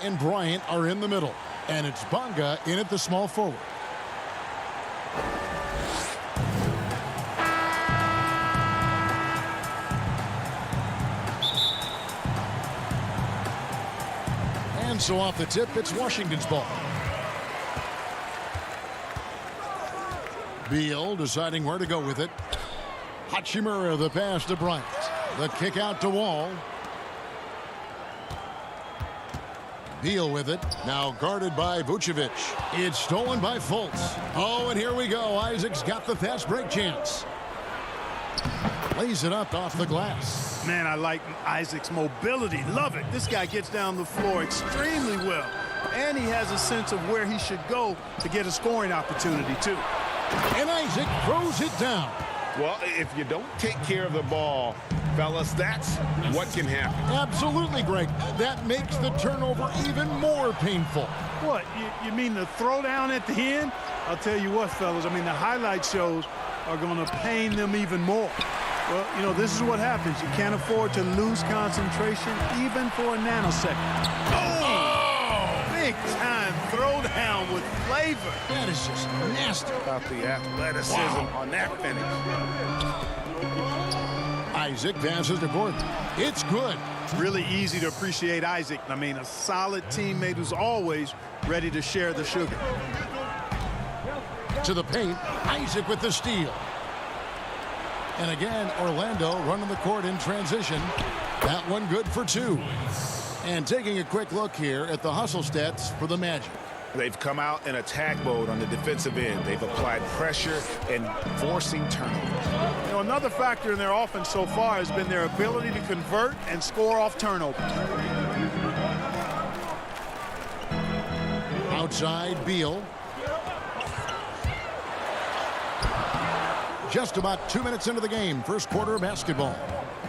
and Bryant are in the middle. And it's Bonga in at the small forward. And so off the tip, it's Washington's ball. Beal deciding where to go with it. Hachimura the pass to Bryant. The kick out to Wall. Beal with it. Now guarded by Vucevic. It's stolen by Fultz. Oh, and here we go. Isaac's got the fast break chance. Lays it up off the glass. Man, I like Isaac's mobility. Love it. This guy gets down the floor extremely well. And he has a sense of where he should go to get a scoring opportunity, too. And Isaac throws it down. Well, if you don't take care of the ball, fellas, that's what can happen. Absolutely, Greg. That makes the turnover even more painful. What, you mean the throwdown at the end? I'll tell you what, fellas, I mean, the highlight shows are going to pain them even more. Well, you know, this is what happens. You can't afford to lose concentration even for a nanosecond. Oh! Big time throwdown with flavor. That is just nasty. About the athleticism on that finish. Isaac passes to Gordon. It's good. Really easy to appreciate Isaac. I mean, a solid teammate who's always ready to share the sugar. To the paint, Isaac with the steal. And again, Orlando running the court in transition. That one good for two. And taking a quick look here at the hustle stats for the Magic. They've come out in attack mode on the defensive end. They've applied pressure and forcing turnovers. You know, another factor in their offense so far has been their ability to convert and score off turnovers. Outside, Beal. Just about 2 minutes into the game, first quarter of basketball.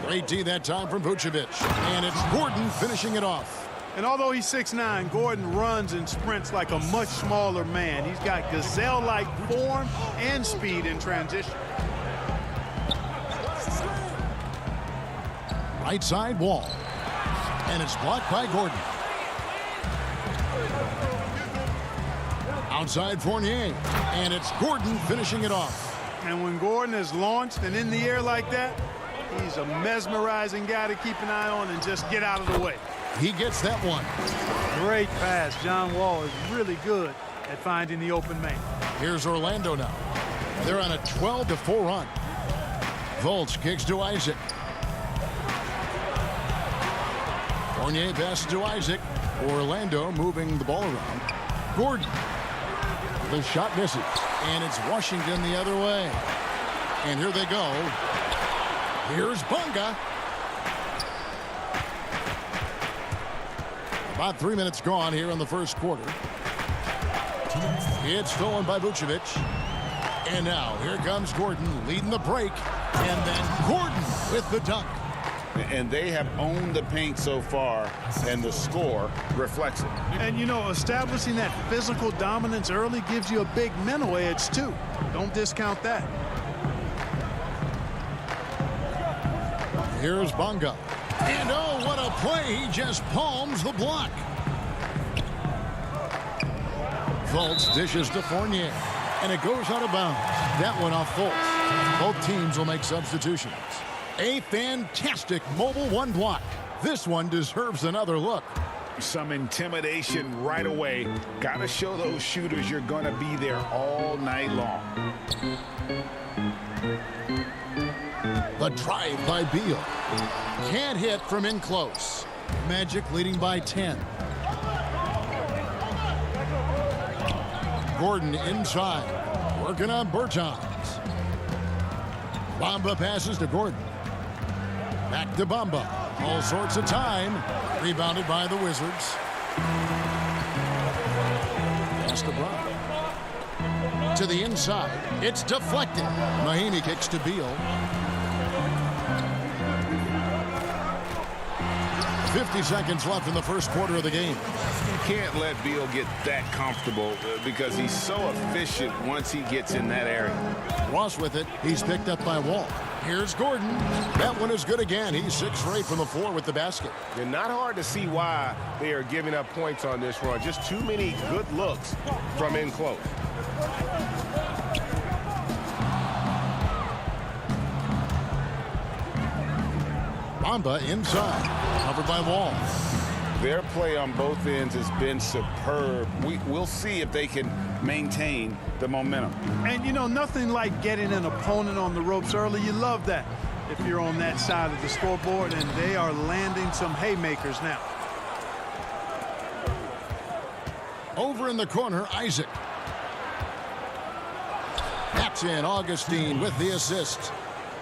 Great D that time from Vucevic. And it's Gordon finishing it off. And although he's 6'9", Gordon runs and sprints like a much smaller man. He's got gazelle-like form and speed in transition. Right side, Wall. And it's blocked by Gordon. Outside, Fournier. And it's Gordon finishing it off. And when Gordon is launched and in the air like that, he's a mesmerizing guy to keep an eye on and just get out of the way. He gets that one. Great pass. John Wall is really good at finding the open man. Here's Orlando now. They're on a 12-4 run. Fultz kicks to Isaac. Fournier passes to Isaac. Orlando moving the ball around. Gordon. The shot misses. And it's Washington the other way. And here they go. Here's Bonga. About 3 minutes gone here in the first quarter. It's stolen by Vucevic. And now here comes Gordon leading the break. And then Gordon with the dunk. And they have owned the paint so far, and the score reflects it. And, you know, establishing that physical dominance early gives you a big mental edge, too. Don't discount that. Here's Bonga. And oh, what a play. He just palms the block. Fultz dishes to Fournier. And it goes out of bounds. That one off Fultz. Both teams will make substitutions. A fantastic mobile one block. This one deserves another look. Some intimidation right away. Got to show those shooters you're going to be there all night long. The drive by Beal. Can't hit from in close. Magic leading by 10. Gordon inside. Working on Bertans. Bamba passes to Gordon. Back to Bamba. All sorts of time. Rebounded by the Wizards. Pass to Bryant. To the inside. It's deflected. Mahinmi kicks to Beal. 50 seconds left in the first quarter of the game. You can't let Beal get that comfortable because he's so efficient once he gets in that area. Ross with it. He's picked up by Wall. Here's Gordon. That one is good again. He's 6 for 8 from the floor with the basket. And not hard to see why they are giving up points on this run. Just too many good looks from in close. Bamba inside. Covered by Wall. Their play on both ends has been superb. We'll see if they can maintain the momentum. And, you know, nothing like getting an opponent on the ropes early. You love that if you're on that side of the scoreboard, and they are landing some haymakers now. Over in the corner, Isaac. That's in. Augustine with the assist.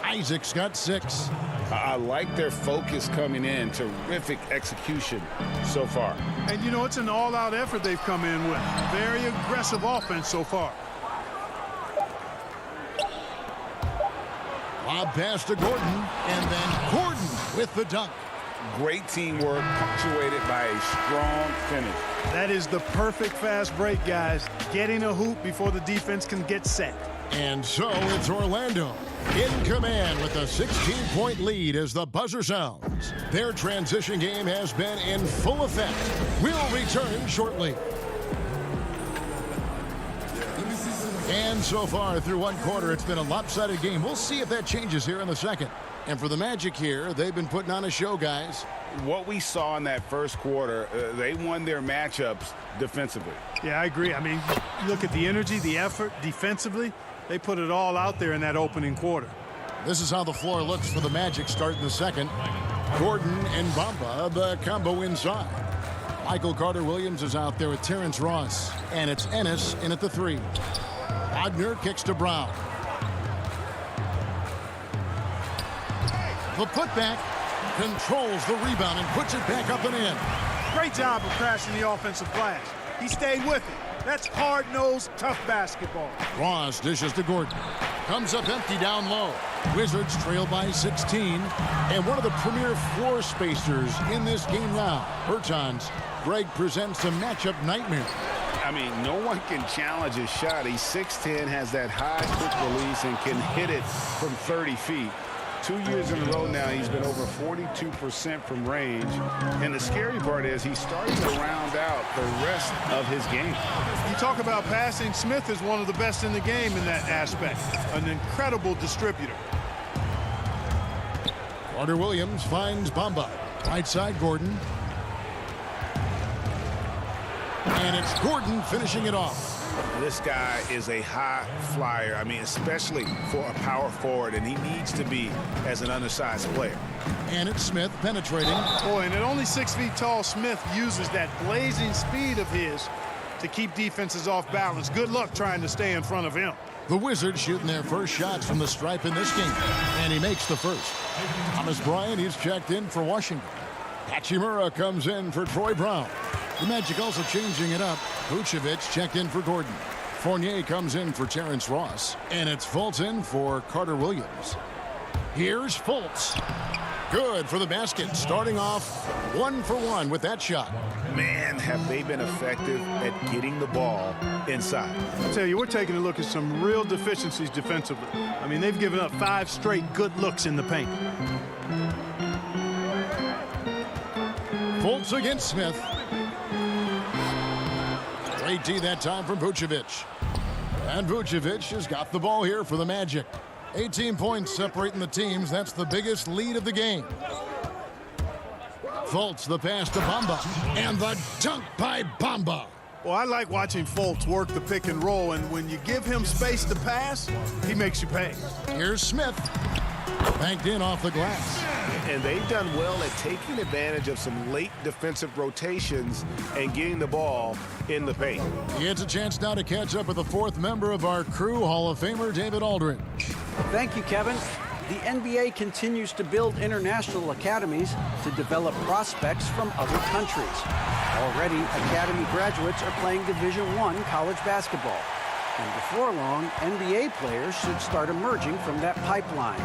Isaac's got 6. I like their focus coming in. Terrific execution so far. And, you know, it's an all-out effort they've come in with. Very aggressive offense so far. Lob pass to Gordon, and then Gordon with the dunk. Great teamwork punctuated by a strong finish. That is the perfect fast break, guys. Getting a hoop before the defense can get set. And so it's Orlando in command with a 16-point lead as the buzzer sounds. Their transition game has been in full effect. We'll return shortly. And so far through one quarter, it's been a lopsided game. We'll see if that changes here in the second. And for the Magic here, they've been putting on a show, guys. What we saw in that first quarter, they won their matchups defensively. Yeah, I agree. I mean, look at the energy, the effort defensively. They put it all out there in that opening quarter. This is how the floor looks for the Magic start in the second. Gordon and Bamba, the combo inside. Michael Carter-Williams is out there with Terrence Ross. And it's Ennis in at the 3. Wagner kicks to Brown. The putback controls the rebound and puts it back up and in. Great job of crashing the offensive glass. He stayed with it. That's hard-nosed, tough basketball. Ross dishes to Gordon. Comes up empty down low. Wizards trail by 16. And one of the premier floor spacers in this game now. Bertans. Greg presents a matchup nightmare. I mean, no one can challenge his shot. He's 6'10", has that high quick release, and can hit it from 30 feet. 2 years in a row now, he's been over 42% from range. And the scary part is he's starting to round out the rest of his game. You talk about passing. Smith is one of the best in the game in that aspect. An incredible distributor. Carter-Williams finds Bamba. Right side, Gordon. And it's Gordon finishing it off. This guy is a high flyer. I mean, especially for a power forward, and he needs to be as an undersized player. And it's Smith penetrating. Boy, and at only 6 feet tall, Smith uses that blazing speed of his to keep defenses off balance. Good luck trying to stay in front of him. The Wizards shooting their first shots from the stripe in this game. And he makes the first. Thomas Bryant, he's checked in for Washington. Hachimura comes in for Troy Brown. The Magic also changing it up. Vucevic checked in for Gordon. Fournier comes in for Terrence Ross. And it's Fultz in for Carter-Williams. Here's Fultz. Good for the basket. Starting off 1 for 1 with that shot. Man, have they been effective at getting the ball inside. I tell you, we're taking a look at some real deficiencies defensively. I mean, they've given up 5 straight good looks in the paint. Fultz against Smith. Great D that time from Vucevic. And Vucevic has got the ball here for the Magic. 18 points separating the teams. That's the biggest lead of the game. Fultz, the pass to Bamba. And the dunk by Bamba. Well, I like watching Fultz work the pick and roll, and when you give him space to pass, he makes you pay. Here's Smith. Banked in off the glass. And they've done well at taking advantage of some late defensive rotations and getting the ball in the paint. He gets a chance now to catch up with the 4th member of our crew, Hall of Famer David Aldridge. Thank you, Kevin. The NBA continues to build international academies to develop prospects from other countries. Already, academy graduates are playing Division I college basketball. And before long, NBA players should start emerging from that pipeline.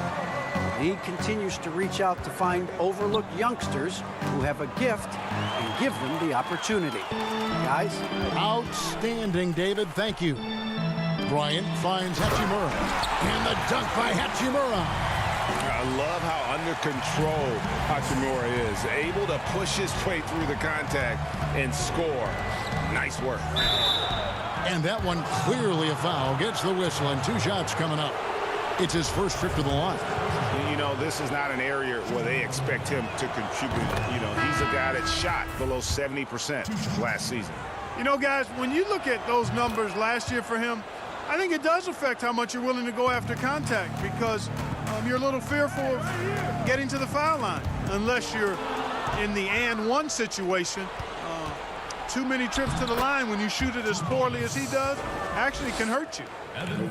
The league continues to reach out to find overlooked youngsters who have a gift and give them the opportunity. Guys? Outstanding, David. Thank you. Bryant finds Hachimura. And the dunk by Hachimura. I love how under control Hachimura is. Able to push his way through the contact and score. Nice work. And that one clearly a foul. Gets the whistle and 2 shots coming up. It's his first trip to the line. You know, this is not an area where they expect him to contribute. You know, he's a guy that shot below 70% last season. You know, guys, when you look at those numbers last year for him, I think it does affect how much you're willing to go after contact because you're a little fearful of getting to the foul line unless you're in the and one situation. Too many trips to the line when you shoot it as poorly as he does actually can hurt you.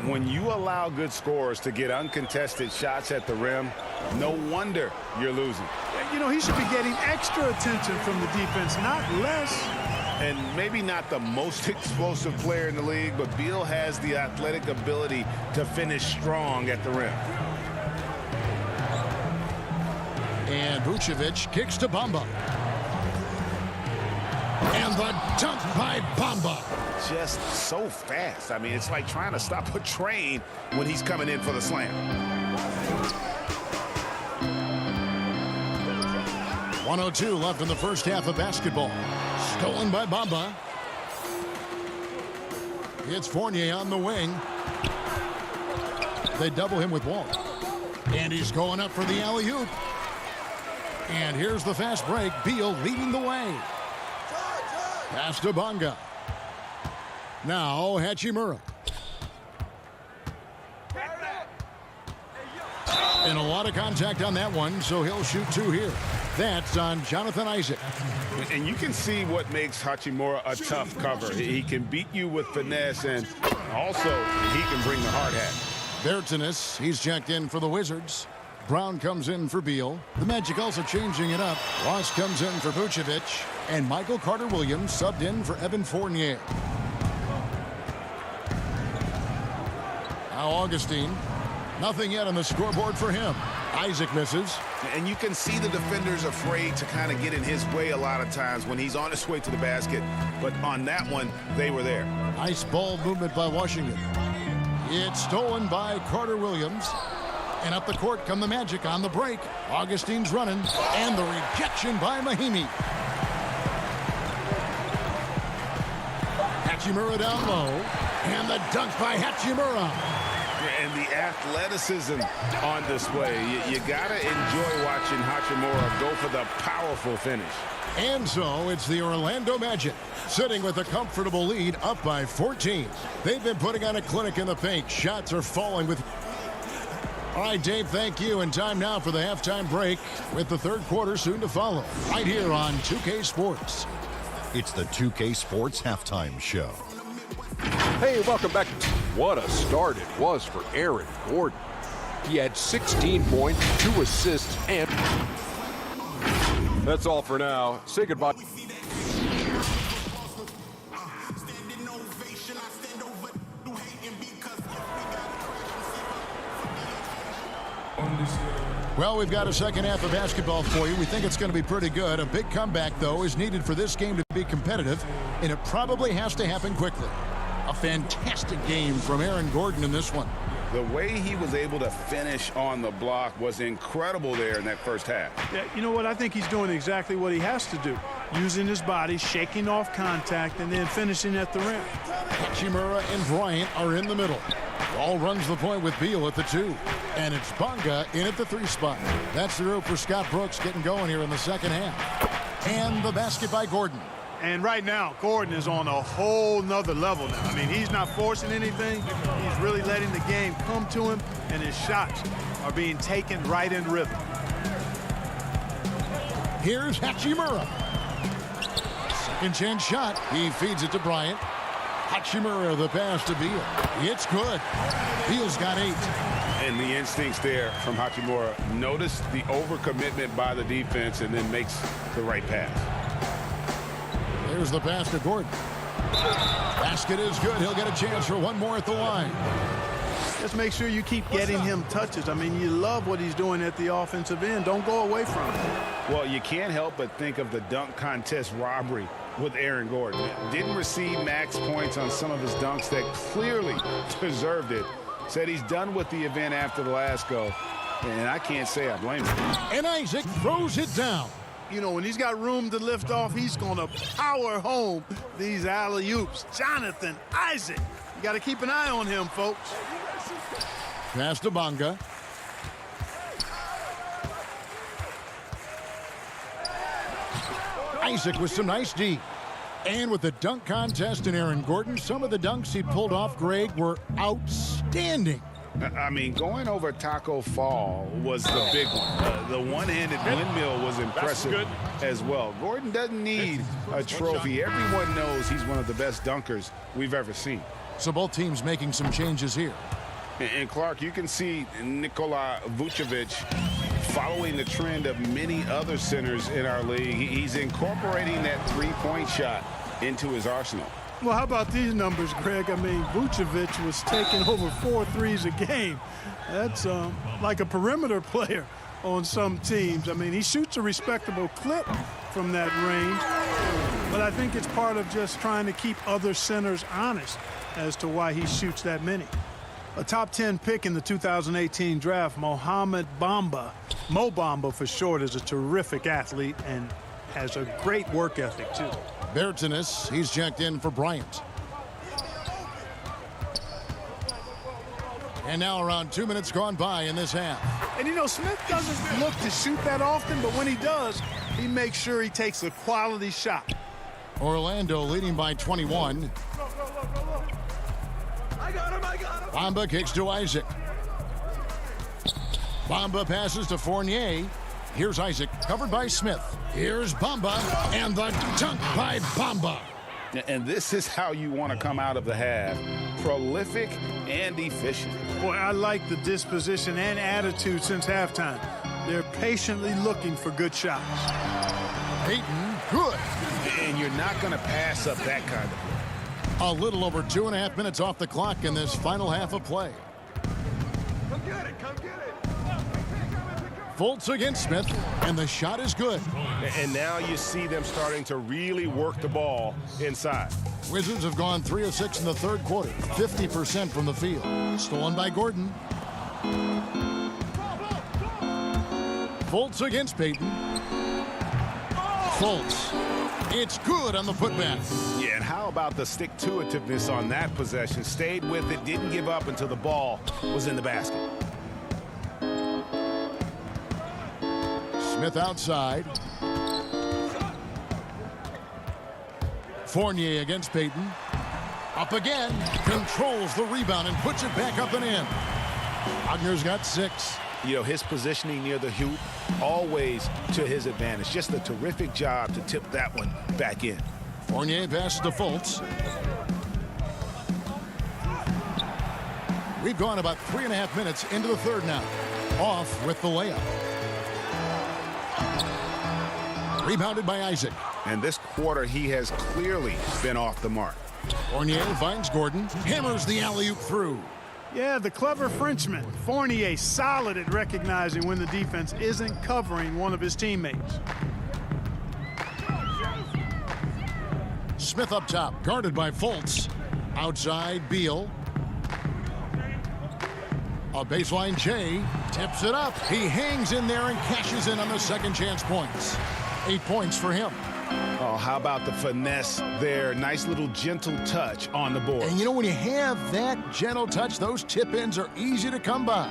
When you allow good scorers to get uncontested shots at the rim, no wonder you're losing. You know, he should be getting extra attention from the defense, not less. And maybe not the most explosive player in the league, but Beal has the athletic ability to finish strong at the rim. And Vucevic kicks to Bamba. And the dunk by Bamba. Just so fast. I mean, it's like trying to stop a train when he's coming in for the slam. 1:02 left in the first half of basketball. Stolen by Bamba. It's Fournier on the wing. They double him with Walt. And he's going up for the alley-oop. And here's the fast break. Beal leading the way. Pass to Bonga. Now Hachimura. And a lot of contact on that one, so he'll shoot 2 here. That's on Jonathan Isaac. And you can see what makes Hachimura a tough cover. He can beat you with finesse, and also he can bring the hard hat. Bertanis, he's checked in for the Wizards. Brown comes in for Beal. The Magic also changing it up. Ross comes in for Vucevic. And Michael Carter-Williams subbed in for Evan Fournier. Now Augustine. Nothing yet on the scoreboard for him. Isaac misses. And you can see the defenders afraid to kind of get in his way a lot of times when he's on his way to the basket. But on that one, they were there. Nice ball movement by Washington. It's stolen by Carter-Williams. And up the court come the Magic on the break. Augustine's running. And the rejection by Mahimi. Hachimura down low. And the dunk by Hachimura. And the athleticism on display. You got to enjoy watching Hachimura go for the powerful finish. And so it's the Orlando Magic sitting with a comfortable lead up by 14. They've been putting on a clinic in the paint. Shots are falling with... All right, Dave, thank you. And time now for the halftime break with the third quarter soon to follow. Right here on 2K Sports. It's the 2K Sports Halftime Show. Hey, welcome back. What a start it was for Aaron Gordon. He had 16 points, 2 assists, and... That's all for now. Say goodbye. Well, we've got a second half of basketball for you. We think it's going to be pretty good. A big comeback, though, is needed for this game to be competitive, and it probably has to happen quickly. A fantastic game from Aaron Gordon in this one. The way he was able to finish on the block was incredible there in that first half. Yeah, you know what? I think he's doing exactly what he has to do. Using his body, shaking off contact, and then finishing at the rim. Hachimura and Bryant are in the middle. Ball runs the point with Beal at the 2. And it's Bonga in at the 3 spot. That's the rope for Scott Brooks getting going here in the second half. And the basket by Gordon. And right now, Gordon is on a whole nother level now. I mean, he's not forcing anything. He's really letting the game come to him, and his shots are being taken right in rhythm. Here's Hachimura. Second chance shot. He feeds it to Bryant. Hachimura the pass to Beal. It's good. Beal's got 8. And the instincts there from Hachimura. Notice the overcommitment by the defense and then makes the right pass. Here's the pass to Gordon. Basket is good. He'll get a chance for one more at the line. Just make sure you keep getting him touches. I mean, you love what he's doing at the offensive end. Don't go away from it. Well, you can't help but think of the dunk contest robbery with Aaron Gordon. Didn't receive max points on some of his dunks that clearly deserved it. Said he's done with the event after the last go, and I can't say I blame him. And Isaac throws it down. You know, when he's got room to lift off, he's going to power home these alley-oops. Jonathan Isaac. You got to keep an eye on him, folks. Pass to Bonga. Isaac with some nice D. And with the dunk contest and Aaron Gordon, some of the dunks he pulled off, Greg, were outstanding. I mean, going over Taco Fall was the big one. The one-handed windmill was impressive as well. Gordon doesn't need a trophy. Everyone knows he's one of the best dunkers we've ever seen. So both teams making some changes here. And Clark, you can see Nikola Vucevic following the trend of many other centers in our league. He's incorporating that three-point shot into his arsenal. Well, how about these numbers, Greg? I mean, Vucevic was taking over 4 threes a game. That's like a perimeter player on some teams. I mean, he shoots a respectable clip from that range, but I think it's part of just trying to keep other centers honest as to why he shoots that many. A top 10 pick in the 2018 draft, Mohamed Bamba, Mo Bamba for short, is a terrific athlete and has a great work ethic, too. Bertanis, he's checked in for Bryant. And now around 2 minutes gone by in this half. And, you know, Smith doesn't look to shoot that often, but when he does, he makes sure he takes a quality shot. Orlando leading by 21. Bamba kicks to Isaac. Bamba passes to Fournier. Here's Isaac, covered by Smith. Here's Bamba, and the dunk by Bamba. And this is how you want to come out of the half. Prolific and efficient. Boy, I like the disposition and attitude since halftime. They're patiently looking for good shots. Payton, good. And you're not going to pass up that kind of play. A little over 2.5 minutes off the clock in this final half of play. Come get it, come get it. Fultz against Smith, and the shot is good. And now you see them starting to really work the ball inside. Wizards have gone 3 of 6 in the third quarter, 50% from the field. Stolen by Gordon. Fultz against Payton. Fultz. It's good on the putback. Yeah, and how about the stick-to-itiveness on that possession? Stayed with it, didn't give up until the ball was in the basket. Smith outside. Fournier against Payton. Up again. Controls the rebound and puts it back up and in. Wagner's got 6. You know, his positioning near the hoop, always to his advantage. Just a terrific job to tip that one back in. Fournier passes to Fultz. We've gone about 3.5 minutes into the third now. Off with the layup. Rebounded by Isaac. And this quarter, he has clearly been off the mark. Fournier finds Gordon. Hammers the alley-oop through. Yeah, the clever Frenchman. Fournier solid at recognizing when the defense isn't covering one of his teammates. Smith up top, guarded by Fultz. Outside, Beal. A baseline J, tips it up. He hangs in there and cashes in on the second chance points. 8 points for him. Oh, how about the finesse there? Nice little gentle touch on the board. And you know, when you have that gentle touch, those tip-ins are easy to come by.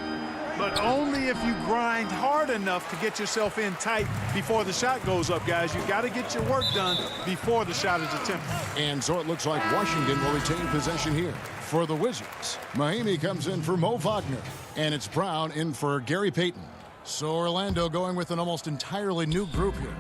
But only if you grind hard enough to get yourself in tight before the shot goes up, guys. You got to get your work done before the shot is attempted. And so it looks like Washington will retain possession here. For the Wizards, Mahimi comes in for Mo Wagner, and it's Brown in for Gary Payton. So Orlando going with an almost entirely new group here.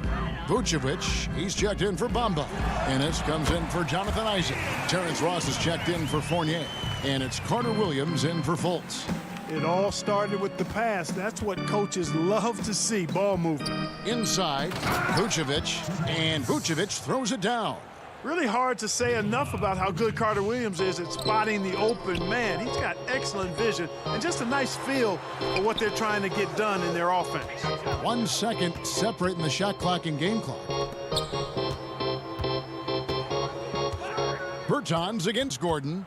Vucevic, he's checked in for Bamba. Ennis comes in for Jonathan Isaac. Terrence Ross is checked in for Fournier. And it's Carter Williams in for Fultz. It all started with the pass. That's what coaches love to see, ball movement. Inside, Vucevic, and Vucevic throws it down. Really hard to say enough about how good Carter Williams is at spotting the open man. He's got excellent vision and just a nice feel for what they're trying to get done in their offense. 1 second separating the shot clock and game clock. Bertans against Gordon.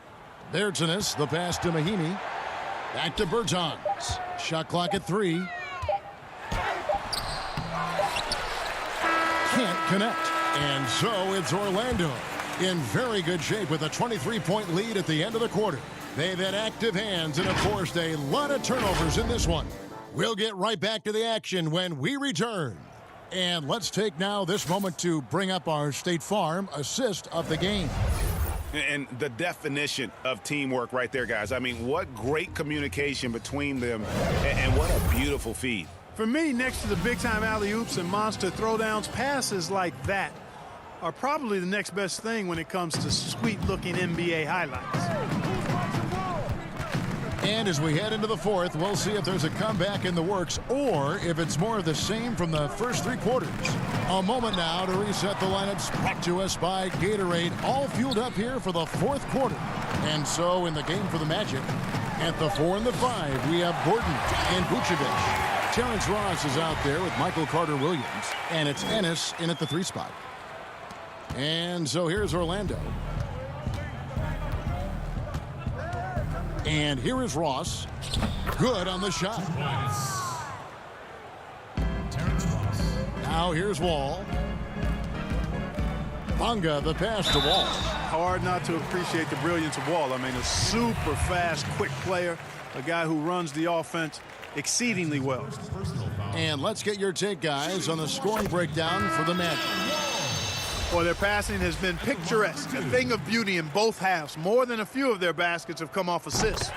Bertanis, the pass to Mahinmi. Back to Bertans. Shot clock at 3. Can't connect. And so it's Orlando in very good shape with a 23-point lead at the end of the quarter. They've had active hands and have forced a lot of turnovers in this one. We'll get right back to the action when we return. And let's take now this moment to bring up our State Farm assist of the game. And the definition of teamwork right there, guys. I mean, what great communication between them, and what a beautiful feed. For me, next to the big-time alley-oops and monster throwdowns, passes like that are probably the next best thing when it comes to sweet-looking NBA highlights. And as we head into the fourth, we'll see if there's a comeback in the works or if it's more of the same from the first 3 quarters. A moment now to reset the lineups, brought to us by Gatorade, all fueled up here for the fourth quarter. And so in the game for the Magic, at the 4 and the 5, we have Gordon and Vucevic. Terrence Ross is out there with Michael Carter-Williams, and it's Ennis in at the 3 spot. And so here's Orlando. And here is Ross. Good on the shot. Now here's Wall. Bonga, the pass to Wall. Hard not to appreciate the brilliance of Wall. I mean, a super fast, quick player, a guy who runs the offense exceedingly well. And let's get your take, guys, on the scoring breakdown for the Magic. Well, their passing has been picturesque, a thing of beauty in both halves. More than a few of their baskets have come off assists.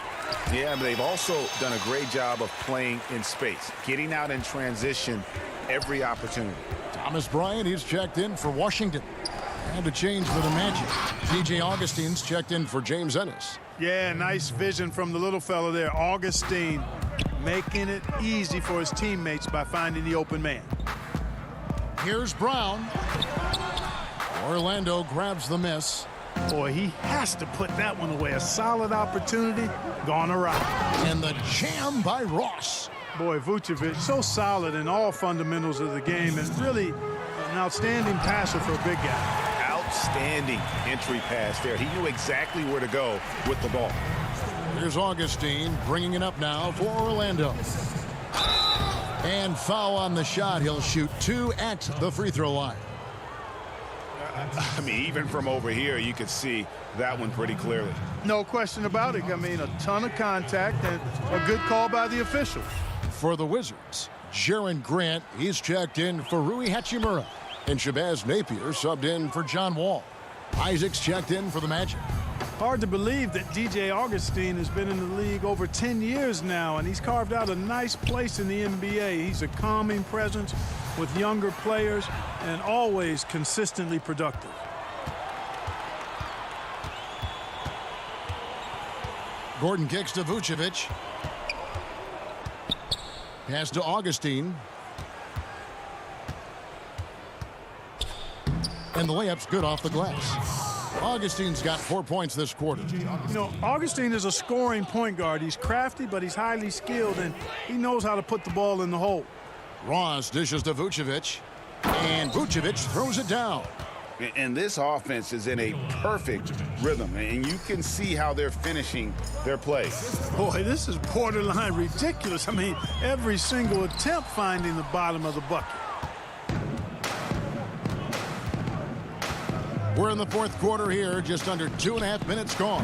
Yeah, but they've also done a great job of playing in space, getting out in transition every opportunity. Thomas Bryant, he's checked in for Washington. And a change for the Magic. DJ Augustine's checked in for James Ennis. Yeah, nice vision from the little fella there. Augustine making it easy for his teammates by finding the open man. Here's Brown. Orlando grabs the miss. Boy, he has to put that one away. A solid opportunity gone awry. And the jam by Ross. Boy, Vucevic, so solid in all fundamentals of the game and really an outstanding passer for a big guy. Outstanding entry pass there. He knew exactly where to go with the ball. Here's Augustine bringing it up now for Orlando. And foul on the shot. He'll shoot 2 at the free throw line. I mean, even from over here, you could see that one pretty clearly. No question about it. I mean, a ton of contact and a good call by the official. For the Wizards, Jaron Grant, he's checked in for Rui Hachimura. And Shabazz Napier subbed in for John Wall. Isaac's checked in for the Magic. Hard to believe that DJ Augustine has been in the league over 10 years now, and he's carved out a nice place in the NBA. He's a calming presence with younger players and always consistently productive. Gordon kicks to Vucevic. Pass to Augustine. And the layup's good off the glass. Augustine's got 4 points this quarter. You know, Augustine is a scoring point guard. He's crafty, but he's highly skilled, and he knows how to put the ball in the hole. Ross dishes to Vucevic, and Vucevic throws it down. And this offense is in a perfect rhythm, and you can see how they're finishing their play. Boy, this is borderline ridiculous. I mean, every single attempt finding the bottom of the bucket. We're in the fourth quarter here, just under 2.5 minutes gone.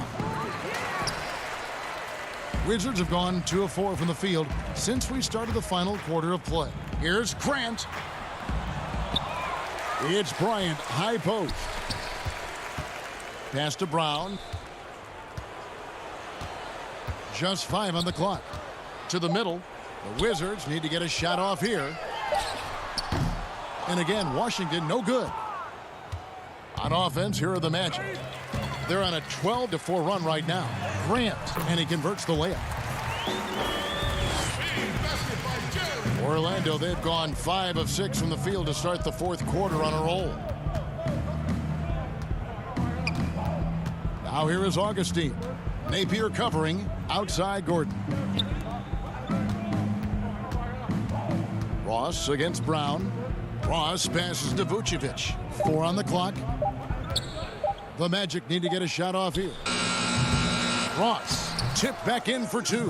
Wizards have gone 2 of 4 from the field since we started the final quarter of play. Here's Grant. It's Bryant, high post. Pass to Brown. Just 5 on the clock. To the middle. The Wizards need to get a shot off here. And again, Washington, no good. On offense, here are the Magic. They're on a 12-4 run right now. Grant, and he converts the layup. Orlando, they've gone 5 of 6 from the field to start the fourth quarter on a roll. Now here is Augustine. Napier covering outside Gordon. Ross against Brown. Ross passes to Vucevic. 4 on the clock. The Magic need to get a shot off here. Ross tipped back in for 2.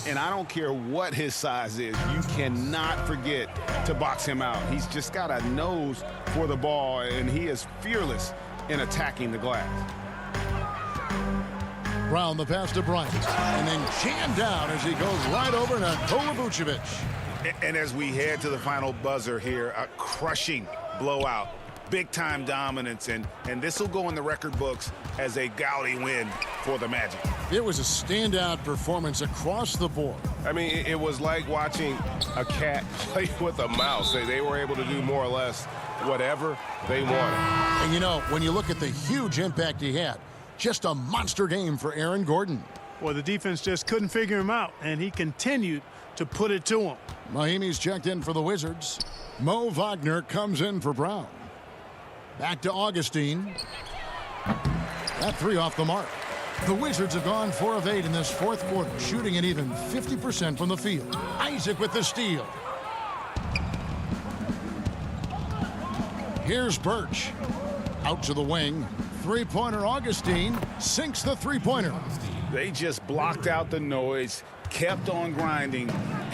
And I don't care what his size is. You cannot forget to box him out. He's just got a nose for the ball, and he is fearless in attacking the glass. Brown the pass to Bryant. And then jammed down as he goes right over to Nikola Vucevic. And as we head to the final buzzer here, a crushing blowout. Big-time dominance, and this will go in the record books as a gaudy win for the Magic. It was a standout performance across the board. I mean, it was like watching a cat play with a mouse. They were able to do more or less whatever they wanted. And you know, when you look at the huge impact he had, just a monster game for Aaron Gordon. Well, the defense just couldn't figure him out, and he continued to put it to him. Mahimi's checked in for the Wizards. Mo Wagner comes in for Brown. Back to Augustine. That 3 off the mark. The Wizards have gone 4 of 8 in this fourth quarter, shooting at even 50% from the field. Isaac with the steal. Here's Birch. Out to the wing. Three-pointer Augustine sinks the three-pointer. They just blocked out the noise, kept on grinding,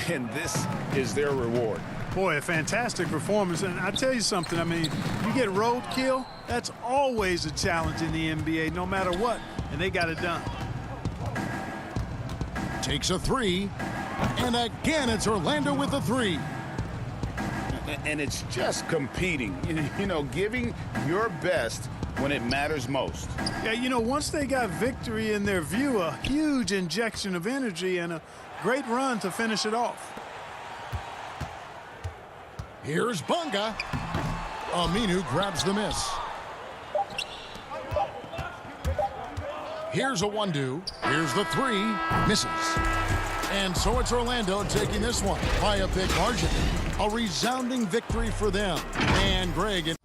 and this is their reward. Boy, a fantastic performance. And I tell you something, I mean, you get roadkill, that's always a challenge in the NBA, no matter what, and they got it done. Takes a 3, and again it's Orlando with a 3. And it's just competing, you know, giving your best when it matters most. Yeah, you know, once they got victory in their view, a huge injection of energy and a great run to finish it off. Here's Bunga. Aminu grabs the miss. Here's a 1-2. Here's the 3. Misses. And so it's Orlando taking this one by a big margin. A resounding victory for them. And Greg.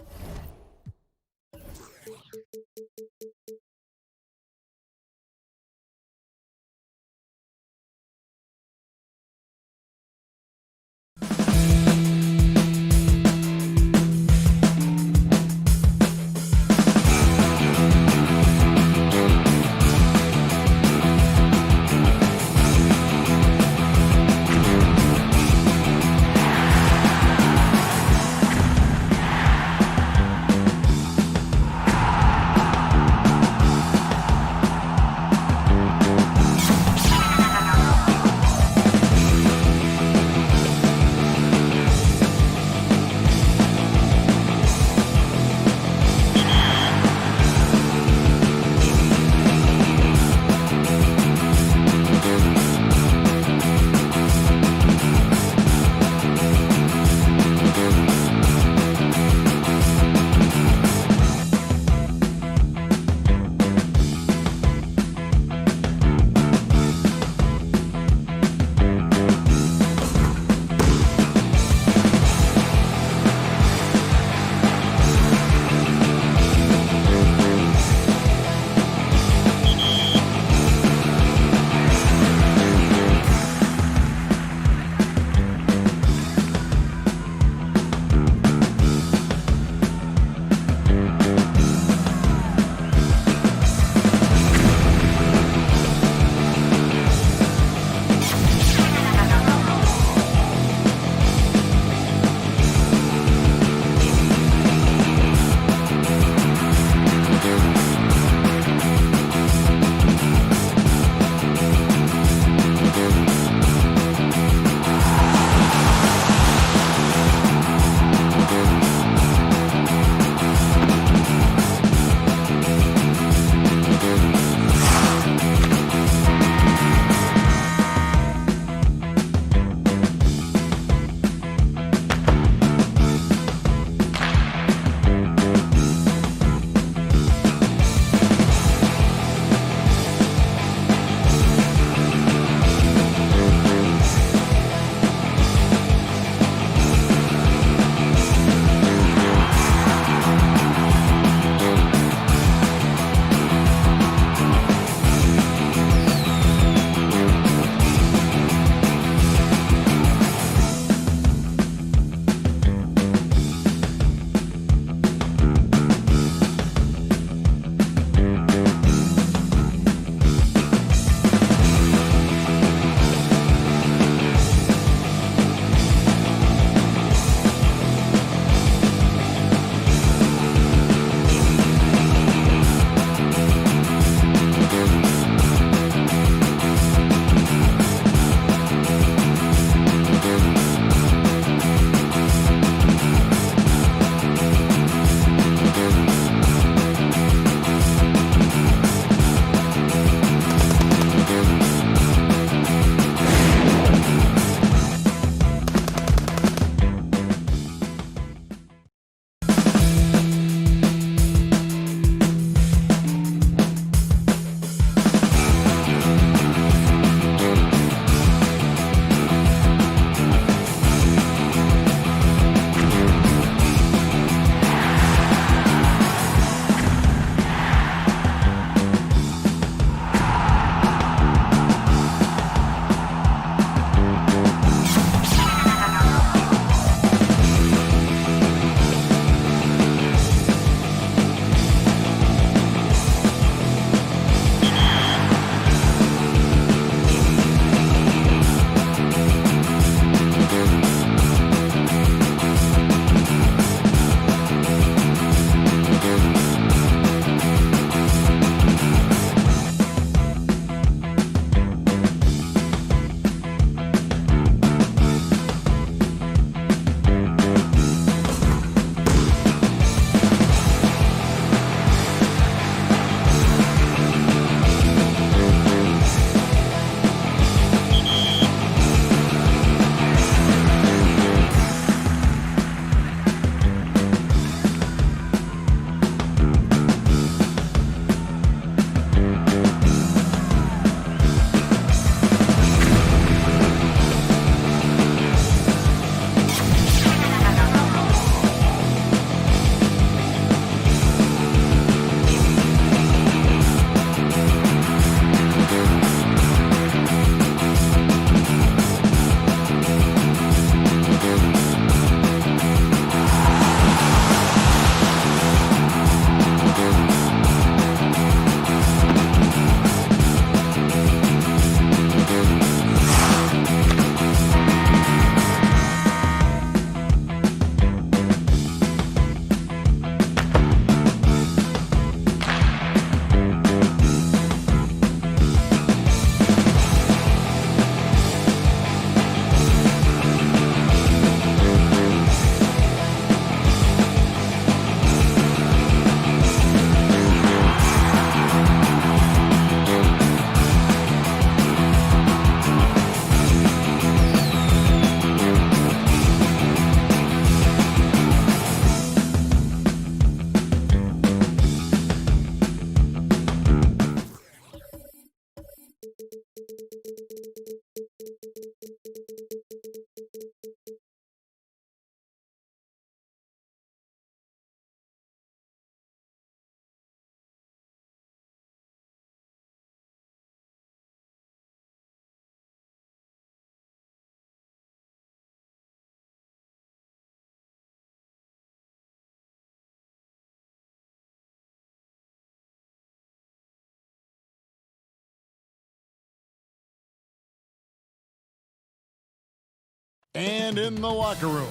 And in the locker room,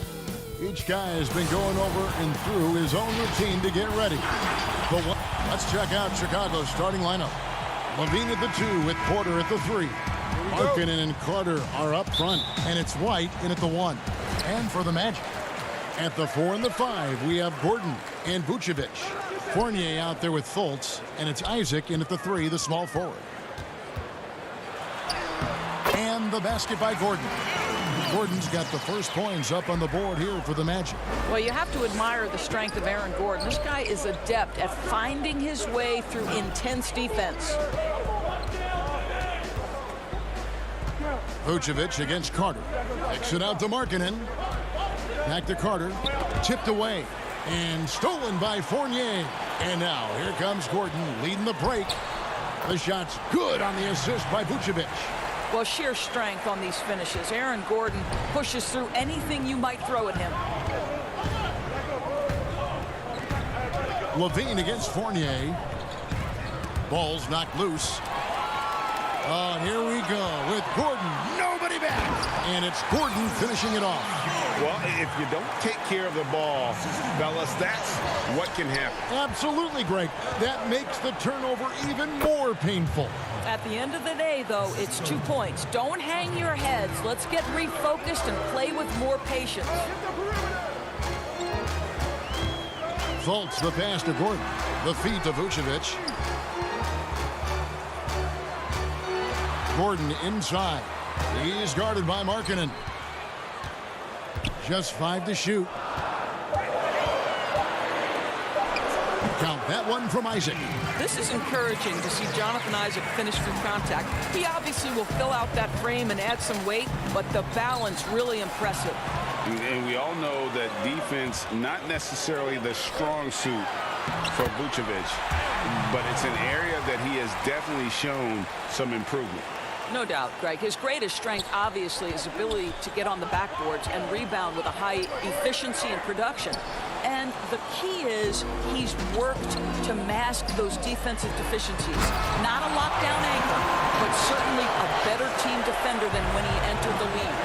each guy has been going over and through his own routine to get ready. Let's check out Chicago's starting lineup. Levine at the 2 with Porter at the 3. Markkanen and Carter are up front, and it's White in at the 1. And for the Magic, at the 4 and the 5, we have Gordon and Vucevic. Fournier out there with Fultz, and it's Isaac in at the 3, the small forward. And the basket by Gordon. Gordon's got the first points up on the board here for the Magic. Well, you have to admire the strength of Aaron Gordon. This guy is adept at finding his way through intense defense. Vucevic against Carter. Kicks it out to Markkanen. Back to Carter. Tipped away. And stolen by Fournier. And now here comes Gordon leading the break. The shot's good on the assist by Vucevic. Well, sheer strength on these finishes. Aaron Gordon pushes through anything you might throw at him. Levine against Fournier. Ball's knocked loose. And here we go with Gordon. Nobody back. And it's Gordon finishing it off. Well, if you don't take care of the ball, fellas, that's what can happen. Absolutely, Greg. That makes the turnover even more painful. At the end of the day, though, it's 2 points. Don't hang your heads. Let's get refocused and play with more patience. Fultz the pass to Gordon. The feed to Vucevic. Gordon inside. He's guarded by Markkanen. Just 5 to shoot. Count that one from Isaac. This is encouraging to see Jonathan Isaac finish through contact. He obviously will fill out that frame and add some weight, but the balance really impressive. And we all know that defense, not necessarily the strong suit for Vucevic, but it's an area that he has definitely shown some improvement. No doubt, Greg. His greatest strength, obviously, is ability to get on the backboards and rebound with a high efficiency and production. And the key is he's worked to mask those defensive deficiencies. Not a lockdown anchor, but certainly a better team defender than when he entered the league.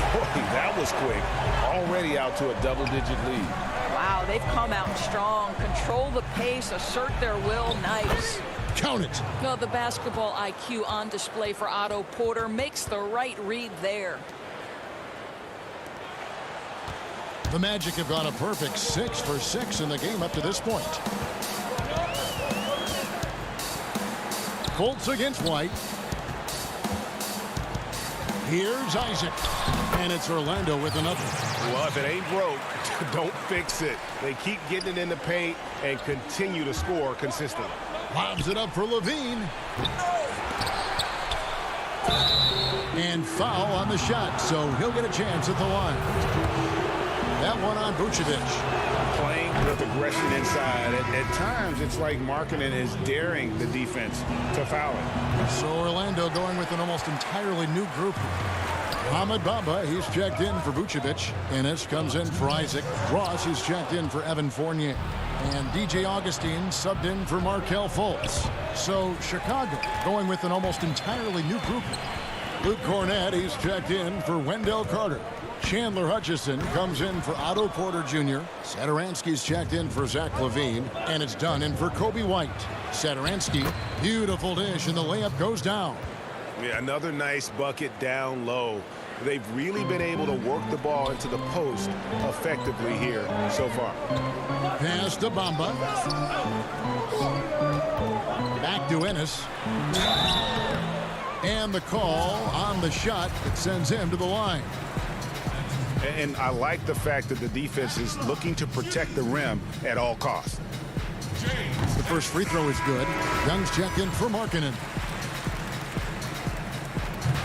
Boy, that was quick. Already out to a double-digit lead. Wow, they've come out strong. Control the pace, assert their will. Nice. Count it. Well, the basketball IQ on display for Otto Porter makes the right read there. The Magic have gone a perfect 6 for 6 in the game up to this point. Fultz against White. Here's Isaac. And it's Orlando with another. Well, if it ain't broke, don't fix it. They keep getting it in the paint and continue to score consistently. Lobs it up for Levine. And foul on the shot, so he'll get a chance at the line. That one on Vucevic. Playing with aggression inside. At times, it's like Markkanen is daring the defense to foul it. So Orlando going with an almost entirely new group. Ahmed Bamba, he's checked in for Vucevic. Ennis comes in for Isaac. Ross, he's checked in for Evan Fournier. And DJ Augustine subbed in for Markelle Fultz. So Chicago going with an almost entirely new group. Luke Cornett, he's checked in for Wendell Carter. Chandler Hutchison comes in for Otto Porter Jr. Satoransky's checked in for Zach Levine. And it's done in for Kobe White. Satoransky, beautiful dish, and the layup goes down. Yeah, another nice bucket down low. They've really been able to work the ball into the post effectively here so far. Pass to Bamba. Back to Ennis. And the call on the shot that sends him to the line. And I like the fact that the defense is looking to protect the rim at all costs. The first free throw is good. Young's checked in for Markkanen.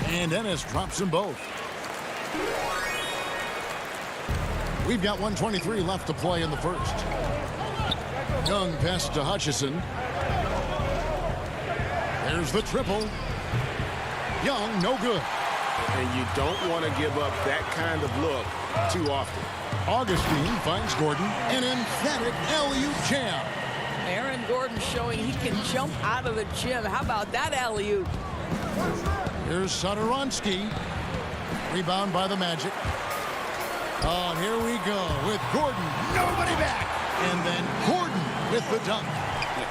And Ennis drops them both. We've got 1:23 left to play in the first. Young pass to Hutchison. There's the triple. Young, no good. And you don't want to give up that kind of look too often. Augustine finds Gordon. An emphatic alley-oop jam. Aaron Gordon showing he can jump out of the gym. How about that alley-oop? Here's Satoransky. Rebound by the Magic. Oh, and here we go with Gordon. Nobody back. And then Gordon with the dunk.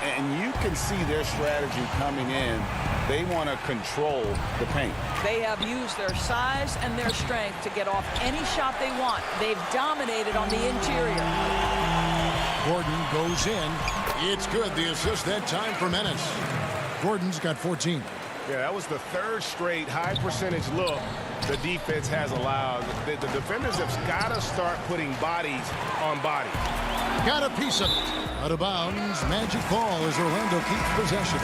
And you can see their strategy coming in. They want to control the paint. They have used their size and their strength to get off any shot they want. They've dominated on the interior. Gordon goes in. It's good. The assist that time for Menace. Gordon's got 14. Yeah, that was the third straight high percentage look the defense has allowed. The defenders have got to start putting bodies on bodies. Got a piece of it. Out of bounds. Magic ball as Orlando keeps possession.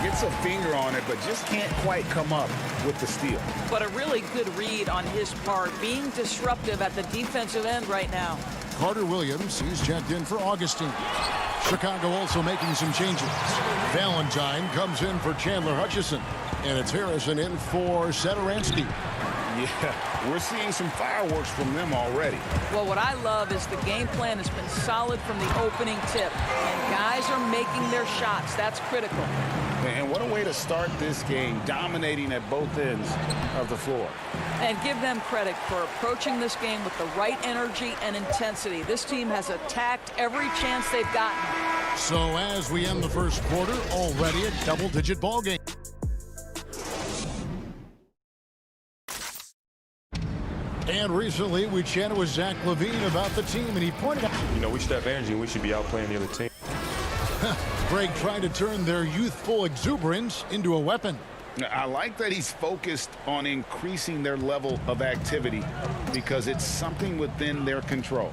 Gets a finger on it, but just can't quite come up with the steal. But a really good read on his part, being disruptive at the defensive end right now. Carter Williams, he's checked in for Augustine. Chicago also making some changes. Valentine comes in for Chandler Hutchison. And it's Harrison in for Satoransky. Yeah, we're seeing some fireworks from them already. Well, what I love is the game plan has been solid from the opening tip. And guys are making their shots. That's critical. And what a way to start this game, dominating at both ends of the floor. And give them credit for approaching this game with the right energy and intensity. This team has attacked every chance they've gotten. So as we end the first quarter, already a double-digit ball game. And recently, we chatted with Zach LaVine about the team, and he pointed out, you know, we should have energy and we should be outplaying the other team. Greg trying to turn their youthful exuberance into a weapon. I like that he's focused on increasing their level of activity because it's something within their control.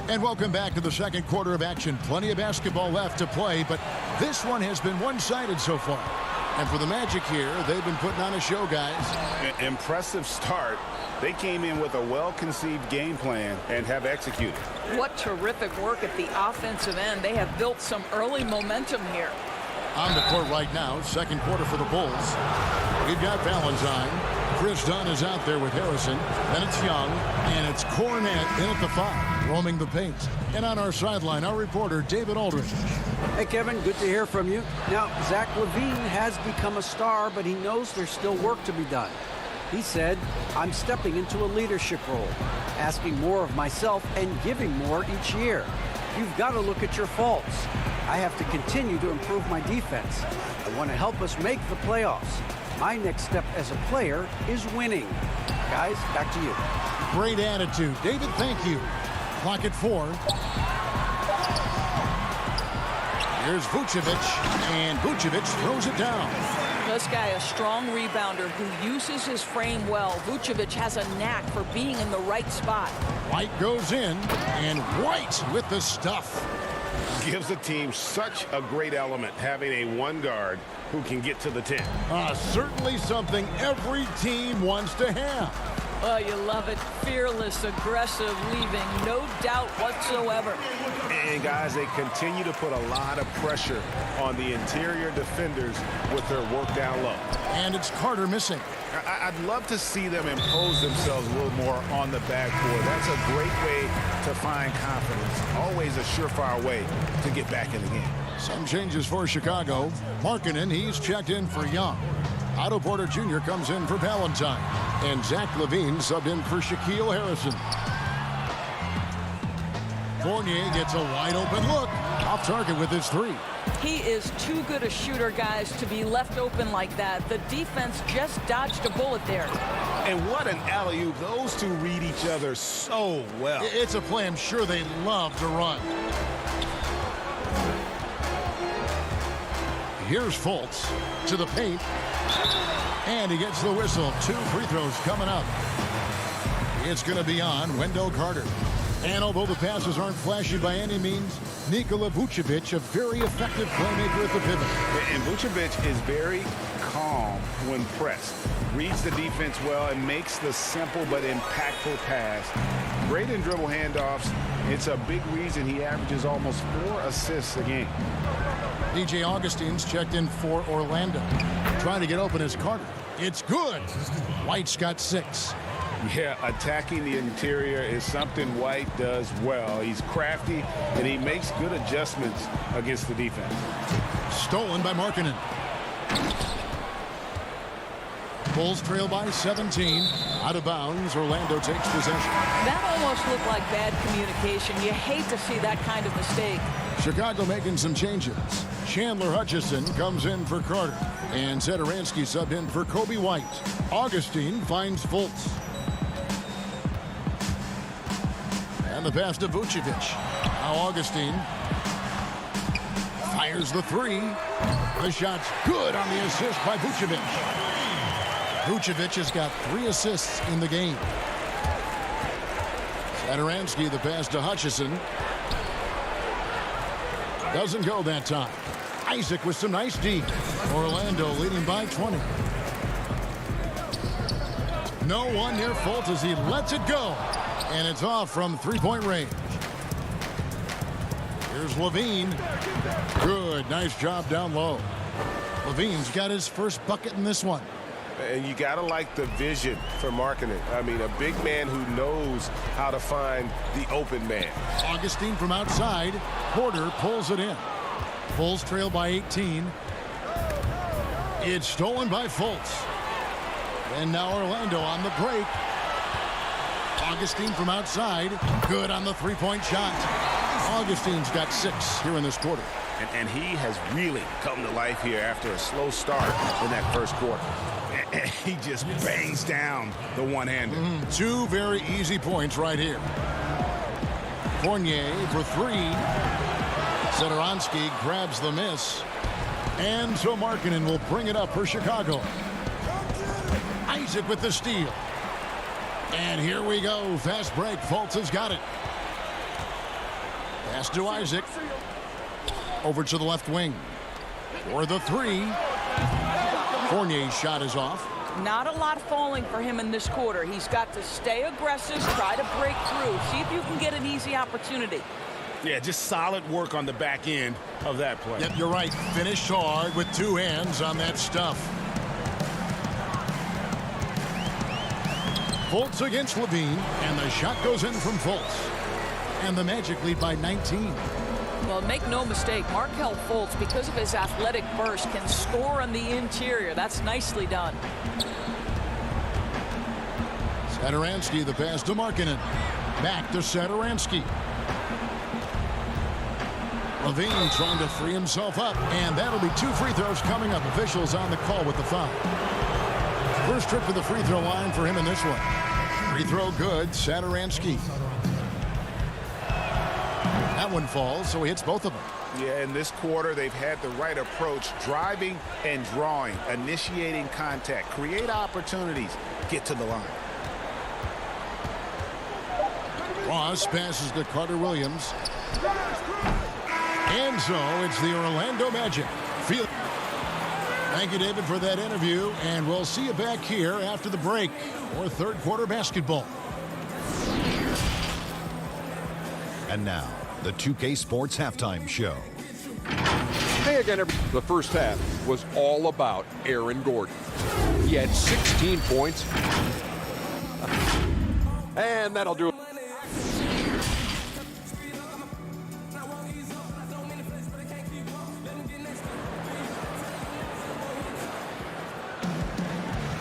And welcome back to the second quarter of action. Plenty of basketball left to play, but this one has been one-sided so far. And for the Magic here, they've been putting on a show, guys. Impressive start. They came in with a well-conceived game plan and have executed. What terrific work at the offensive end. They have built some early momentum here. On the court right now, second quarter for the Bulls. We've got Valentine. Chris Dunn is out there with Harrison. Then it's Young. And it's Cornette in at the 5, roaming the paint. And on our sideline, our reporter, David Aldridge. Hey, Kevin, good to hear from you. Now, Zach LaVine has become a star, but he knows there's still work to be done. He said, I'm stepping into a leadership role, asking more of myself and giving more each year. You've got to look at your faults. I have to continue to improve my defense. I want to help us make the playoffs. My next step as a player is winning. Guys, back to you. Great attitude. David, thank you. Clock at 4. Here's Vucevic, and Vucevic throws it down. This guy, a strong rebounder who uses his frame well. Vucevic has a knack for being in the right spot. White goes in, and White with the stuff. Gives the team such a great element having a one guard who can get to the 10. Certainly something every team wants to have. Oh, you love it. Fearless, aggressive, leaving no doubt whatsoever. And guys, they continue to put a lot of pressure on the interior defenders with their work down low. And it's Carter missing. I'd love to see them impose themselves a little more on the backboard. That's a great way to find confidence. Always a surefire way to get back in the game. Some changes for Chicago. Markkanen, he's checked in for Young. Otto Porter Jr. comes in for Valentine. And Zach LaVine subbed in for Shaquille Harrison. Fournier gets a wide open look. Off target with his 3. He is too good a shooter, guys, to be left open like that. The defense just dodged a bullet there. And what an alley-oop. Those two read each other so well. It's a play I'm sure they love to run. Here's Fultz to the paint. And he gets the whistle. 2 free throws coming up. It's going to be on Wendell Carter. And although the passes aren't flashy by any means, Nikola Vucevic, a very effective playmaker at the pivot. And Vucevic is very calm when pressed. Reads the defense well and makes the simple but impactful pass. Great in dribble handoffs. It's a big reason he averages almost 4 assists a game. DJ Augustine's checked in for Orlando. Trying to get open as Carter. It's good. White's got 6. Yeah, attacking the interior is something White does well. He's crafty, and he makes good adjustments against the defense. Stolen by Markkanen. Bulls trail by 17. Out of bounds, Orlando takes possession. That almost looked like bad communication. You hate to see that kind of mistake. Chicago making some changes. Chandler Hutchison comes in for Carter. And Zedaransky subbed in for Kobe White. Augustine finds Fultz. And the pass to Vucevic. Now Augustine fires the three. The shot's good on the assist by Vucevic. Vucevic has got 3 assists in the game. Zedaransky, the pass to Hutchison. Doesn't go that time. Isaac with some nice D. Orlando leading by 20. No one near Fultz as he lets it go. And it's off from three-point range. Here's Levine. Good, nice job down low. Levine's got his first bucket in this one. And you got to like the vision for marketing. I mean, a big man who knows how to find the open man. Augustine from outside. Porter pulls it in. Bulls trail by 18. It's stolen by Fultz. And now Orlando on the break. Augustine from outside. Good on the three-point shot. Augustine's got 6 here in this quarter. And he has really come to life here after a slow start in that first quarter. He just bangs down the one-hander. 2 very easy points right here. Fournier for 3. Zedaransky grabs the miss. And so Markkanen will bring it up for Chicago. Isaac with the steal. And here we go. Fast break. Fultz has got it. Pass to Isaac. Over to the left wing. For the 3. Fournier's shot is off. Not a lot falling for him in this quarter. He's got to stay aggressive, try to break through, see if you can get an easy opportunity. Yeah, just solid work on the back end of that play. Yep, you're right. Finished hard with 2 hands on that stuff. Fultz against Levine, and the shot goes in from Fultz. And the Magic lead by 19. Well, make no mistake, Markelle Fultz, because of his athletic burst, can score on the interior. That's nicely done. Zedaransky, the pass to Markkanen. Back to Zedaransky. Levine trying to free himself up, and that'll be 2 free throws coming up. Officials on the call with the foul. First trip to the free throw line for him in this one. Free throw good, Zedaransky. That one falls, so he hits both of them. Yeah, in this quarter, they've had the right approach, driving and drawing, initiating contact, create opportunities, get to the line. Ross passes to Carter Williams. And so it's the Orlando Magic. Thank you, David, for that interview, and we'll see you back here after the break for third quarter basketball. And now, the 2K Sports Halftime Show. Hey again, the first half was all about Aaron Gordon. He had 16 points. And that'll do it.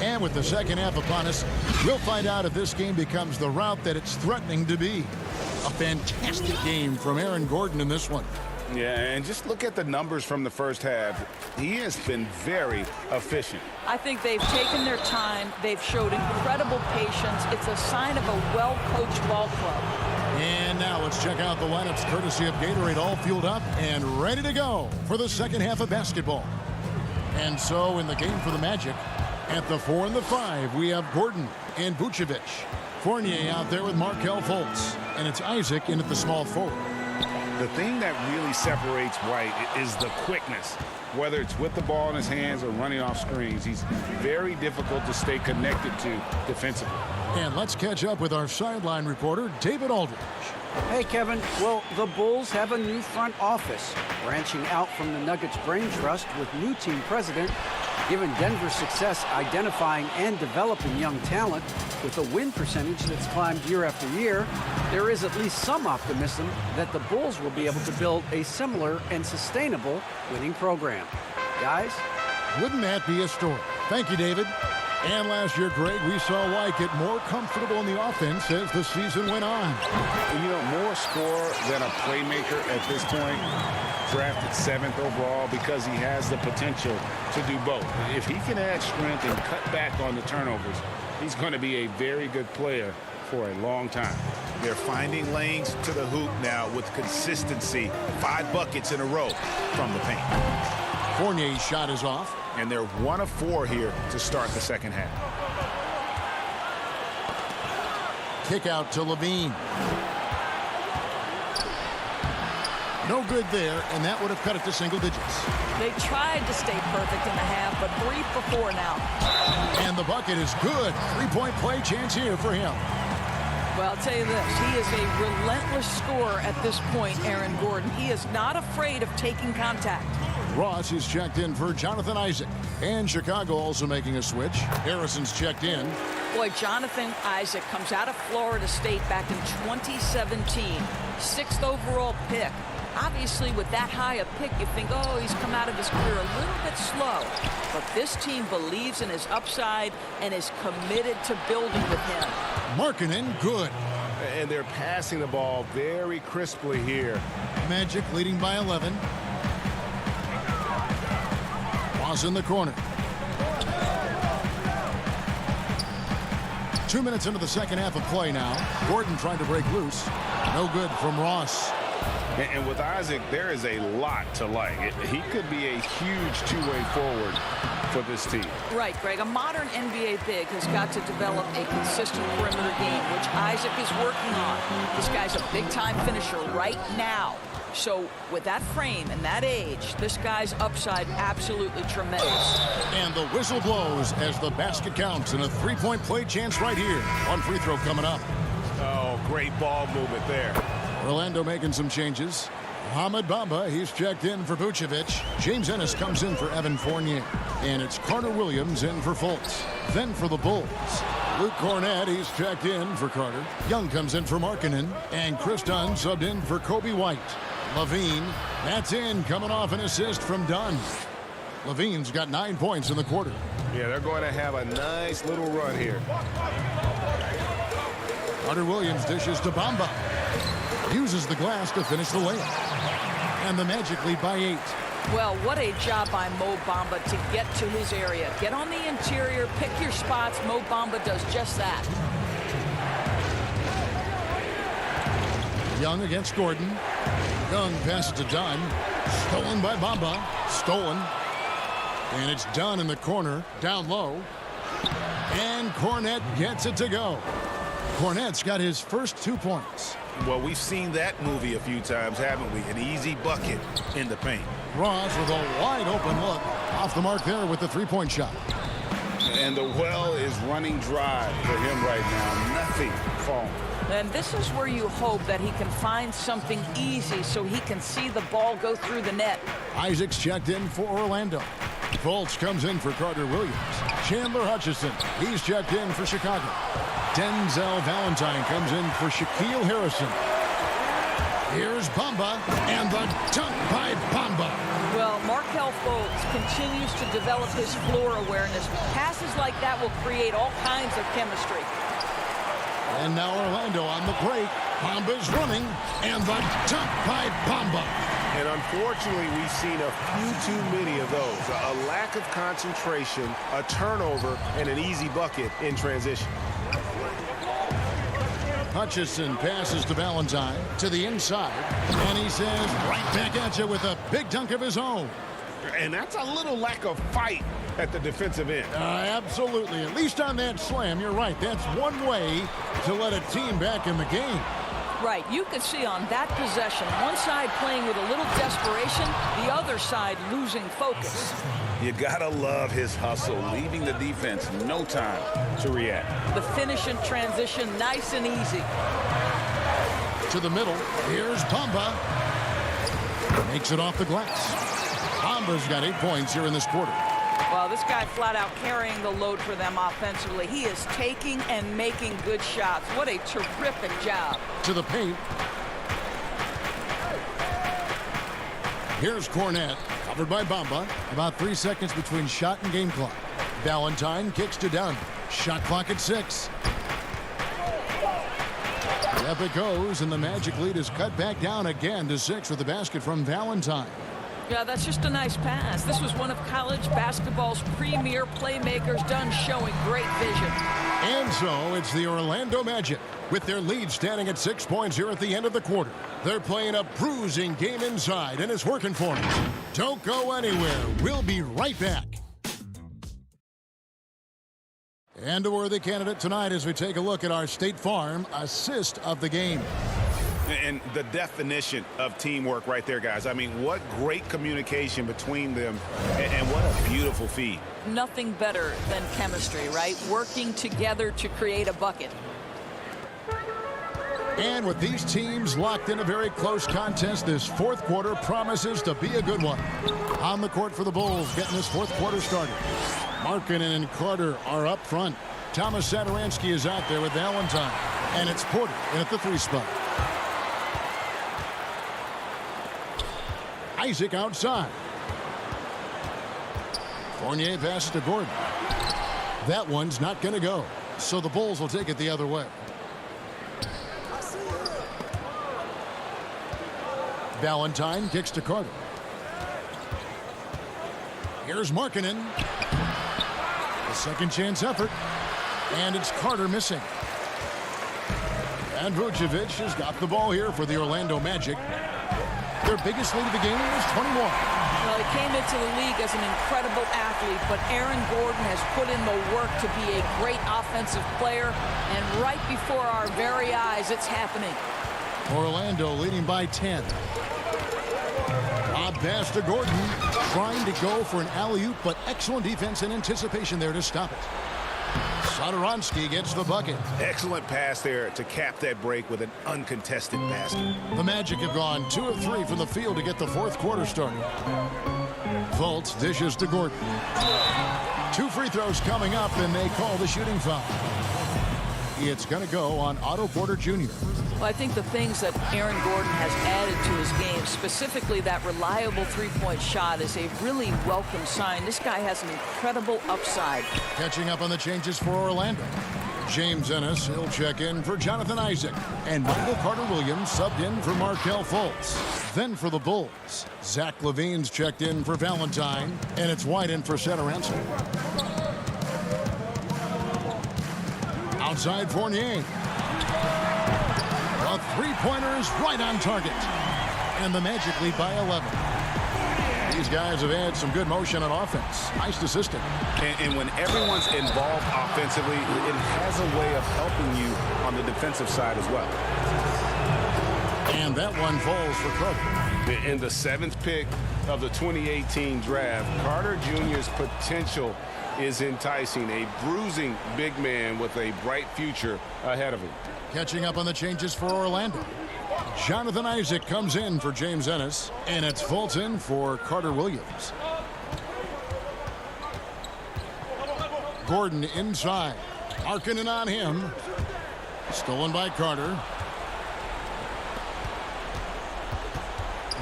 And with the second half upon us, we'll find out if this game becomes the route that it's threatening to be. A fantastic game from Aaron Gordon in this one. Yeah, and just look at the numbers from the first half. He has been very efficient. I think they've taken their time. They've showed incredible patience. It's a sign of a well-coached ball club. And now let's check out the lineups courtesy of Gatorade, all fueled up and ready to go for the second half of basketball. And so in the game for the Magic, at the 4 and the 5, we have Gordon and Vucevic. Fournier out there with Markelle Fultz. And it's Isaac in at the small forward. The thing that really separates White is the quickness. Whether it's with the ball in his hands or running off screens, he's very difficult to stay connected to defensively. And let's catch up with our sideline reporter, David Aldridge. Hey, Kevin. Well, the Bulls have a new front office, branching out from the Nuggets Brain Trust with new team president. Given Denver's success identifying and developing young talent with a win percentage that's climbed year after year, there is at least some optimism that the Bulls will be able to build a similar and sustainable winning program. Guys? Wouldn't that be a story? Thank you, David. And last year, Greg, we saw White get more comfortable in the offense as the season went on. You know, more scorer than a playmaker at this point. Drafted 7th overall because he has the potential to do both. If he can add strength and cut back on the turnovers, he's going to be a very good player for a long time. They're finding lanes to the hoop now with consistency. 5 buckets in a row from the paint. Fournier's shot is off. And they're 1 of 4 here to start the second half. Kick out to Levine. No good there, and that would have cut it to single digits. They tried to stay perfect in the half, but 3 for 4 now. And the bucket is good. 3-point play chance here for him. Well, I'll tell you this. He is a relentless scorer at this point, Aaron Gordon. He is not afraid of taking contact. Ross is checked in for Jonathan Isaac. And Chicago also making a switch. Harrison's checked in. Boy, Jonathan Isaac comes out of Florida State back in 2017. 6th overall pick. Obviously, with that high a pick, you think, oh, he's come out of his career a little bit slow. But this team believes in his upside and is committed to building with him. Markkanen, good. And they're passing the ball very crisply here. Magic leading by 11. Ross in the corner. 2 minutes into the second half of play now. Gordon trying to break loose. No good from Ross. And with Isaac, there is a lot to like. He could be a huge two-way forward for this team. Right, Greg. A modern NBA big has got to develop a consistent perimeter game, which Isaac is working on. This guy's a big-time finisher right now. So with that frame and that age, this guy's upside absolutely tremendous. And the whistle blows as the basket counts, and a 3-point play chance right here. One free throw coming up. Oh, great ball movement there. Orlando making some changes. Mohamed Bamba, he's checked in for Vucevic. James Ennis comes in for Evan Fournier. And it's Carter Williams in for Fultz. Then for the Bulls, Luke Cornett, he's checked in for Carter. Young comes in for Markkanen. And Chris Dunn subbed in for Kobe White. Levine, that's in, coming off an assist from Dunn. Levine's got 9 points in the quarter. Yeah, they're going to have a nice little run here. Carter Williams dishes to Bamba. Uses the glass to finish the layup. And the Magic lead by 8. Well, what a job by Mo Bamba to get to his area. Get on the interior, pick your spots. Mo Bamba does just that. Young against Gordon. Young passes to Dunn. Stolen by Bamba. Stolen. And it's Dunn in the corner. Down low. And Cornett gets it to go. Cornett's got his first 2 points. Well, we've seen that movie a few times, haven't we? An easy bucket in the paint. Ross with a wide open look. Off the mark there with the 3-point shot. And the well is running dry for him right now. Nothing falling. And this is where you hope that he can find something easy so he can see the ball go through the net. Isaac's checked in for Orlando. Fultz comes in for Carter Williams. Chandler Hutchison, he's checked in for Chicago. Denzel Valentine comes in for Shaquille Harrison. Here's Bamba, and the dunk by Bamba. Well, Markelle Fultz continues to develop his floor awareness. Passes like that will create all kinds of chemistry. And now Orlando on the break. Bamba's running, and the dunk by Bamba. And unfortunately, we've seen a few too many of those. A lack of concentration, a turnover, and an easy bucket in transition. Hutchison passes to Valentine to the inside, and he says right back at you with a big dunk of his own. And that's a little lack of fight at the defensive end. Absolutely. At least on that slam, you're right. That's one way to let a team back in the game. Right. You can see on that possession, one side playing with a little desperation, the other side losing focus. You gotta love his hustle, leaving the defense no time to react. The finish in transition, nice and easy. To the middle, here's Bamba. Makes it off the glass. Bamba's got 8 points here in this quarter. Well, this guy flat out carrying the load for them offensively. He is taking and making good shots. What a terrific job. To the paint. Here's Cornett, covered by Bamba. About 3 seconds between shot and game clock. Valentine kicks to Dunn. Shot clock at 6. Up it goes, and the Magic lead is cut back down again to 6 with the basket from Valentine. Yeah, that's just a nice pass. This was one of college basketball's premier playmakers, Dunn showing great vision. And so it's the Orlando Magic with their lead standing at 6 points here at the end of the quarter. They're playing a bruising game inside, and it's working for them. Don't go anywhere. We'll be right back. And a worthy candidate tonight as we take a look at our State Farm assist of the game. And the definition of teamwork right there, guys. I mean, what great communication between them, and what a beautiful feed. Nothing better than chemistry, right? Working together to create a bucket. And with these teams locked in a very close contest, this fourth quarter promises to be a good one. On the court for the Bulls, getting this fourth quarter started. Markkanen and Carter are up front. Thomas Satoransky is out there with Valentine. And it's Porter in at the 3 spot. Isaac outside. Fournier passes to Gordon. That one's not going to go. So the Bulls will take it the other way. Valentine kicks to Carter. Here's Markkanen. A second chance effort. And it's Carter missing. And Vucevic has got the ball here for the Orlando Magic. Their biggest lead of the game was 21. Well, he came into the league as an incredible athlete, but Aaron Gordon has put in the work to be a great offensive player, and right before our very eyes, it's happening. Orlando leading by 10. Bob pass to Gordon, trying to go for an alley-oop, but excellent defense and anticipation there to stop it. Satoransky gets the bucket. Excellent pass there to cap that break with an uncontested basket. The Magic have gone 2 of 3 from the field to get the fourth quarter started. Fultz dishes to Gordon. 2 free throws coming up, and they call the shooting foul. It's going to go on Otto Porter Jr. Well, I think the things that Aaron Gordon has added to his game, specifically that reliable three-point shot, is a really welcome sign. This guy has an incredible upside. Catching up on the changes for Orlando. James Ennis, he'll check in for Jonathan Isaac. And Michael Carter-Williams subbed in for Markelle Fultz. Then for the Bulls, Zach LaVine's checked in for Valentine. And it's White in for Satoransky. Outside Fournier. A three-pointer is right on target. And the Magic lead by 11. These guys have had some good motion on offense. Nice assistant. And when everyone's involved offensively, it has a way of helping you on the defensive side as well. And that one falls for Carter. In the 7th pick of the 2018 draft, Carter Jr.'s potential is enticing. A bruising big man with a bright future ahead of him. Catching up on the changes for Orlando. Jonathan Isaac comes in for James Ennis, and it's Fultz in for Carter-Williams. Gordon inside. Markkanen on him. Stolen by Carter.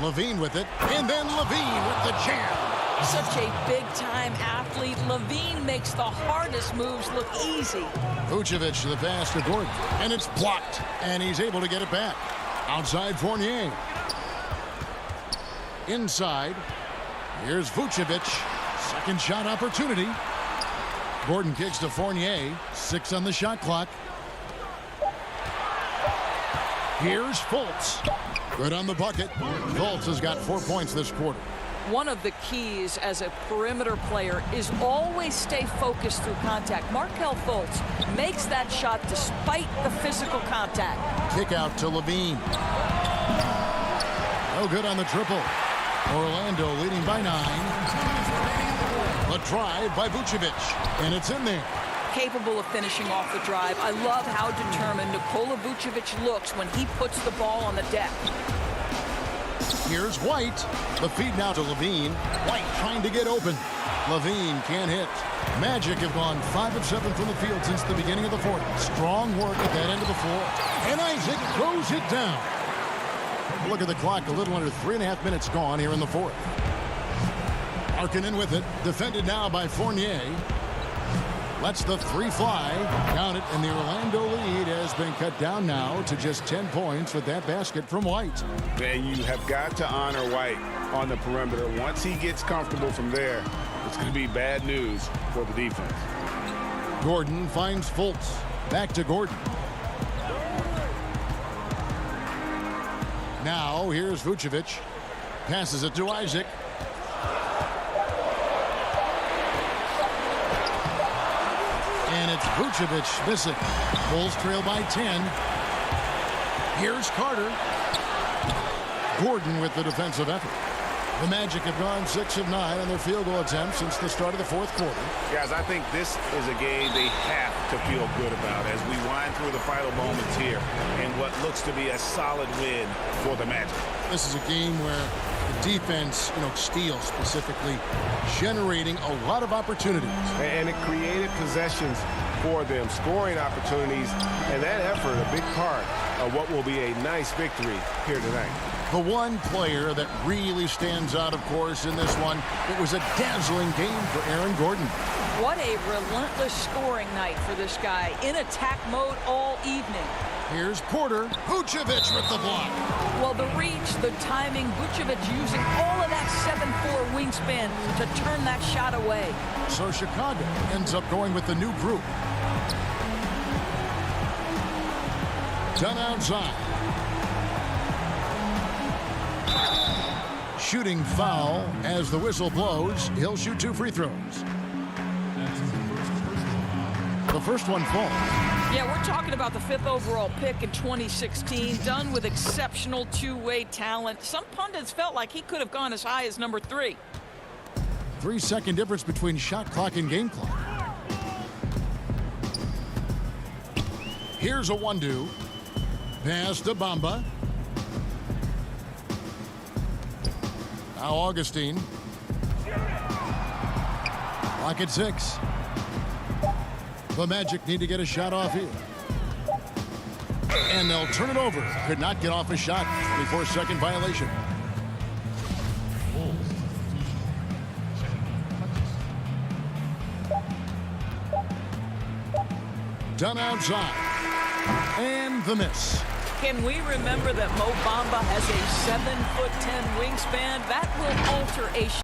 LaVine with it, and then LaVine with the jam. Such a big-time athlete. LaVine makes the hardest moves look easy. Vucevic the pass to Gordon, and it's blocked, and he's able to get it back. Outside Fournier. Inside. Here's Vucevic. Second shot opportunity. Gordon kicks to Fournier. 6 on the shot clock. Here's Fultz. Good on the bucket. Fultz has got 4 points this quarter. One of the keys as a perimeter player is always stay focused through contact. Markelle Fultz makes that shot despite the physical contact. Kick out to LaVine. No good on the triple. Orlando leading by 9. A drive by Vucevic, and it's in there. Capable of finishing off the drive. I love how determined Nikola Vucevic looks when he puts the ball on the deck. Here's White. The feed now to LaVine. White trying to get open. LaVine can't hit. Magic have gone 5 of 7 from the field since the beginning of the fourth. Strong work at that end of the floor. And Isaac throws it down. Look at the clock. A little under 3.5 minutes gone here in the fourth. Markkanen with it. Defended now by Fournier. Lets the three fly. Count it, and the Orlando lead has been cut down now to just 10 points with that basket from White. And you have got to honor White on the perimeter. Once he gets comfortable from there, it's going to be bad news for the defense. Gordon finds Fultz. Back to Gordon. Now here's Vucevic. Passes it to Isaac. And it's Vucevic missing. Bulls trail by 10. Here's Carter. Gordon with the defensive effort. The Magic have gone 6 of 9 on their field goal attempts since the start of the fourth quarter. Guys, I think this is a game they have to feel good about as we wind through the final moments here in what looks to be a solid win for the Magic. This is a game where the defense, steals specifically, generating a lot of opportunities. And it created possessions for them, scoring opportunities, and that effort a big part of what will be a nice victory here tonight. The one player that really stands out, of course, in this one, it was a dazzling game for Aaron Gordon. What a relentless scoring night for this guy, in attack mode all evening. Here's Porter. Vucevic with the block. Well, the reach, the timing, Vucevic using all of that 7'4" wingspan to turn that shot away. So Chicago ends up going with the new group. Done outside. Shooting foul as the whistle blows. He'll shoot 2 free throws. The first one falls. Yeah, we're talking about the 5th overall pick in 2016, done with exceptional two-way talent. Some pundits felt like he could have gone as high as number 3. 3-second difference between shot clock and game clock. Here's a 1-2. Pass to Bamba. Now Augustine. Clock at 6. The Magic need to get a shot off here. And they'll turn it over. Could not get off a shot. 24-second violation. Done outside. And the miss. Can we remember that Mo Bamba has a 7'10" wingspan? That will alter a shot.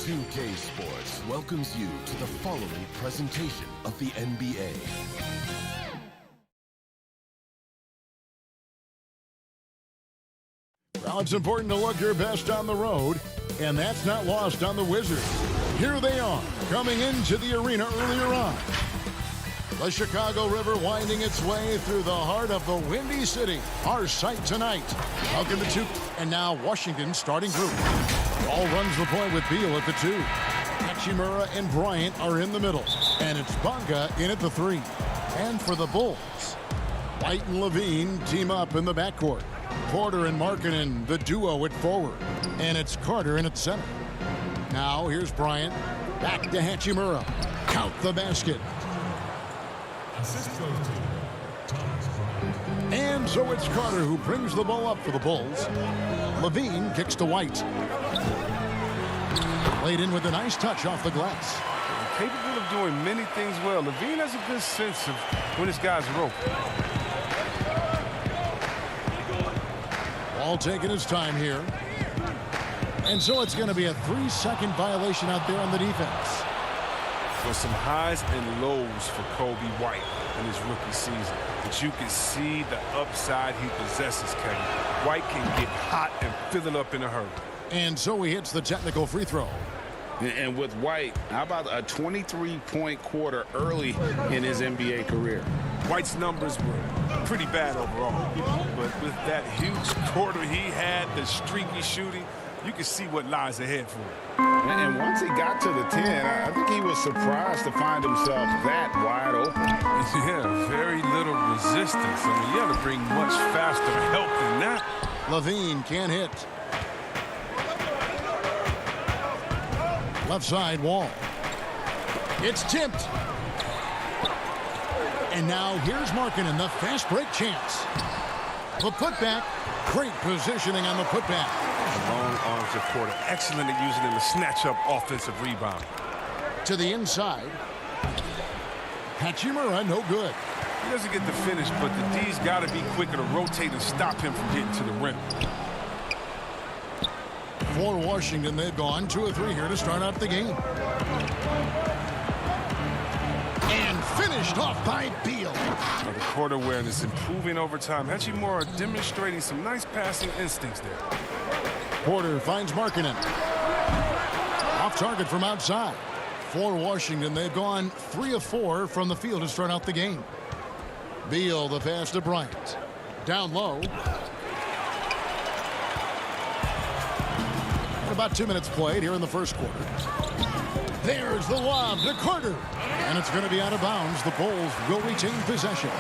2K Sports welcomes you to the following presentation of the NBA. Well, it's important to look your best on the road, and that's not lost on the Wizards. Here they are, coming into the arena earlier on. The Chicago River winding its way through the heart of the Windy City. Our sight tonight. Welcome to 2. And now Washington starting group. Ball runs the point with Beal at the 2. Hachimura and Bryant are in the middle. And it's Bonga in at the 3. And for the Bulls, White and Levine team up in the backcourt. Porter and Markkanen, the duo at forward. And it's Carter in at center. Now here's Bryant. Back to Hachimura. Count the basket. And so it's Carter who brings the ball up for the Bulls. Levine kicks to White. Laid in with a nice touch off the glass. Capable of doing many things well. Levine has a good sense of when his guys are open. Ball taking his time here. And so it's going to be a 3-second violation out there on the defense. So some highs and lows for Kobe White in his rookie season. But you can see the upside he possesses, Kevin. White can get hot and fill it up in a hurry. And so he hits the technical free throw. And with White, how about a 23-point quarter early in his NBA career? White's numbers were pretty bad overall. But with that huge quarter he had, the streaky shooting, you can see what lies ahead for him. And once he got to the 10, I think he was surprised to find himself that wide open. Yeah, very little resistance. I mean, you have to bring much faster help than that. Levine can't hit. Left side wall. It's tipped. And now here's Markkanen, the fast break chance. The putback. Great positioning on the putback. Long arms of Porter. Excellent at using them to snatch up offensive rebound. To the inside. Hachimura, no good. He doesn't get the finish, but the D's got to be quicker to rotate and stop him from getting to the rim. For Washington, they've gone 2 of 3 here to start out the game. And finished off by Beal. Now the court awareness improving over time. Hachimura demonstrating some nice passing instincts there. Porter finds Markkanen. Off target from outside. For Washington, they've gone 3 of 4 from the field to start out the game. Beal, the pass to Bryant. Down low. About 2 minutes played here in the first quarter. There's the lob to Carter. And it's going to be out of bounds. The Bulls will retain possession.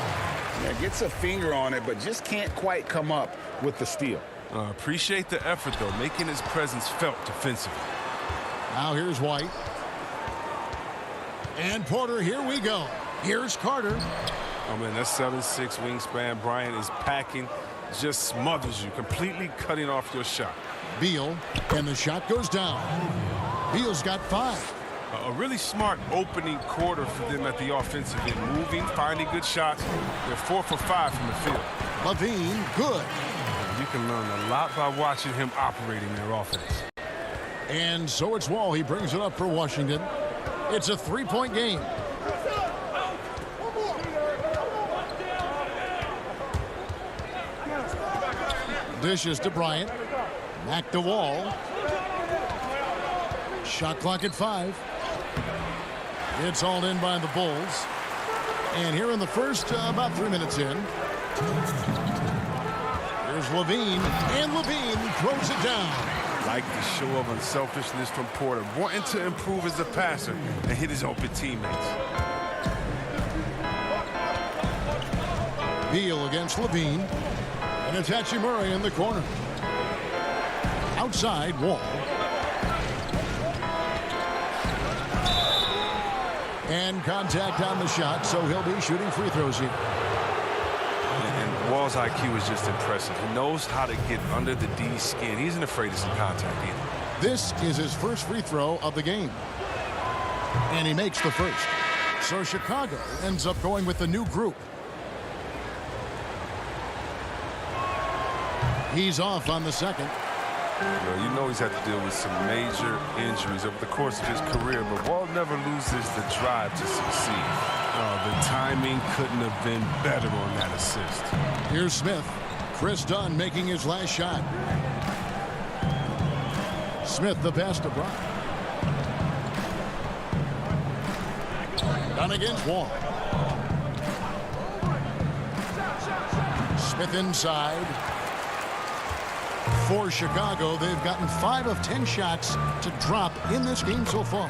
Yeah, gets a finger on it, but just can't quite come up with the steal. Appreciate the effort, though, making his presence felt defensively. Now here's White. And Porter, here we go. Here's Carter. Oh, man, that 7'6" wingspan Bryant is packing. Just smothers you, completely cutting off your shot. Beal, and the shot goes down. Beal's got 5. A really smart opening quarter for them at the offensive end. Moving, finding good shots. They're 4 for 5 from the field. Levine, good. You can learn a lot by watching him operating their offense. And so it's Wall. He brings it up for Washington. It's a 3-point game. Dishes to Bryant. Back to Wall. Shot clock at 5. It's hauled in by the Bulls. And here in the first, about 3 minutes in. Here's Levine. And Levine throws it down. Like the show of unselfishness from Porter. Wanting to improve as a passer and hit his open teammates. Beal against Levine. And it's Hachimura in the corner. Outside, Wall. And contact on the shot, so he'll be shooting free throws here. And Wall's IQ is just impressive. He knows how to get under the D's skin. He isn't afraid of some contact either. This is his first free throw of the game. And he makes the first. So Chicago ends up going with the new group. He's off on the second. Well, you know he's had to deal with some major injuries over the course of his career, but Wall never loses the drive to succeed. The timing couldn't have been better on that assist. Here's Smith. Chris Dunn making his last shot. Smith the pass to Brock. Dunn against Wall. Smith inside. For Chicago, they've gotten 5 of 10 shots to drop in this game so far.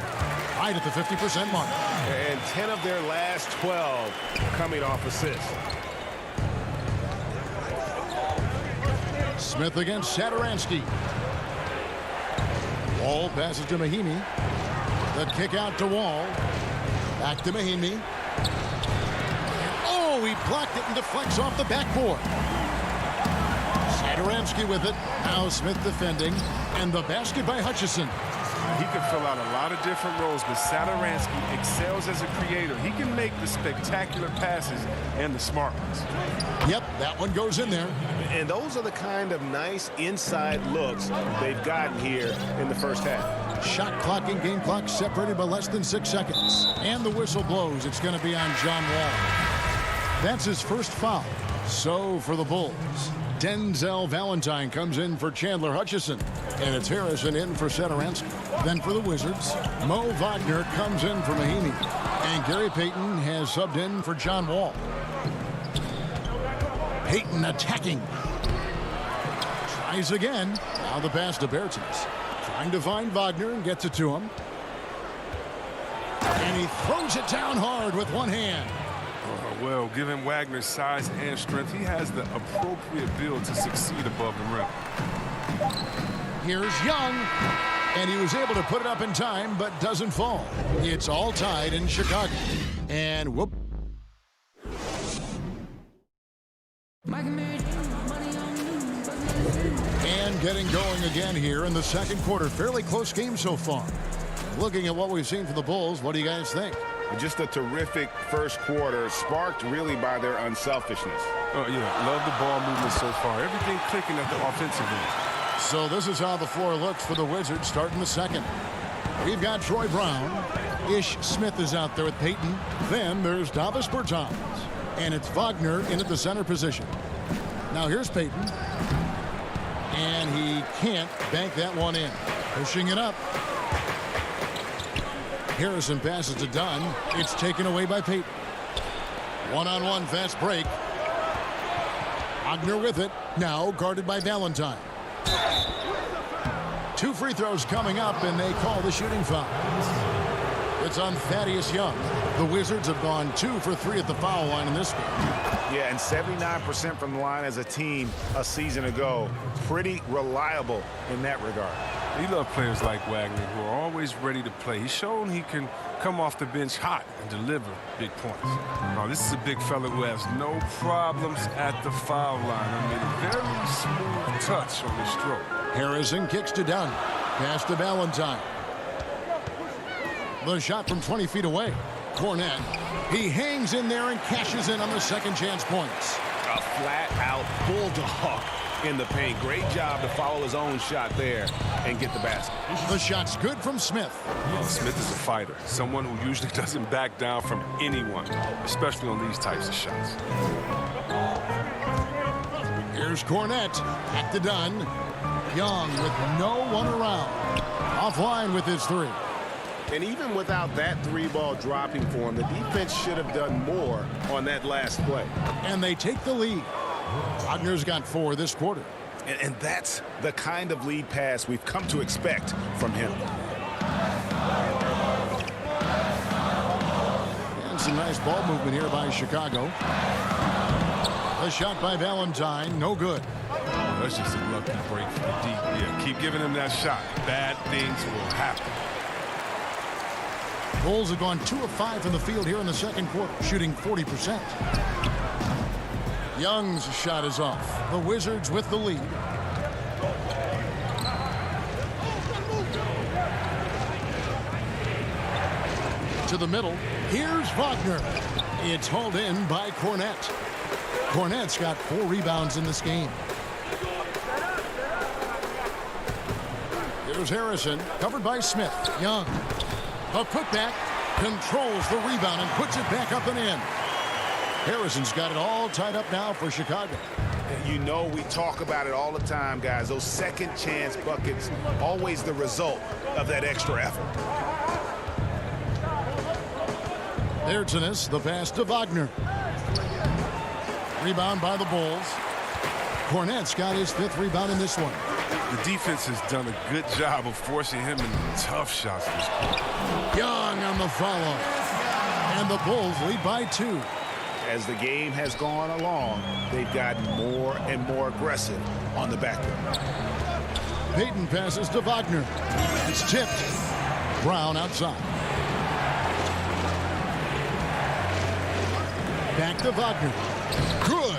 Right at the 50% mark. And 10 of their last 12 coming off assists. Smith against Satoransky. Wall passes to Mahinmi. The kick out to Wall. Back to Mahinmi. Oh, he blocked it and deflects off the backboard. Satoransky with it. Now Smith defending. And the basket by Hutchison. He can fill out a lot of different roles, but Satoransky excels as a creator. He can make the spectacular passes and the smart ones. Yep, that one goes in there. And those are the kind of nice inside looks they've gotten here in the first half. Shot clock and game clock separated by less than 6 seconds. And the whistle blows. It's going to be on John Wall. That's his first foul. So for the Bulls, Denzel Valentine comes in for Chandler Hutchison. And it's Harrison in for Satoransky. Then for the Wizards, Mo Wagner comes in for Mahinmi. And Gary Payton has subbed in for John Wall. Payton attacking. Tries again. Now the pass to Bertens. Trying to find Wagner and gets it to him. And he throws it down hard with one hand. Well, given Wagner's size and strength, he has the appropriate build to succeed above the rim. Here's Young. And he was able to put it up in time, but doesn't fall. It's all tied in Chicago. And whoop. And getting going again here in the second quarter. Fairly close game so far. Looking at what we've seen from the Bulls, what do you guys think? Just a terrific first quarter, sparked really by their unselfishness. Oh, yeah, love the ball movement so far. Everything clicking at the offensive end. So this is how the floor looks for the Wizards starting the second. We've got Troy Brown. Ish Smith is out there with Payton. Then there's Davis Bertans. And it's Wagner in at the center position. Now here's Payton. And he can't bank that one in. Pushing it up. Harrison passes to Dunn. It's taken away by Payton. One-on-one fast break. Wagner with it. Now guarded by Valentine. 2 free throws coming up, and they call the shooting foul. It's on Thaddeus Young. The Wizards have gone 2 for 3 at the foul line in this game. Yeah, and 79% from the line as a team a season ago. Pretty reliable in that regard. We love players like Wagner who are always ready to play. He's shown he can come off the bench hot and deliver big points. Now, this is a big fella who has no problems at the foul line. I mean, a very smooth touch on his stroke. Harrison kicks to Dunn. Pass to Valentine. The shot from 20 feet away. Cornette. He hangs in there and cashes in on the second chance points. A flat-out bulldog in the paint. Great job to follow his own shot there and get the basket. The shot's good from Smith. Well, Smith is a fighter, someone who usually doesn't back down from anyone, especially on these types of shots. Here's Cornette. Back to Dunn. Young with no one around. Offline with his 3. And even without that 3-ball dropping for him, the defense should have done more on that last play. And they take the lead. Wagner's got 4 this quarter. And that's the kind of lead pass we've come to expect from him. And some nice ball movement here by Chicago. A shot by Valentine, no good. Oh, that's just a lucky break for the deep. Yeah, keep giving him that shot. Bad things will happen. Bulls have gone 2 of 5 from the field here in the second quarter, shooting 40%. Young's shot is off. The Wizards with the lead. To the middle. Here's Wagner. It's hauled in by Cornette. Cornette's got 4 rebounds in this game. Here's Harrison, covered by Smith. Young, a putback, controls the rebound and puts it back up and in. Harrison's got it all tied up now for Chicago. You know, we talk about it all the time, guys. Those second chance buckets, always the result of that extra effort. There's the pass to Wagner. Rebound by the Bulls. Cornette's got his 5th rebound in this one. The defense has done a good job of forcing him into tough shots this quarter. Young on the follow. And the Bulls lead by 2. As the game has gone along, they've gotten more and more aggressive on the backcourt. Payton passes to Wagner. It's tipped. Brown outside. Back to Wagner. Good.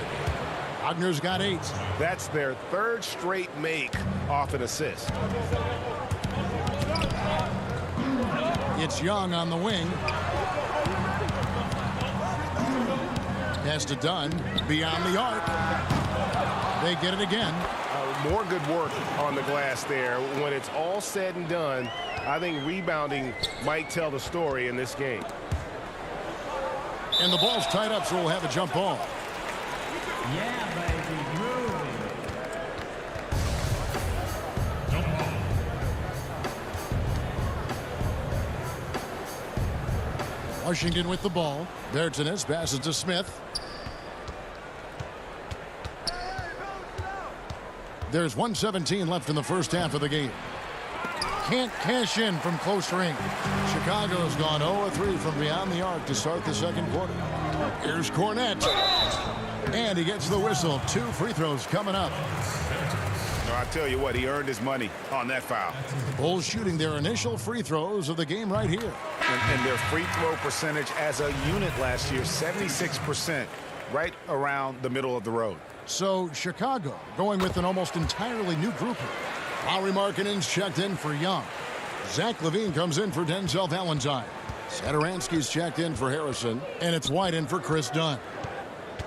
Wagner's got 8. That's their 3rd straight make off an assist. It's Young on the wing. Pass to Dunn. Beyond the arc. They get it again. More good work on the glass there. When it's all said and done, I think rebounding might tell the story in this game. And the ball's tied up, so we'll have a jump ball. Yeah, baby, moving. Washington with the ball. Bertines passes to Smith. There's 1:17 left in the first half of the game. Can't cash in from close range. Chicago's gone 0-3 from beyond the arc to start the second quarter. Here's Cornette. And he gets the whistle. 2 free throws coming up. No, I tell you what, he earned his money on that foul. The Bulls shooting their initial free throws of the game right here. And their free throw percentage as a unit last year, 76%, right around the middle of the road. So Chicago going with an almost entirely new group here. Lauri Markkanen's checked in for Young. Zach LaVine comes in for Denzel Valentine. Satoransky's checked in for Harrison. And it's White in for Chris Dunn.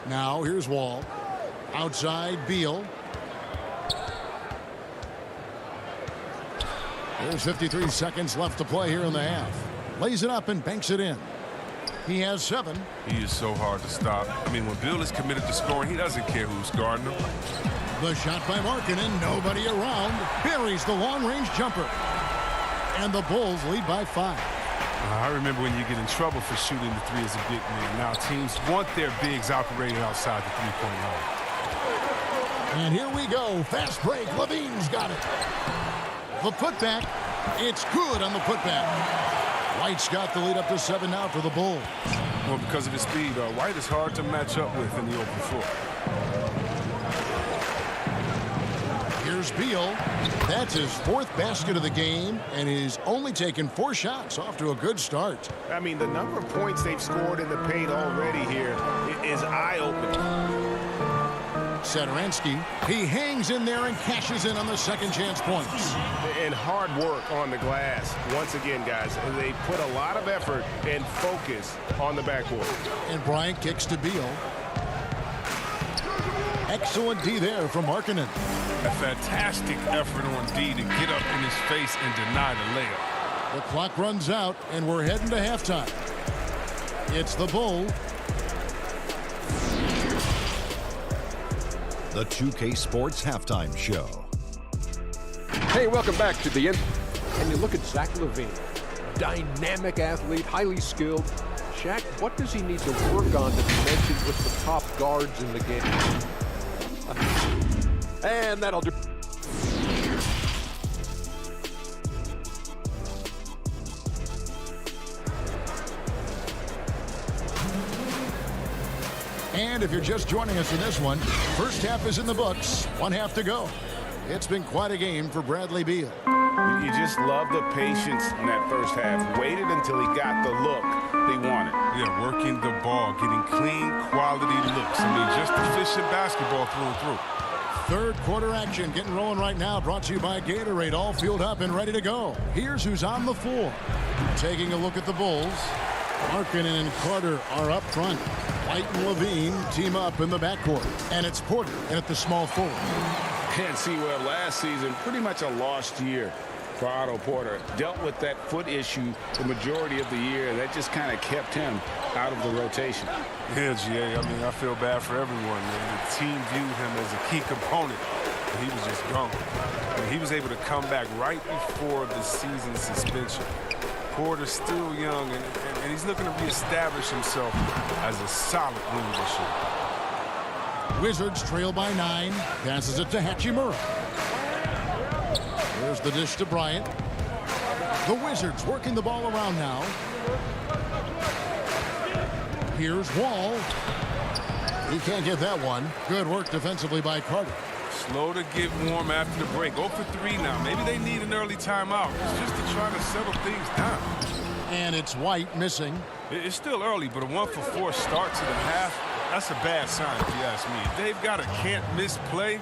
Now here's Wall. Outside Beal. There's 53 seconds left to play here in the half. Lays it up and banks it in. He has 7. He is so hard to stop. I mean, when Bill is committed to scoring, he doesn't care who's guarding him. The shot by Markkanen, nobody around. Buries the long-range jumper. And the Bulls lead by 5. I remember when you get in trouble for shooting the 3 as a big man. Now teams want their bigs operating outside the 3-point line. And here we go. Fast break. LaVine's got it. The putback. It's good on the putback. White's got the lead up to 7 now for the Bulls. Well, because of his speed, White is hard to match up with in the open floor. Here's Beal. That's his 4th basket of the game, and he's only taken 4 shots. Off to a good start. I mean, the number of points they've scored in the paint already here is eye-opening. Satoransky, he hangs in there and cashes in on the second chance points. And hard work on the glass. Once again, guys, they put a lot of effort and focus on the backboard. And Bryant kicks to Beal. Excellent D there from Markkanen. A fantastic effort on D to get up in his face and deny the layup. The clock runs out, and we're heading to halftime. It's the Bull. The 2K Sports Halftime Show. Hey, welcome back to the end. And you look at Zach LaVine, dynamic athlete, highly skilled. Shaq, what does he need to work on to be mentioned with the top guards in the game? And that'll do. And if you're just joining us in this one, first half is in the books. 1 half to go. It's been quite a game for Bradley Beal. You just love the patience in that first half. Waited until he got the look they wanted. Yeah, working the ball, getting clean, quality looks. I mean, just efficient basketball through and through. Third quarter action getting rolling right now. Brought to you by Gatorade. All fueled up and ready to go. Here's who's on the floor. Taking a look at the Bulls. Markkanen and Carter are up front. White and LaVine team up in the backcourt. And it's Porter in at the small forward. And see, well, last season, pretty much a lost year. for Otto Porter. Dealt with that foot issue the majority of the year. That just kind of kept him out of the rotation. Yeah, GA, I mean, I feel bad for everyone, man. The team viewed him as a key component, and he was just gone. And he was able to come back right before the season suspension. Porter's still young, and he's looking to reestablish himself as a solid wing this year. Wizards trail by 9. Passes it to Hachimura. There's the dish to Bryant. The Wizards working the ball around now. Here's Wall. He can't get that one. Good work defensively by Carter. Slow to get warm after the break. 0 for 3 now. Maybe they need an early timeout. It's just to try to settle things down. And it's White missing. It's still early, but a 1 for 4 start to the half, that's a bad sign if you ask me. If they've got a can't-miss play,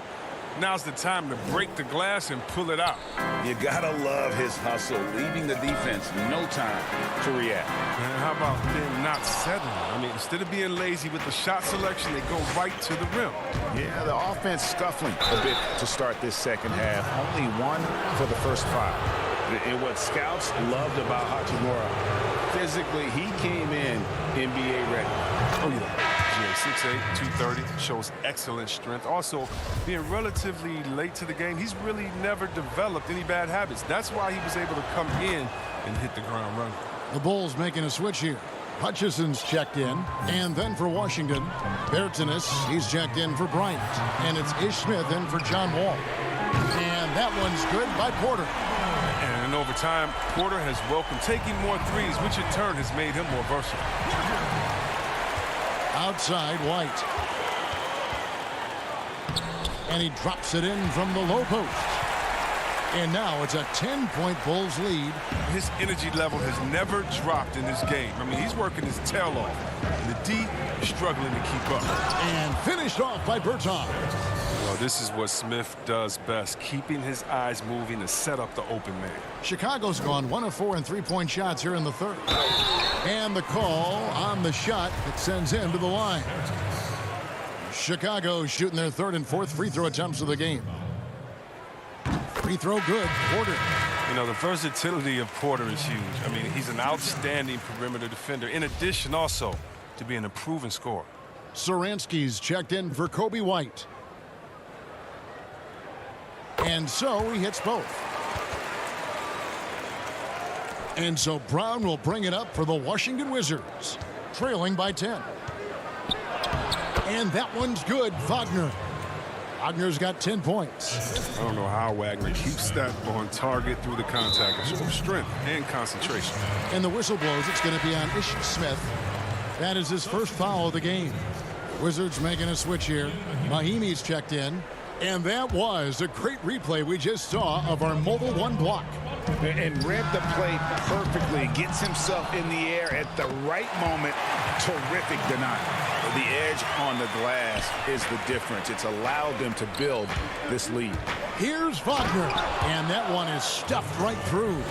now's the time to break the glass and pull it out. You gotta love his hustle, leaving the defense no time to react. Man, how about them not settling? I mean, instead of being lazy with the shot selection, they go right to the rim. Yeah, the offense scuffling a bit to start this second half. Only 1 for the first 5. And what scouts loved about Hachimura, physically, he came in NBA ready. Oh, yeah. 6'8", 230, shows excellent strength. Also, being relatively late to the game, he's really never developed any bad habits. That's why he was able to come in and hit the ground running. The Bulls making a switch here. Hutchison's checked in. And then for Washington, Bertanis, he's checked in for Bryant. And it's Ish Smith in for John Wall. And that one's good by Porter. And over time, Porter has welcomed taking more threes, which in turn has made him more versatile. Outside White. And he drops it in from the low post. And now it's a 10-point Bulls lead. His energy level has never dropped in this game. I mean, he's working his tail off. And the D is struggling to keep up. And finished off by Bertans. Well, this is what Smith does best, keeping his eyes moving to set up the open man. Chicago's gone 1 of 4 in 3-point shots here in the third. And the call on the shot that sends him to the line. Chicago shooting their 3rd and 4th free throw attempts of the game. Free throw good. Porter. You know, the versatility of Porter is huge. I mean, he's an outstanding perimeter defender, in addition also to being a proven scorer. Saransky's checked in for Kobe White. And so he hits both. And so Brown will bring it up for the Washington Wizards, trailing by 10. And that one's good. Wagner. Wagner's got 10 points. I don't know how Wagner keeps that on target through the contact. It shows strength and concentration. And the whistle blows. It's going to be on Ish Smith. That is his first foul of the game. Wizards making a switch here. Mahimi's checked in. And that was a great replay we just saw of our Mobile One block. And read the play perfectly. Gets himself in the air at the right moment. Terrific denial. The edge on the glass is the difference. It's allowed them to build this lead. Here's Wagner. And that one is stuffed right through.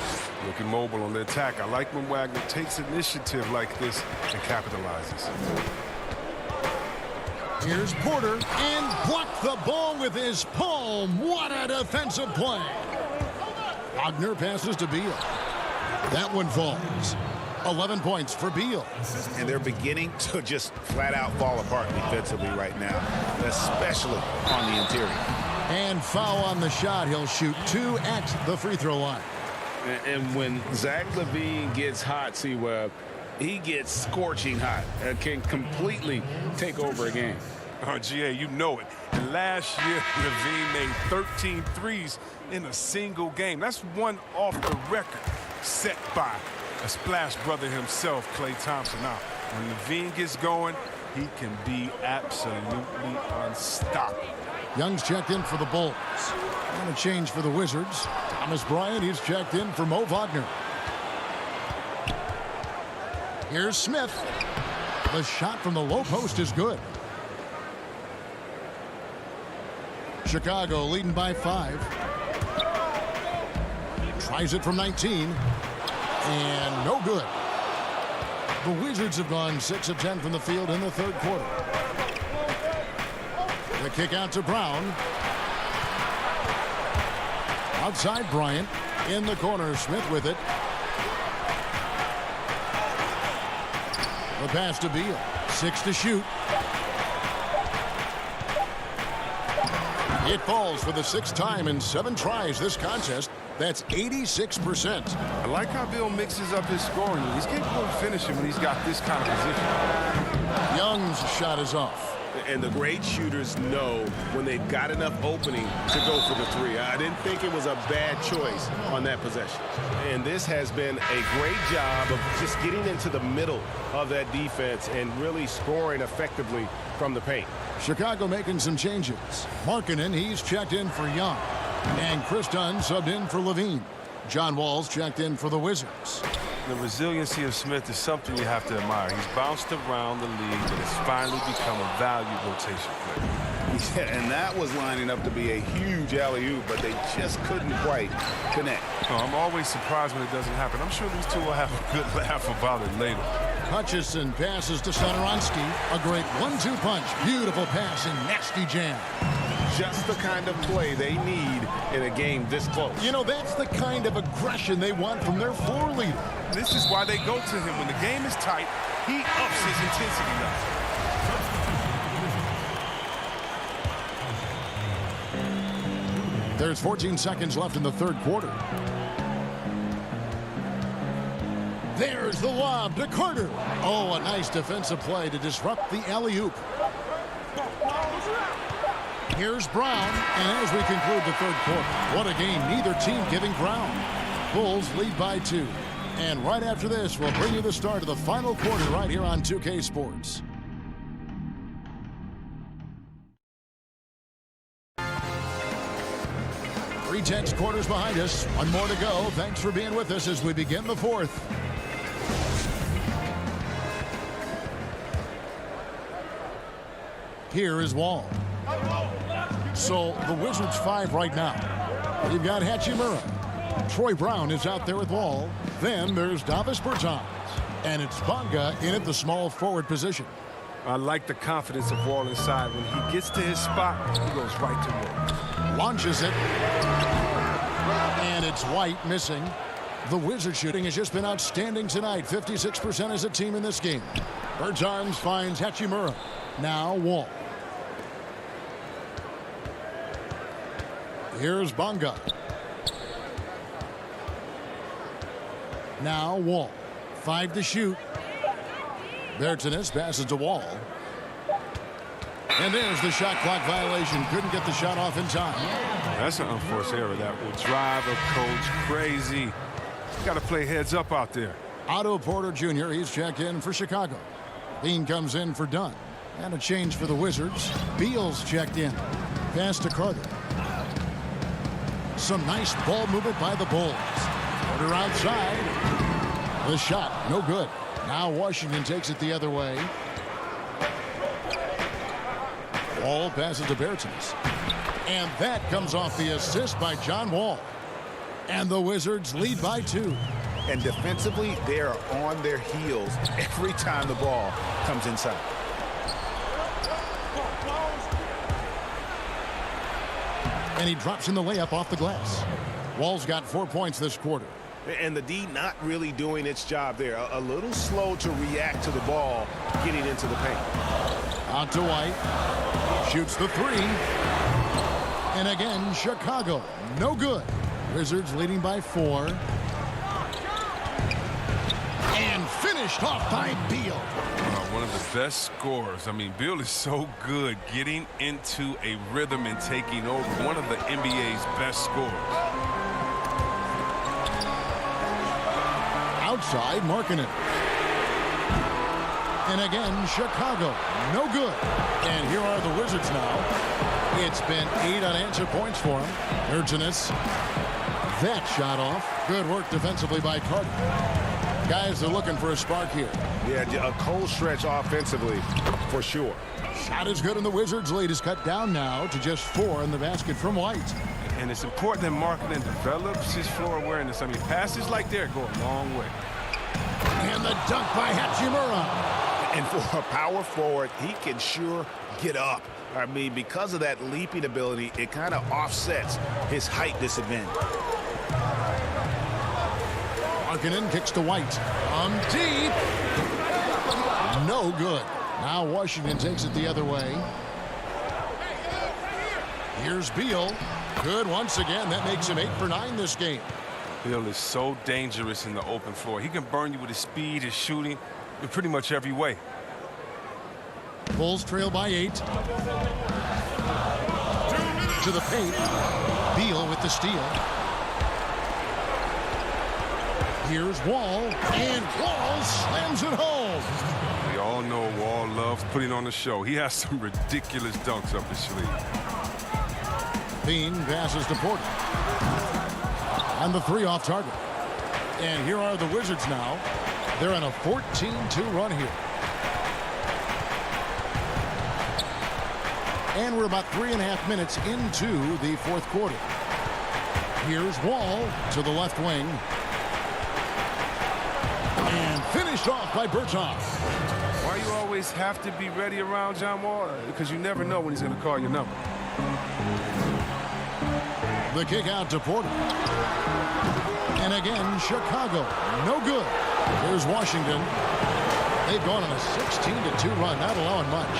Looking mobile on the attack. I like when Wagner takes initiative like this and capitalizes. Here's Porter, and blocked the ball with his palm. What a defensive play. Wagner passes to Beal. That one falls. 11 points for Beal. And they're beginning to just flat out fall apart defensively right now, especially on the interior. And foul on the shot. He'll shoot 2 at the free throw line. And when Zach LaVine gets hot, C-Web, he gets scorching hot and can completely take over a game. GA, you know it. And last year, LaVine made 13 threes in a single game. That's one off the record set by a splash brother himself, Klay Thompson. Now, when LaVine gets going, he can be absolutely unstoppable. Young's checked in for the Bulls. And a change for the Wizards. Thomas Bryant, he's checked in for Mo Wagner. Here's Smith. The shot from the low post is good. Chicago leading by 5. Tries it from 19. And no good. The Wizards have gone 6 of 10 from the field in the third quarter. The kick out to Brown. Outside Bryant. In the corner, Smith with it. The pass to Beal. 6 to shoot. It falls for the 6th time in 7 tries this contest. That's 86%. I like how Bill mixes up his scoring. He's capable of finishing when he's got this kind of position. Young's shot is off. And the great shooters know when they've got enough opening to go for the 3. I didn't think it was a bad choice on that possession. And this has been a great job of just getting into the middle of that defense and really scoring effectively from the paint. Chicago making some changes. Markkanen, he's checked in for Young. And Chris Dunn subbed in for Levine. John Wall's checked in for the Wizards. The resiliency of Smith is something you have to admire. He's bounced around the league, but it's finally become a valued rotation player. Yeah, and that was lining up to be a huge alley-oop, but they just couldn't quite connect. Oh, I'm always surprised when it doesn't happen. I'm sure these two will have a good laugh about it later. Hutchison passes to Satoransky. A great 1-2 punch. Beautiful pass and nasty jam. Just the kind of play they need in a game this close. You know, that's the kind of aggression they want from their floor leader. This is why they go to him. When the game is tight, he ups his intensity level. There's 14 seconds left in the 3rd quarter. There's the lob to Carter. Oh, a nice defensive play to disrupt the alley-oop. Here's Brown, and as we conclude the 3rd quarter, what a game, neither team giving ground. Bulls lead by 2. And right after this, we'll bring you the start of the final quarter right here on 2K Sports. Three tense quarters behind us. One more to go. Thanks for being with us as we begin the 4th. Here is Wall. So the Wizards 5 right now. You've got Hachimura. Troy Brown is out there with Wall. Then there's Davis Bertans. And it's Bonga in at the small forward position. I like the confidence of Wall inside. When he gets to his spot, he goes right to work. Launches it. And it's White missing. The Wizard shooting has just been outstanding tonight. 56% as a team in this game. Bertans finds Hachimura. Now Wall. Here's Bonga. Now Wall. 5 to shoot. Bertans passes to Wall. And there's the shot clock violation. Couldn't get the shot off in time. That's an unforced error that will drive a coach crazy. Got to play heads up out there. Otto Porter Jr., he's checked in for Chicago. Bean comes in for Dunn. And a change for the Wizards. Beal's checked in. Pass to Carter. Some nice ball movement by the Bulls. Porter outside. The shot, no good. Now Washington takes it the other way. Wall passes to Bertans. And that comes off the assist by John Wall. And the Wizards lead by 2. And defensively, they are on their heels every time the ball comes inside. And he drops in the layup off the glass. Wall's got 4 points this quarter. And the D not really doing its job there. A little slow to react to the ball getting into the paint. Out to White. Shoots the 3. And again, Chicago. No good. Wizards leading by 4. And finished off by Beal. One of the best scorers. I mean, Beal is so good getting into a rhythm and taking over. One of the NBA's best scorers. Outside, Markkanen. And again, Chicago. No good. And here are the Wizards now. It's been 8 unanswered points for him. Bertans. That shot off. Good work defensively by Carter. Guys, they're looking for a spark here. Yeah, a cold stretch offensively for sure. Shot is good, and the Wizards' lead is cut down now to just 4 in the basket from White. And it's important that Markkanen develops his floor awareness. I mean, passes like that go a long way. And the dunk by Hachimura. And for a power forward, he can sure get up. I mean, because of that leaping ability, it kind of offsets his height disadvantage. Markkanen kicks to White. Deep. No good. Now Washington takes it the other way. Here's Beal. Good once again. That makes him 8 for 9 this game. Beal is so dangerous in the open floor. He can burn you with his speed, his shooting, in pretty much every way. Bulls trail by 8. To the paint. Beal with the steal. Here's Wall, and Wall slams it home. We all know Wall loves putting on a show. He has some ridiculous dunks up his sleeve. Bean passes to Porter. And the 3 off target. And here are the Wizards now. They're on a 14-2 run here. And we're about 3.5 minutes into the fourth quarter. Here's Wall to the left wing. And finished off by Bertans. Why you always have to be ready around John Wall? Because you never know when he's going to call your number. The kick out to Porter. And again, Chicago. No good. Here's Washington. They've gone on a 16-2 run, not allowing much.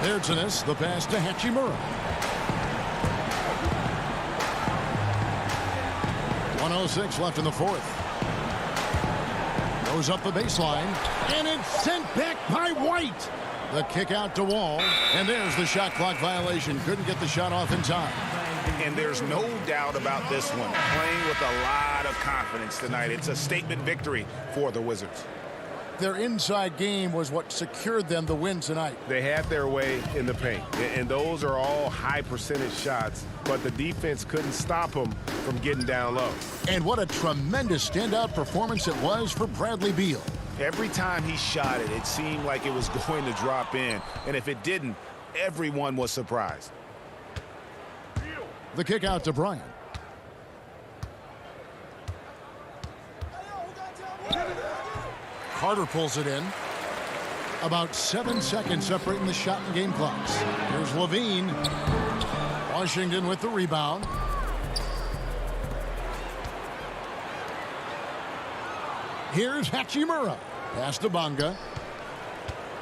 There's Tennis, the pass to Hachimura. 1:06 left in the fourth. Goes up the baseline, and it's sent back by White. The kick out to Wall, and there's the shot clock violation. Couldn't get the shot off in time. And there's no doubt about this one. Playing with a lot of confidence tonight. It's a statement victory for the Wizards. Their inside game was what secured them the win tonight. They had their way in the paint, and those are all high percentage shots, but the defense couldn't stop them from getting down low. And what a tremendous standout performance it was for Bradley Beal. Every time he shot it, it seemed like it was going to drop in, and if it didn't, everyone was surprised. The kick out to Bryant. Carter pulls it in. About 7 seconds separating the shot and game clocks. Here's Levine. Washington with the rebound. Here's Hachimura. Pass to Bonga.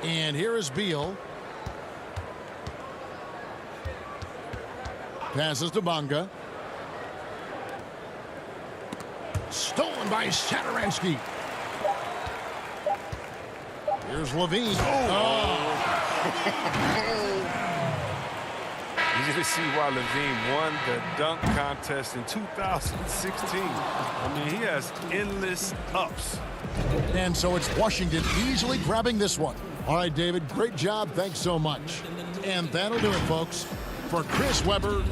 And here is Beal. Passes to Bonga. Stolen by Satoransky. Here's Levine. You just see why Levine won the dunk contest in 2016. I mean, he has endless ups. And so it's Washington easily grabbing this one. All right, David, great job. Thanks so much. And that'll do it, folks. For Chris Webber.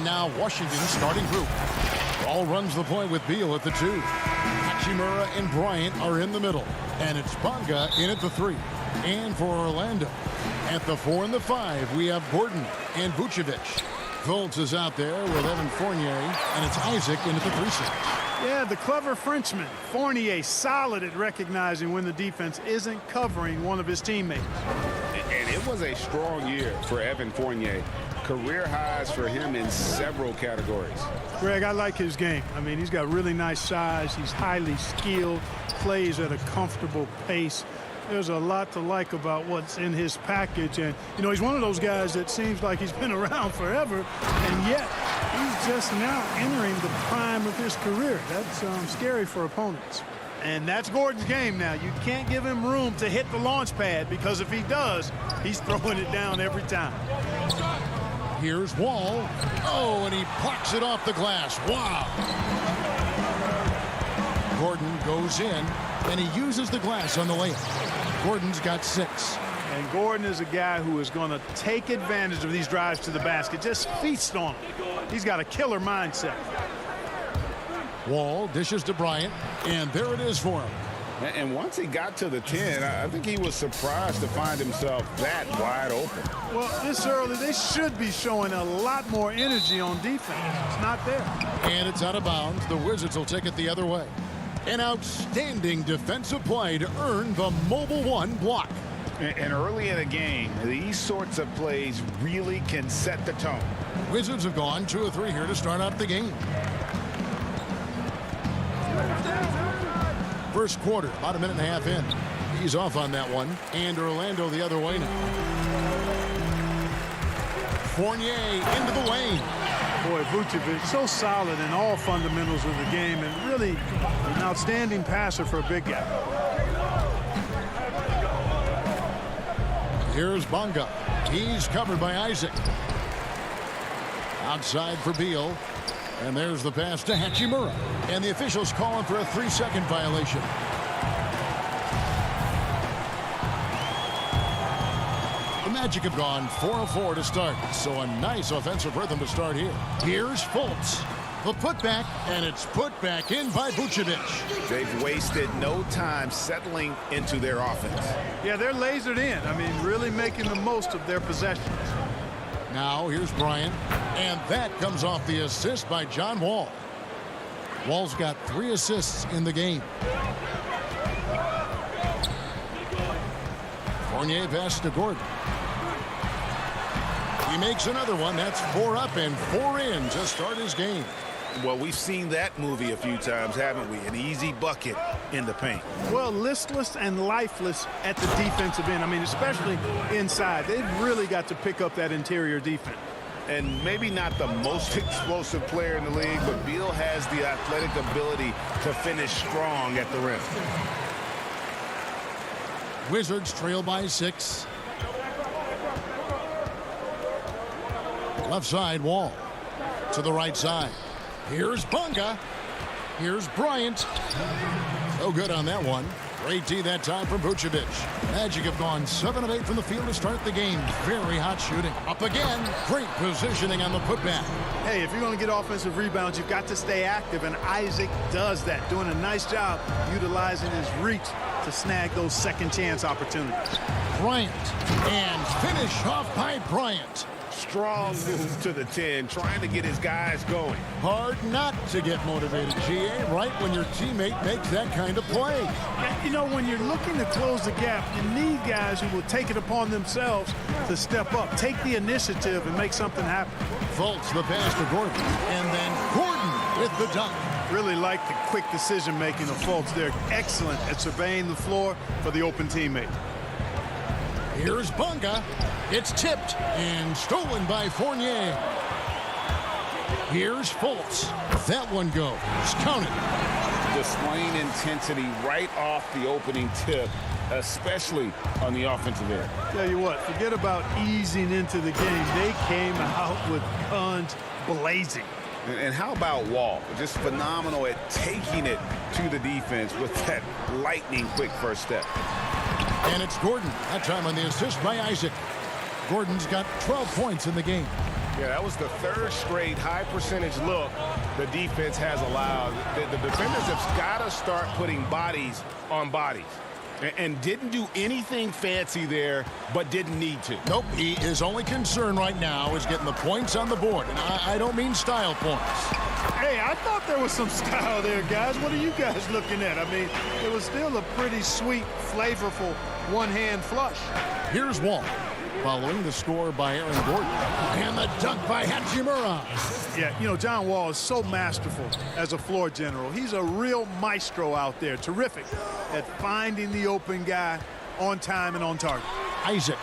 And now Washington's starting group. Ball runs the point with Beal at the 2. Hachimura and Bryant are in the middle. And it's Bonga in at the 3. And for Orlando, at the 4 and the 5, we have Gordon and Vucevic. Fultz is out there with Evan Fournier, and it's Isaac in at the 3-6. Yeah, the clever Frenchman. Fournier solid at recognizing when the defense isn't covering one of his teammates. And it was a strong year for Evan Fournier. Career highs for him in several categories. Greg, I like his game. I mean, he's got really nice size. He's highly skilled, plays at a comfortable pace. There's a lot to like about what's in his package. And, you know, he's one of those guys that seems like he's been around forever, and yet he's just now entering the prime of his career. That's scary for opponents. And that's Gordon's game now. You can't give him room to hit the launch pad, because if he does, he's throwing it down every time. Here's Wall. Oh, and he plucks it off the glass. Wow. Gordon goes in, and he uses the glass on the layup. Gordon's got 6. And Gordon is a guy who is going to take advantage of these drives to the basket. Just feast on them. He's got a killer mindset. Wall dishes to Bryant, and there it is for him. And once he got to the 10, I think he was surprised to find himself that wide open. Well, this early, they should be showing a lot more energy on defense. It's not there. And it's out of bounds. The Wizards will take it the other way. An outstanding defensive play to earn the Mobile One block. And early in a game, these sorts of plays really can set the tone. Wizards have gone 2 of 3 here to start out the game. First quarter, about a minute and a half in. He's off on that one. And Orlando the other way now. Fournier into the lane. Boy, Vucevic so solid in all fundamentals of the game, and really an outstanding passer for a big guy. Here's Bonga. He's covered by Isaac. Outside for Beal. And there's the pass to Hachimura. And the officials calling for a 3-second violation. The Magic have gone 4 of 4 to start. So a nice offensive rhythm to start here. Here's Fultz. The putback, and it's put back in by Vucevic. They've wasted no time settling into their offense. Yeah, they're lasered in. I mean, really making the most of their possessions. Now here's Bryant, and that comes off the assist by John Wall. Wall's got 3 assists in the game. Fournier passes to Gordon. He makes another one. That's 4 up and 4 in to start his game. Well, we've seen that movie a few times, haven't we? An easy bucket in the paint. Well, listless and lifeless at the defensive end. I mean, especially inside. They've really got to pick up that interior defense. And maybe not the most explosive player in the league, but Beal has the athletic ability to finish strong at the rim. Wizards trail by 6. Left side, Wall. To the right side. Here's Bonga. Here's Bryant. No good on that one. Great D that time from Vucevic. Magic have gone 7 of 8 from the field to start the game. Very hot shooting. Up again. Great positioning on the putback. Hey, if you're going to get offensive rebounds, you've got to stay active, and Isaac does that, doing a nice job utilizing his reach to snag those second chance opportunities. Bryant. And finish off by Bryant. Strong move to the 10, trying to get his guys going. Hard not to get motivated, GA, right when your teammate makes that kind of play. You know, when you're looking to close the gap, you need guys who will take it upon themselves to step up, take the initiative, and make something happen. Fultz the pass to Gordon, and then Gordon with the dunk. Really like the quick decision-making of Fultz. They're excellent at surveying the floor for the open teammate. Here's Bonga. It's tipped and stolen by Fournier. Here's Fultz. That one goes. Counted. Displaying intensity right off the opening tip, especially on the offensive end. Tell you what, forget about easing into the game. They came out with guns blazing. And how about Wall? Just phenomenal at taking it to the defense with that lightning quick first step. And it's Gordon. That time on the assist by Isaac. Gordon's got 12 points in the game. Yeah, that was the third straight high percentage look the defense has allowed. The defenders have got to start putting bodies on bodies. And didn't do anything fancy there, but didn't need to. Nope, his only concern right now is getting the points on the board. And I don't mean style points. Hey, I thought there was some style there, guys. What are you guys looking at? I mean, it was still a pretty sweet, flavorful one-hand flush. Here's Wall, following the score by Aaron Gordon. And the dunk by Hachimura. Yeah, you know, John Wall is so masterful as a floor general. He's a real maestro out there. Terrific at finding the open guy on time and on target. Isaac.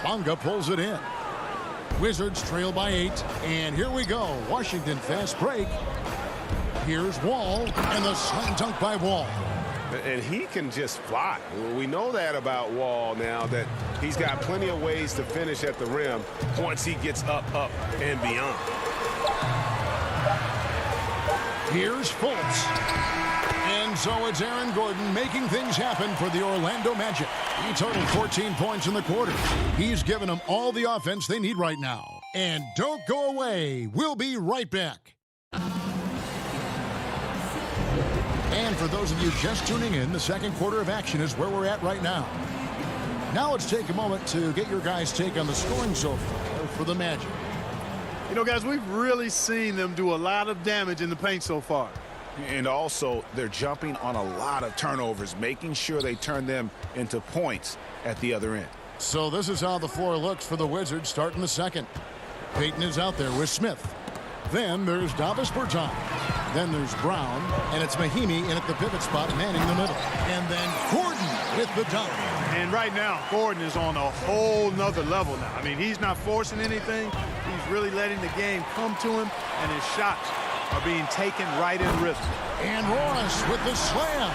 Bonga pulls it in. Wizards trail by 8. And here we go. Washington fast break. Here's Wall. And the slam dunk by Wall. And he can just fly. We know that about Wall now, that he's got plenty of ways to finish at the rim once he gets up, and beyond. Here's Fultz. And so it's Aaron Gordon making things happen for the Orlando Magic. He totaled 14 points in the quarter. He's given them all the offense they need right now. And don't go away. We'll be right back. And for those of you just tuning in, the second quarter of action is where we're at right now. Now let's take a moment to get your guys' take on the scoring so far for the Magic. You know, guys, we've really seen them do a lot of damage in the paint so far. And also, they're jumping on a lot of turnovers, making sure they turn them into points at the other end. So this is how the floor looks for the Wizards starting the second. Payton is out there with Smith. Then there's Davis Bertans. Then there's Brown, and it's Mahimi in at the pivot spot, manning the middle. And then Gordon with the dunk. And right now, Gordon is on a whole nother level now. I mean, he's not forcing anything. He's really letting the game come to him, and his shots are being taken right in rhythm. And Ross with the slam.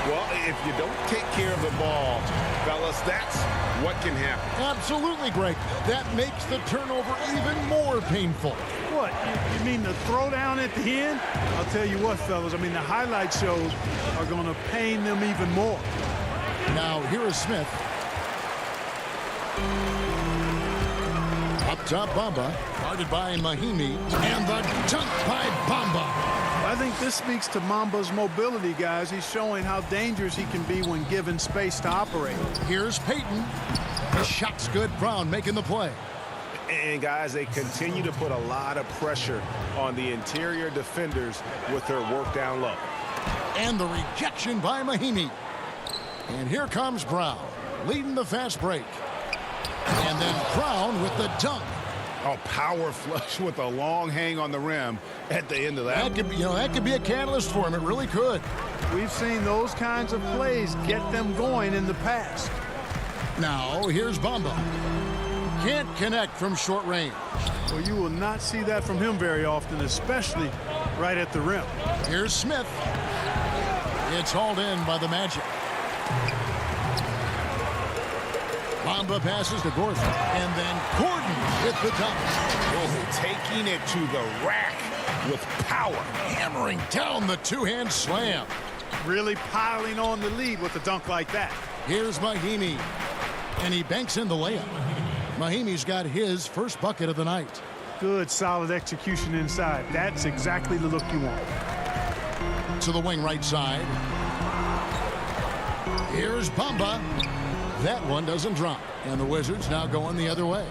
Well, if you don't take care of the ball, fellas, that's what can happen. Absolutely, Greg. That makes the turnover even more painful. What? You mean the throwdown at the end? I'll tell you what, fellas. I mean, the highlight shows are going to pain them even more. Now, here is Smith. Up top, Bamba. Guarded by Mahimi. And the dunk by Bamba. I think this speaks to Mamba's mobility, guys. He's showing how dangerous he can be when given space to operate. Here's Payton. The shot's good. Brown making the play. And, guys, they continue to put a lot of pressure on the interior defenders with their work down low. And the rejection by Mahimi. And here comes Brown, leading the fast break. And then Brown with the dunk. A power flush with a long hang on the rim at the end of that. That could be a catalyst for him. It really could. We've seen those kinds of plays get them going in the past. Now, here's Bamba. Can't connect from short range. Well, you will not see that from him very often, especially right at the rim. Here's Smith. It's hauled in by the Magic. Bamba passes to Gordon. And then Gordon with the dunk. Taking it to the rack with power. Hammering down the two-hand slam. Really piling on the lead with a dunk like that. Here's Mahimi. And he banks in the layup. Mahimi's got his first bucket of the night. Good, solid execution inside. That's exactly the look you want. To the wing right side. Here's Bamba. That one doesn't drop. And the Wizards now going the other way.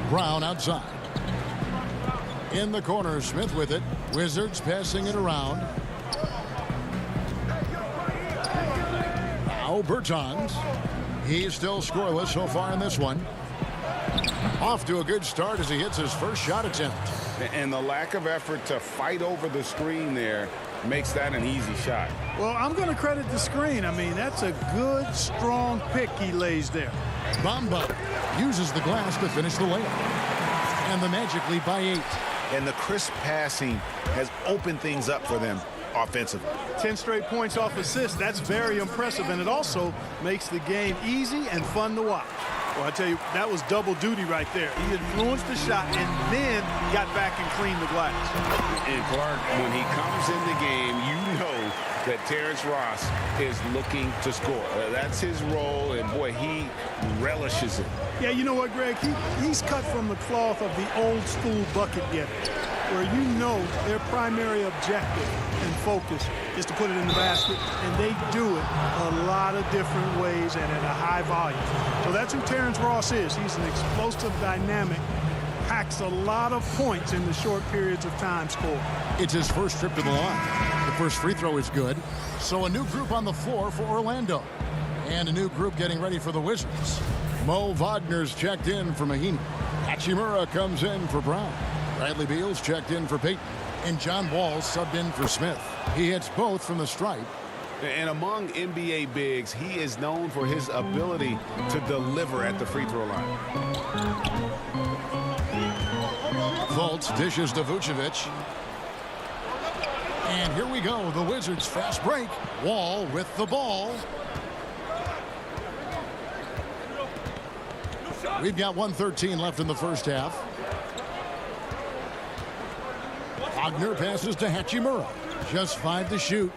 Brown outside. In the corner, Smith with it. Wizards passing it around. Now Bertans. He's still scoreless so far in this one. Off to a good start as he hits his first shot attempt. And the lack of effort to fight over the screen there makes that an easy shot. Well, I'm going to credit the screen. I mean, that's a good, strong pick he lays there. Bamba uses the glass to finish the layup. And the Magic lead by 8. And the crisp passing has opened things up for them offensively. 10 straight points off assists. That's very impressive, and it also makes the game easy and fun to watch. Well, I tell you, that was double duty right there. He influenced the shot and then got back and cleaned the glass. And Clark, when he comes in the game, you know that Terrence Ross is looking to score. That's his role, and boy, he relishes it. Yeah, you know what, Greg? He's cut from the cloth of the old school bucket getter, where you know their primary objective and focus is to put it in the basket, and they do it a lot of different ways and at a high volume. So that's who Terrence Ross is. He's an explosive, dynamic, packs a lot of points in the short periods of time scored. It's his first trip to the line. The first free throw is good. So a new group on the floor for Orlando. And a new group getting ready for the Wizards. Mo Wagner's checked in for Mahinmi. Hachimura comes in for Brown. Bradley Beal's checked in for Payton. And John Wall's subbed in for Smith. He hits both from the stripe. And among NBA bigs, he is known for his ability to deliver at the free throw line. Fultz dishes to Vucevic. And here we go. The Wizards fast break. Wall with the ball. We've got 1:13 left in the first half. Wagner passes to Hachimura. Just 5 to shoot.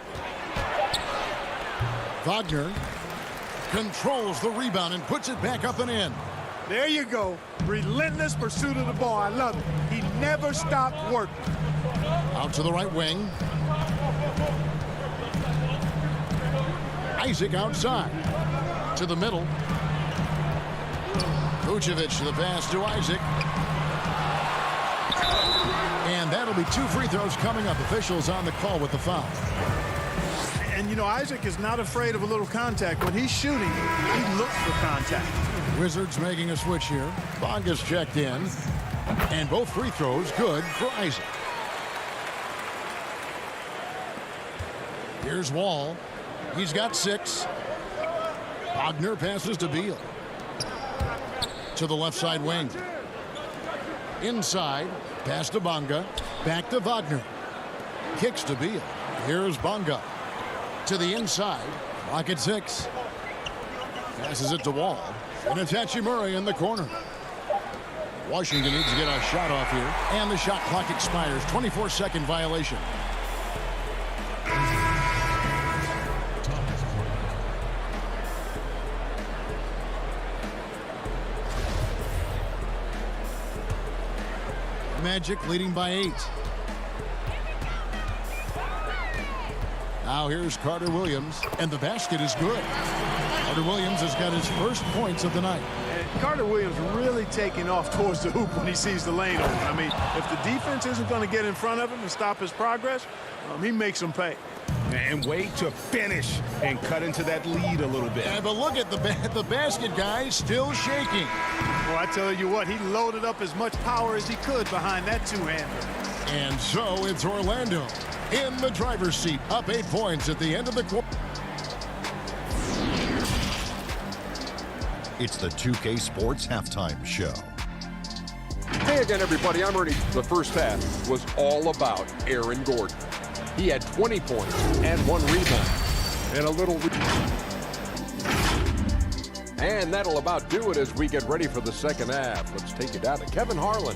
Wagner controls the rebound and puts it back up and in. There you go. Relentless pursuit of the ball. I love it. He never stopped working. Out to the right wing. Isaac outside. To the middle. Vucevic to the pass to Isaac. And that'll be 2 free throws coming up. Officials on the call with the foul. And, you know, Isaac is not afraid of a little contact. When he's shooting, he looks for contact. Wizards making a switch here. Bonga's checked in. And both free throws good for Isaac. Here's Wall. He's got 6. Wagner passes to Beal. To the left side wing. Inside. Pass to Bonga. Back to Wagner. Kicks to Beal. Here's Bonga. To the inside. Clock at 6. Passes it to Wall. And it's Hachimura in the corner. Washington needs to get a shot off here. And the shot clock expires. 24-second violation. Magic leading by 8. Now here's Carter Williams, and the basket is good. Carter Williams has got his first points of the night. And Carter Williams really taking off towards the hoop when he sees the lane open. I mean, if the defense isn't going to get in front of him and stop his progress, he makes them pay. And wait to finish and cut into that lead a little bit. Yeah, but look at the basket, guys, still shaking. Well, I tell you what, he loaded up as much power as he could behind that two-hander. And so it's Orlando in the driver's seat, up 8 points at the end of the quarter. It's the 2K Sports Halftime Show. Hey again, everybody. I'm Ernie. The first half was all about Aaron Gordon. He had 20 points and 1 rebound and a little. And that'll about do it as we get ready for the second half. Let's take it down to Kevin Harlan.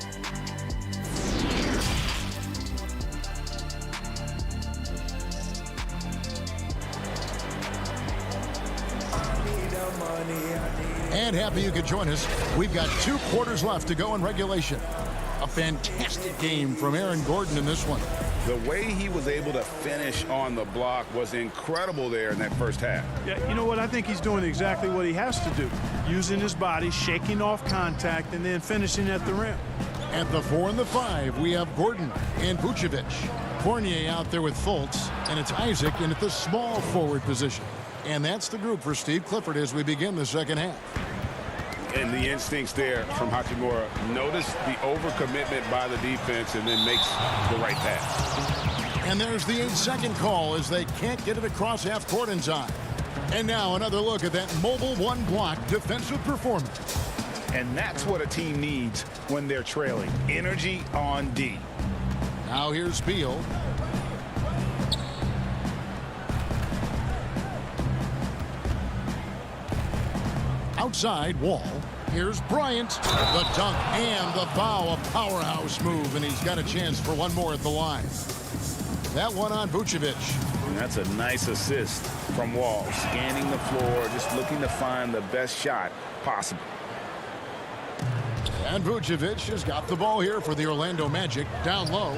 And happy you could join us. We've got 2 quarters left to go in regulation. A fantastic game from Aaron Gordon in this one. The way he was able to finish on the block was incredible there in that first half. Yeah, you know what? I think he's doing exactly what he has to do. Using his body, shaking off contact, and then finishing at the rim. At the 4 and the 5, we have Gordon and Vucevic. Fournier out there with Fultz, and it's Isaac in at the small forward position. And that's the group for Steve Clifford as we begin the second half. And the instincts there from Hachimura. Notice the overcommitment by the defense and then makes the right pass. And there's the 8-second call as they can't get it across half court in time. And now another look at that mobile one-block defensive performance. And that's what a team needs when they're trailing. Energy on D. Now here's Beal. Outside, Wall. Here's Bryant. The dunk and the foul. A powerhouse move, and he's got a chance for one more at the line. That one on Vucevic. And that's a nice assist from Wall. Scanning the floor, just looking to find the best shot possible. And Vucevic has got the ball here for the Orlando Magic. Down low.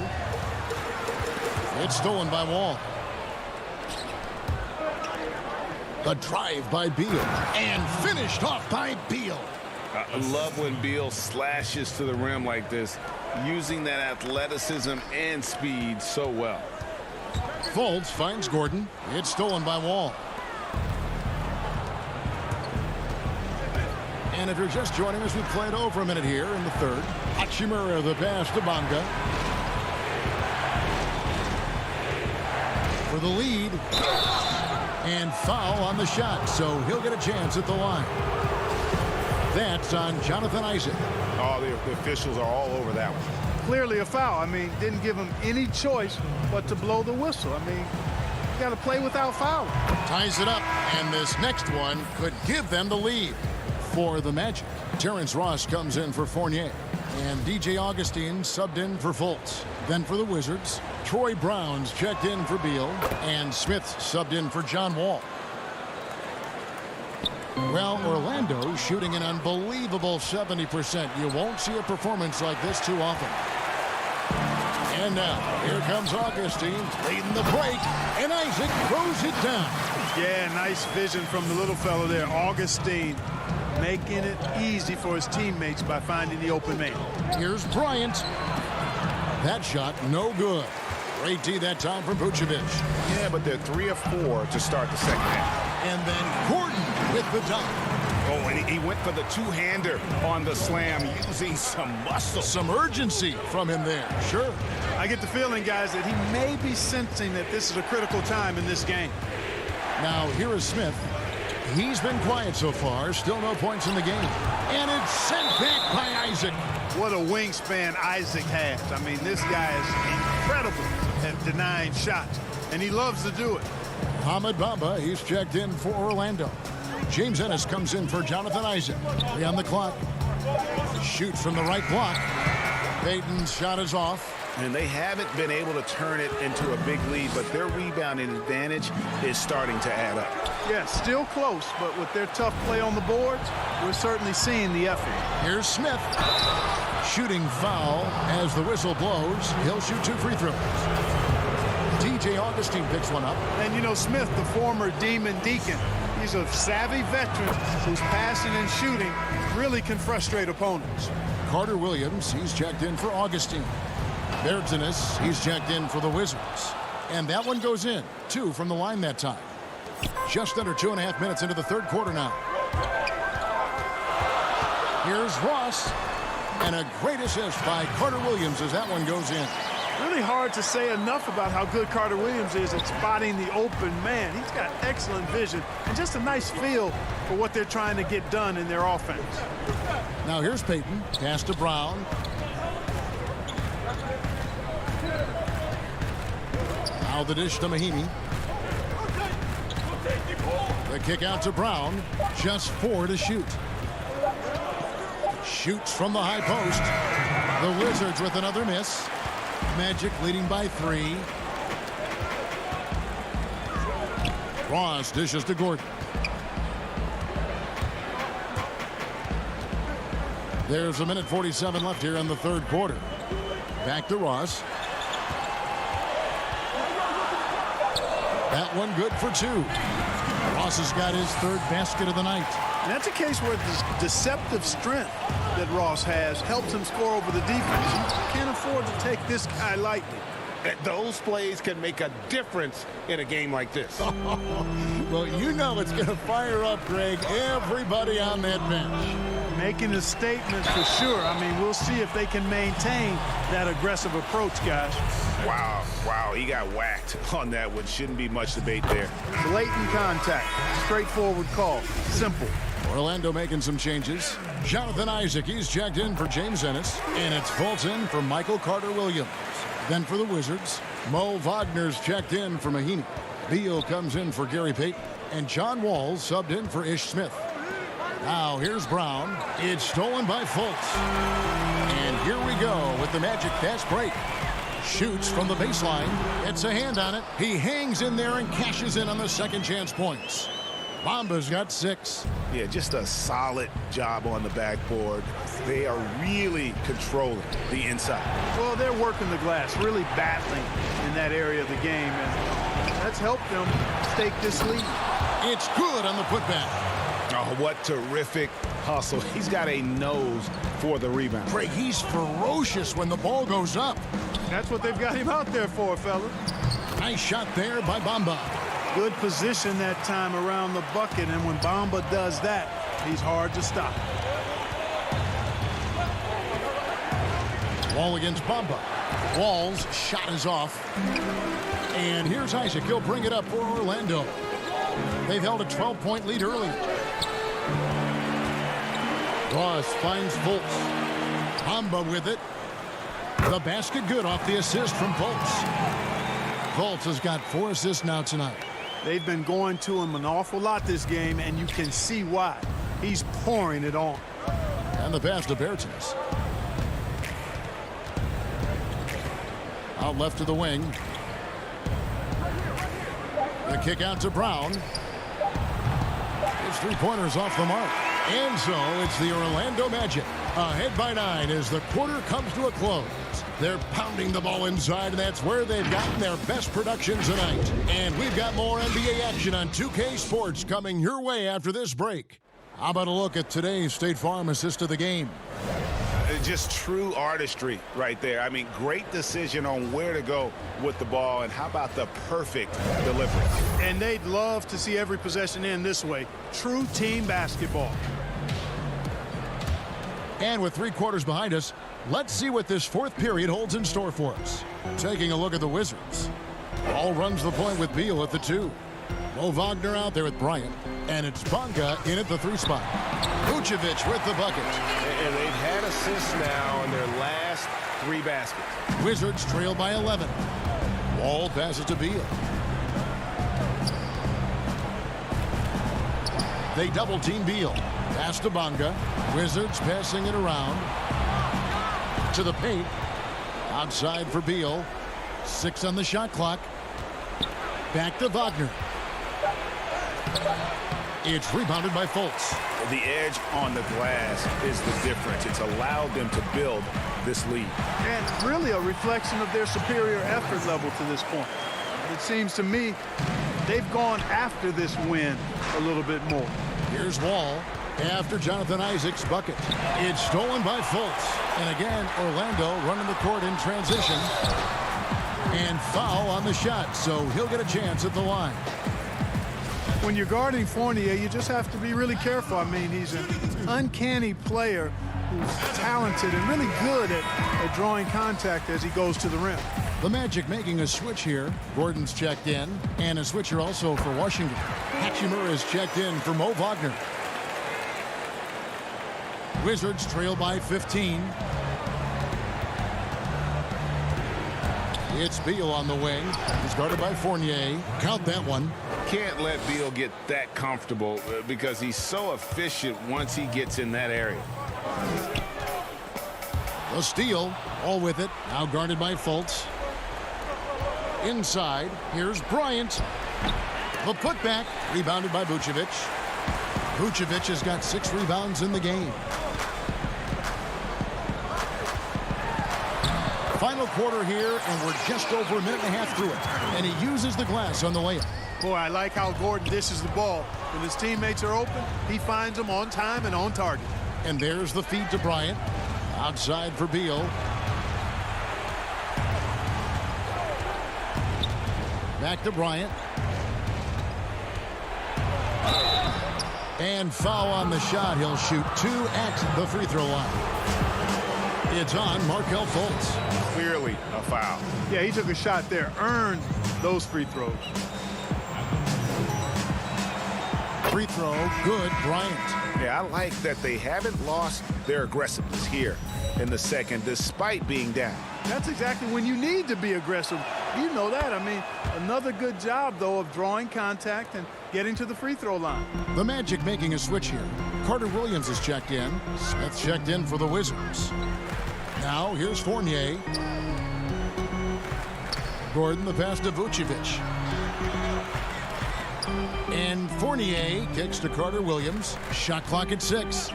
It's stolen by Wall. The drive by Beal. And finished off by Beal. I love when Beal slashes to the rim like this, using that athleticism and speed so well. Fultz finds Gordon. It's stolen by Wall. And if you're just joining us, we played over a minute here in the third. Hachimura the pass to Bonga. For the lead. And foul on the shot, so he'll get a chance at the line. That's on Jonathan Isaac. Oh, the officials are all over that one. Clearly a foul. I mean, didn't give him any choice but to blow the whistle. I mean, you got to play without fouling. Ties it up, and this next one could give them the lead. For the Magic, Terrence Ross comes in for Fournier, and DJ Augustine subbed in for Fultz. Then for the Wizards, Troy Brown's checked in for Beal, and Smith subbed in for John Wall. Well, Orlando shooting an unbelievable 70%. You won't see a performance like this too often. And now, here comes Augustine leading the break, and Isaac throws it down. Yeah, nice vision from the little fella there, Augustine, making it easy for his teammates by finding the open man. Here's Bryant. That shot, no good. Great D that time from Vucevic. Yeah, but they're 3 of 4 to start the second half. And then Gordon with the dunk. Oh, and he went for the two-hander on the slam, using some muscle. Some urgency from him there, sure. I get the feeling, guys, that he may be sensing that this is a critical time in this game. Now, here is Smith. He's been quiet so far. Still no points in the game. And it's sent back by Isaac. What a wingspan Isaac has. I mean, this guy is incredible at denying shots, and he loves to do it. Hamid Bamba, he's checked in for Orlando. James Ennis comes in for Jonathan Isaac. 3 on the clock. Shoots from the right block. Payton's shot is off. And they haven't been able to turn it into a big lead, but their rebounding advantage is starting to add up. Yeah, still close, but with their tough play on the boards, we're certainly seeing the effort. Here's Smith. Shooting foul as the whistle blows. He'll shoot 2 free throws. DJ Augustine picks one up. And, you know, Smith, the former Demon Deacon, he's a savvy veteran whose passing and shooting really can frustrate opponents. Carter Williams, he's checked in for Augustine. Bertanis, he's checked in for the Wizards. And that one goes in. 2 from the line that time. Just under 2.5 minutes into the third quarter now. Here's Ross. And a great assist by Carter Williams as that one goes in. Really hard to say enough about how good Carter Williams is at spotting the open man. He's got excellent vision and just a nice feel for what they're trying to get done in their offense. Now here's Payton. Pass to Brown. Now the dish to Mahinmi. The kick out to Brown. Just 4 to shoot. Shoots from the high post. The Wizards with another miss. Magic leading by 3. Ross dishes to Gordon. There's 1:47 left here in the third quarter. Back to Ross. That one good for 2. Ross has got his 3rd basket of the night. And that's a case where the deceptive strength that Ross has helps him score over the defense. You can't afford to take this guy lightly. Those plays can make a difference in a game like this. Well, you know it's going to fire up, Greg, everybody on that bench. Making a statement for sure. I mean, we'll see if they can maintain that aggressive approach, guys. Wow, he got whacked on that one. Shouldn't be much debate there. Blatant contact. Straightforward call. Simple. Orlando making some changes. Jonathan Isaac, he's checked in for James Ennis. And it's Fultz in for Michael Carter-Williams. Then for the Wizards, Mo Wagner's checked in for Mahinmi. Beal comes in for Gary Payton. And John Wall subbed in for Ish Smith. Now here's Brown. It's stolen by Fultz. And here we go with the Magic fast break. Shoots from the baseline. Gets a hand on it. He hangs in there and cashes in on the second chance points. Bamba's got 6. Yeah, just a solid job on the backboard. They are really controlling the inside. Well, they're working the glass, really battling in that area of the game, and that's helped them stake this lead. It's good on the putback. Oh, what terrific hustle. He's got a nose for the rebound. Craig, he's ferocious when the ball goes up. That's what they've got him out there for, fella. Nice shot there by Bamba. Good position that time around the bucket, and when Bamba does that, he's hard to stop. Wall against Bamba. Wall's shot is off. And here's Isaac. He'll bring it up for Orlando. They've held a 12-point lead early. Ross finds Fultz. Bamba with it. The basket good off the assist from Fultz. Fultz has got 4 assists now tonight. They've been going to him an awful lot this game, and you can see why. He's pouring it on. And the pass to Bertens. Out left to the wing. The kick out to Brown. His 3-pointers off the mark. And so it's the Orlando Magic ahead by 9 as the quarter comes to a close. They're pounding the ball inside, and that's where they've gotten their best production tonight. And we've got more NBA action on 2K Sports coming your way after this break. How about a look at today's State Farm assist of the game? Just true artistry right there. I mean, great decision on where to go with the ball, and how about the perfect delivery? And they'd love to see every possession end this way. True team basketball. And with 3 quarters behind us, let's see what this 4th period holds in store for us. Taking a look at the Wizards. Ball runs the point with Beal at the 2. Mo Wagner out there with Bryant. And it's Bonga in at the 3 spot. Vucevic with the bucket. And they've had assists now in their last 3 baskets. Wizards trail by 11. Wall passes to Beal. They double team Beal. Pass to Bonga. Wizards passing it around to the paint. Outside for Beal. 6 on the shot clock. Back to Wagner. It's rebounded by Fultz. The edge on the glass is the difference. It's allowed them to build this lead. And really a reflection of their superior effort level to this point. It seems to me they've gone after this win a little bit more. Here's Wall after Jonathan Isaac's bucket. It's stolen by Fultz. And again, Orlando running the court in transition. And foul on the shot, so he'll get a chance at the line. When you're guarding Fournier, you just have to be really careful. I mean, he's an uncanny player who's talented and really good at drawing contact as he goes to the rim. The Magic making a switch here. Gordon's checked in, and a switcher also for Washington. Hachimura is checked in for Mo Wagner. Wizards trail by 15. It's Beal on the wing. He's guarded by Fournier. Count that one. Can't let Beal get that comfortable because he's so efficient once he gets in that area. The steal, all with it. Now guarded by Fultz. Inside, here's Bryant. The putback, rebounded by Vucevic. Vucevic has got 6 rebounds in the game. Final quarter here, and we're just over a minute and a half through it. And he uses the glass on the layup. Boy, I like how Gordon dishes the ball. When his teammates are open, he finds them on time and on target. And there's the feed to Bryant. Outside for Beal. Back to Bryant. And foul on the shot. He'll shoot 2 at the free throw line. It's on Markelle Fultz. Clearly a foul. Yeah, he took a shot there, earned those free throws. Free throw, good, Bryant. Yeah, I like that they haven't lost their aggressiveness here in the second, despite being down. That's exactly when you need to be aggressive. You know that. I mean, another good job, though, of drawing contact and getting to the free throw line. The Magic making a switch here. Carter Williams is checked in. Smith checked in for the Wizards. Now, here's Fournier. Gordon, the pass to Vucevic. And Fournier kicks to Carter Williams. Shot clock at 6.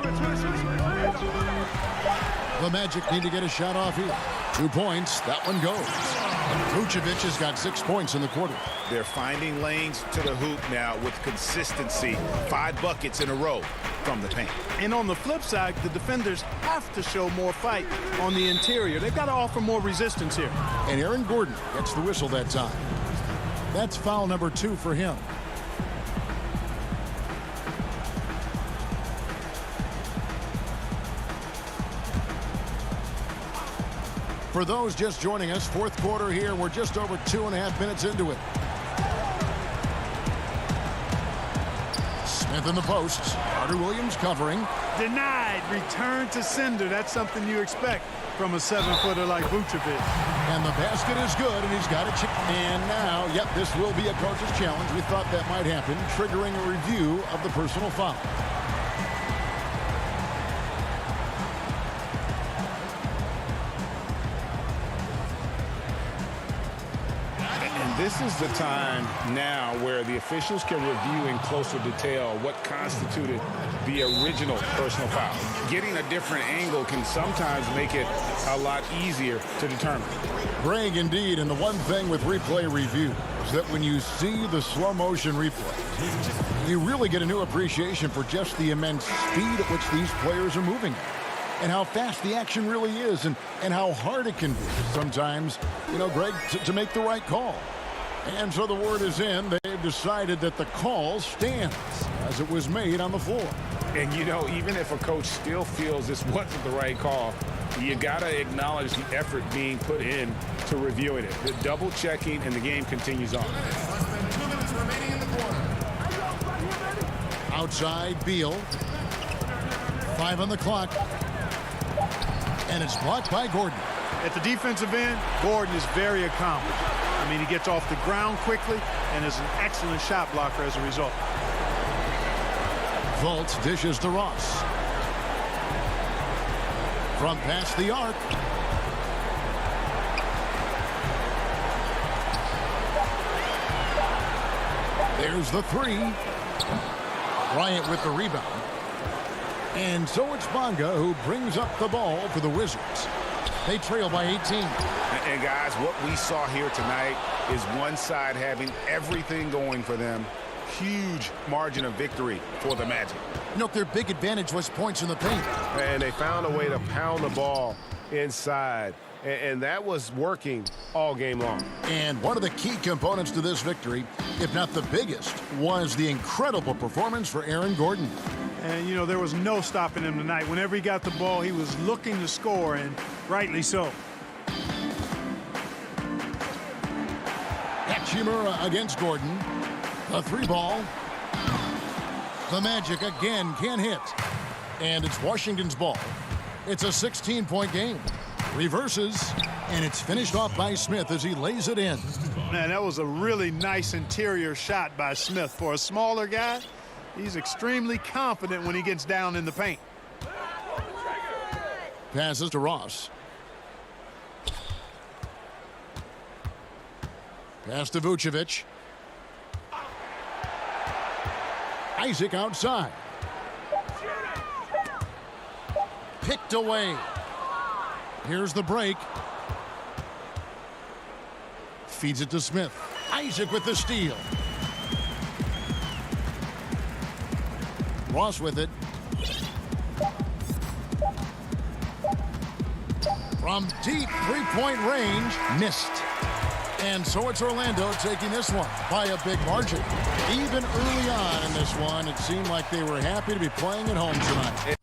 The Magic need to get a shot off here. 2 points. That one goes. Vucevic has got 6 points in the quarter. They're finding lanes to the hoop now with consistency. 5 buckets in a row from the paint. And on the flip side, the defenders have to show more fight on the interior. They've got to offer more resistance here. And Aaron Gordon gets the whistle that time. That's foul number 2 for him. For those just joining us, fourth quarter here. We're just over 2.5 minutes into it. Smith in the posts. Carter Williams covering. Denied. Return to sender. That's something you expect from a 7-footer like Vucevic. And the basket is good, and he's got it. And now, yep, this will be a coach's challenge. We thought that might happen, triggering a review of the personal foul. This is the time now where the officials can review in closer detail what constituted the original personal foul. Getting a different angle can sometimes make it a lot easier to determine. Greg, indeed, and the one thing with replay review is that when you see the slow motion replay, you really get a new appreciation for just the immense speed at which these players are moving and how fast the action really is and how hard it can be sometimes, you know, Greg, to make the right call. And so the word is in. They've decided that the call stands as it was made on the floor. And, you know, even if a coach still feels this wasn't the right call, you got to acknowledge the effort being put in to reviewing it. The double checking, and the game continues on. Less than 2 minutes remaining in the quarter. Outside, Beal. 5 on the clock. And it's blocked by Gordon. At the defensive end, Gordon is very accomplished. I mean, he gets off the ground quickly and is an excellent shot blocker as a result. Fultz dishes to Ross. From past the arc. There's the 3. Bryant with the rebound. And so it's Bonga who brings up the ball for the Wizards. They trail by 18. And guys, what we saw here tonight is one side having everything going for them. Huge margin of victory for the Magic. Look, their big advantage was points in the paint. And they found a way to pound the ball inside. And that was working all game long. And one of the key components to this victory, if not the biggest, was the incredible performance for Aaron Gordon. And, you know, there was no stopping him tonight. Whenever he got the ball, he was looking to score, and rightly so. Hachimura against Gordon. The 3 ball. The Magic again can't hit. And it's Washington's ball. It's a 16-point game. Reverses, and it's finished off by Smith as he lays it in. Man, that was a really nice interior shot by Smith. For a smaller guy, he's extremely confident when he gets down in the paint. Passes to Ross. Pass to Vucevic. Isaac outside. Picked away. Here's the break. Feeds it to Smith. Isaac with the steal. Ross with it. From deep three-point range, missed. And so it's Orlando taking this one by a big margin. Even early on in this one, it seemed like they were happy to be playing at home tonight.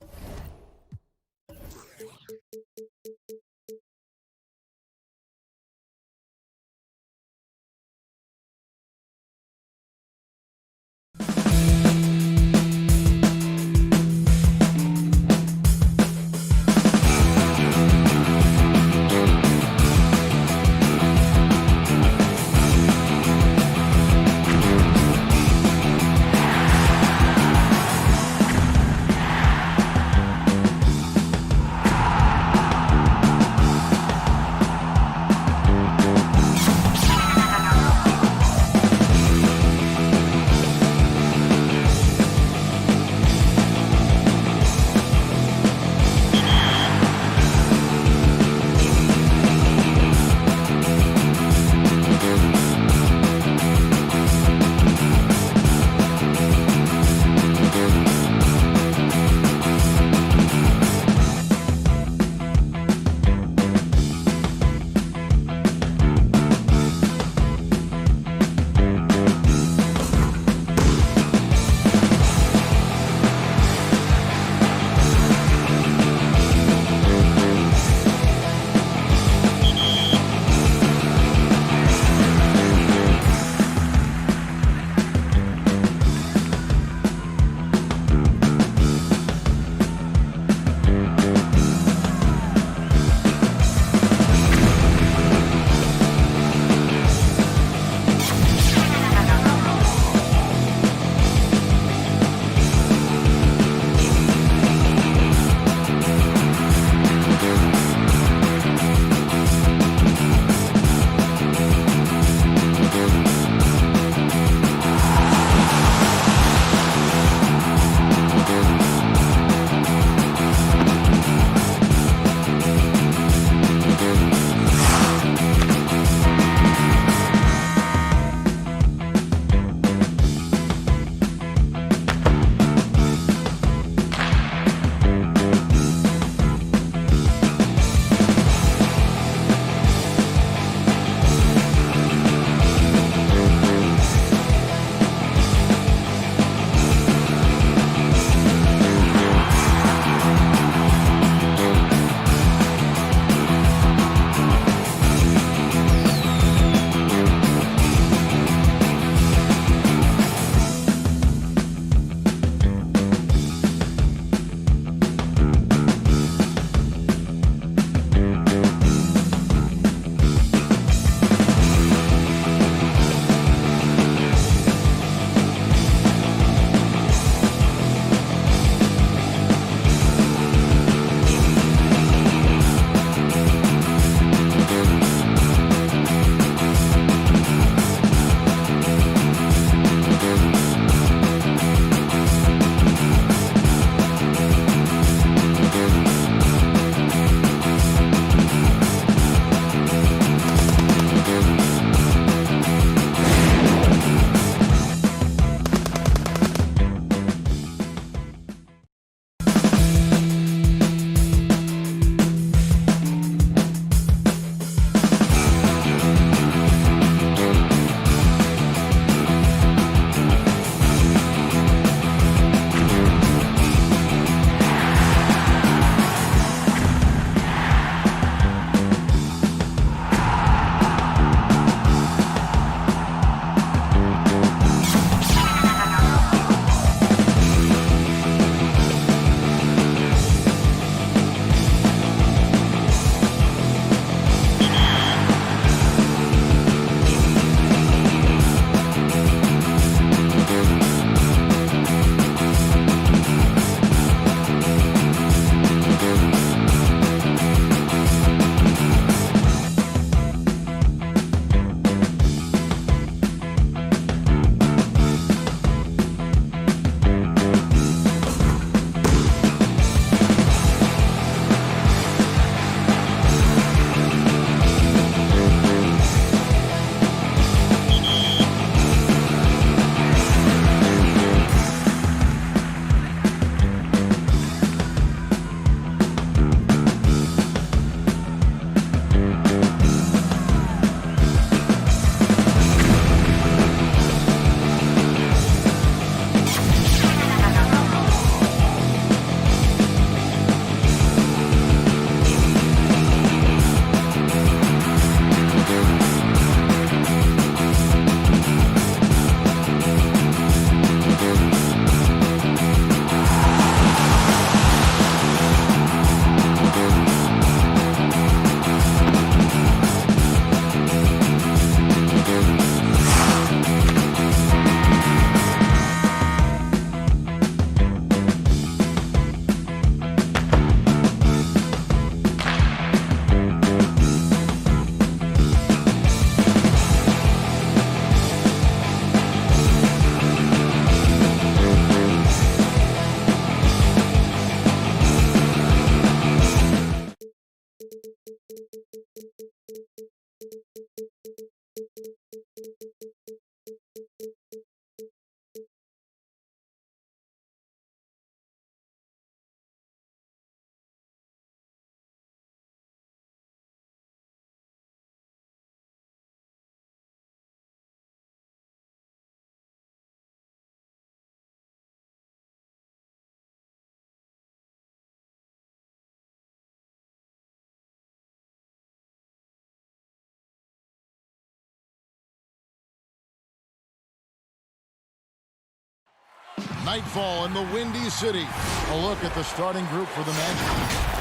Nightfall in the Windy City. A look at the starting group for the Magic.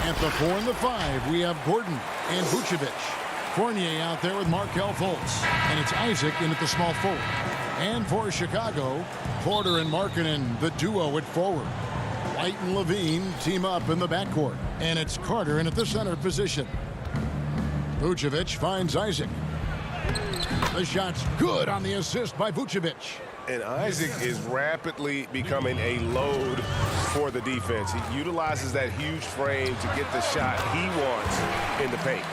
At the 4 and the 5, we have Gordon and Vucevic. Fournier out there with Markelle Fultz. And it's Isaac in at the small forward. And for Chicago, Porter and Markkanen, the duo at forward. White and Levine team up in the backcourt. And it's Carter in at the center position. Vucevic finds Isaac. The shot's good on the assist by Vucevic. And Isaac is rapidly becoming a load for the defense. He utilizes that huge frame to get the shot he wants in the paint.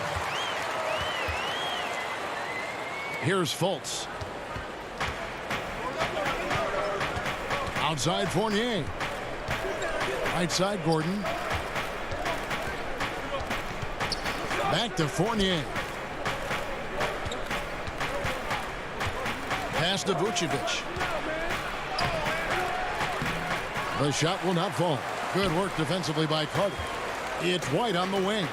Here's Fultz. Outside Fournier. Right side Gordon. Back to Fournier. Pass to Vucevic. The shot will not fall. Good work defensively by Carter. It's White on the wing.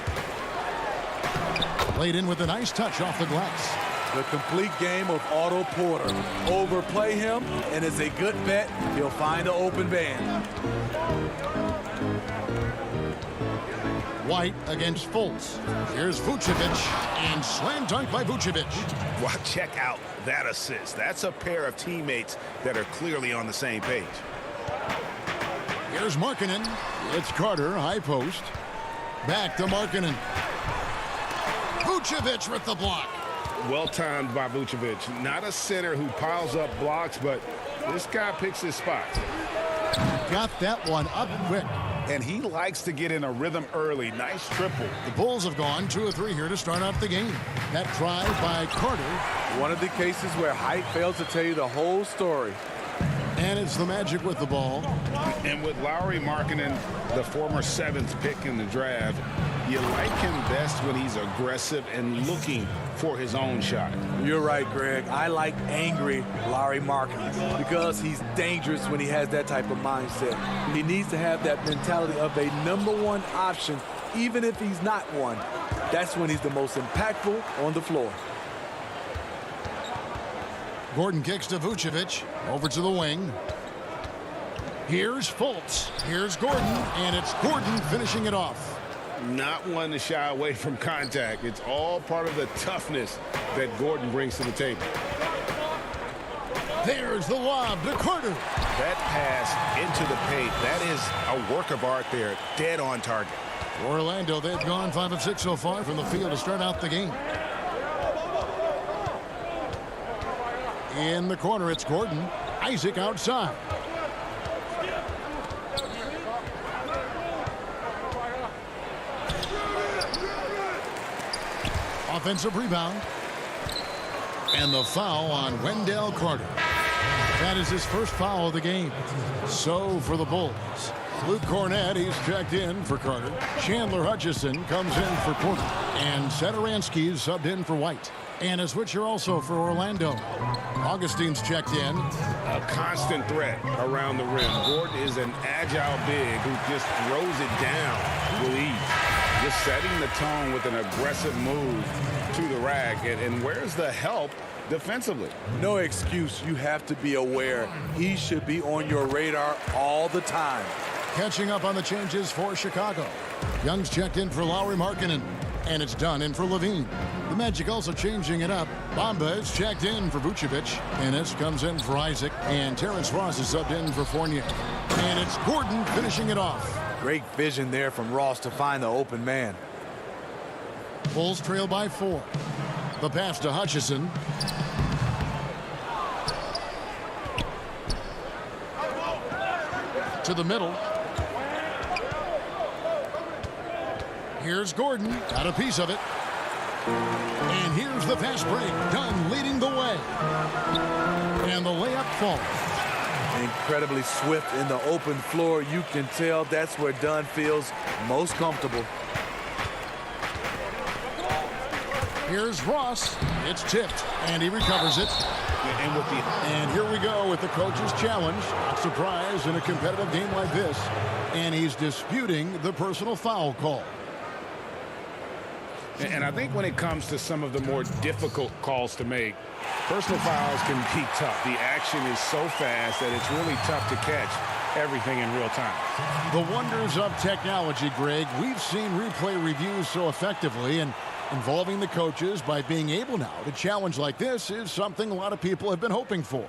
Laid in with a nice touch off the glass. The complete game of Otto Porter. Overplay him, and it's a good bet he'll find an open man. White against Fultz. Here's Vucevic, and slam dunk by Vucevic. Well, check out that assist. That's a pair of teammates that are clearly on the same page. Here's Markkanen. It's Carter, high post. Back to Markkanen. Vucevic with the block. Well timed by Vucevic. Not a center who piles up blocks, but this guy picks his spot. Got that one up quick. And he likes to get in a rhythm early. Nice triple. The Bulls have gone 2 of 3 here to start out the game. That try by Carter. One of the cases where height fails to tell you the whole story. And it's the Magic with the ball. And with Lauri Markkanen, the former 7th pick in the draft, you like him best when he's aggressive and looking for his own shot. You're right, Greg. I like angry Lauri Markkanen because he's dangerous when he has that type of mindset. He needs to have that mentality of a #1 option, even if he's not one. That's when he's the most impactful on the floor. Gordon kicks to Vucevic. Over to the wing. Here's Fultz. Here's Gordon. And it's Gordon finishing it off. Not one to shy away from contact. It's all part of the toughness that Gordon brings to the table. There's the lob to Carter. That pass into the paint, that is a work of art there. Dead on target. Orlando, they've gone 5 of 6 so far from the field to start out the game. In the corner, it's Gordon. Isaac outside. Offensive rebound. And the foul on Wendell Carter. That is his first foul of the game. So for the Bulls, Luke Cornett, he's checked in for Carter. Chandler Hutchison comes in for Porter. And Satoransky is subbed in for White. And a switcher also for Orlando. Augustine's checked in. A constant threat around the rim. Gordon is an agile big who just throws it down with ease. Just setting the tone with an aggressive move to the rack. And where's the help defensively? No excuse. You have to be aware. He should be on your radar all the time. Catching up on the changes for Chicago. Young's checked in for Lauri Markkanen. And it's done in for Levine. The Magic also changing it up. Bamba is checked in for Vucevic. Ennis comes in for Isaac. And Terrence Ross is subbed in for Fournier. And it's Gordon finishing it off. Great vision there from Ross to find the open man. Bulls trail by 4. The pass to Hutchison. To the middle. Here's Gordon. Got a piece of it. And the fast break. Dunn leading the way. And the layup falls. Incredibly swift in the open floor. You can tell that's where Dunn feels most comfortable. Here's Ross. It's tipped, and he recovers it. And here we go with the coach's challenge. Not surprised in a competitive game like this. And he's disputing the personal foul call. And I think when it comes to some of the more difficult calls to make, personal fouls can be tough. The action is so fast that it's really tough to catch everything in real time. The wonders of technology, Greg. We've seen replay reviews so effectively, and involving the coaches by being able now to challenge like this is something a lot of people have been hoping for.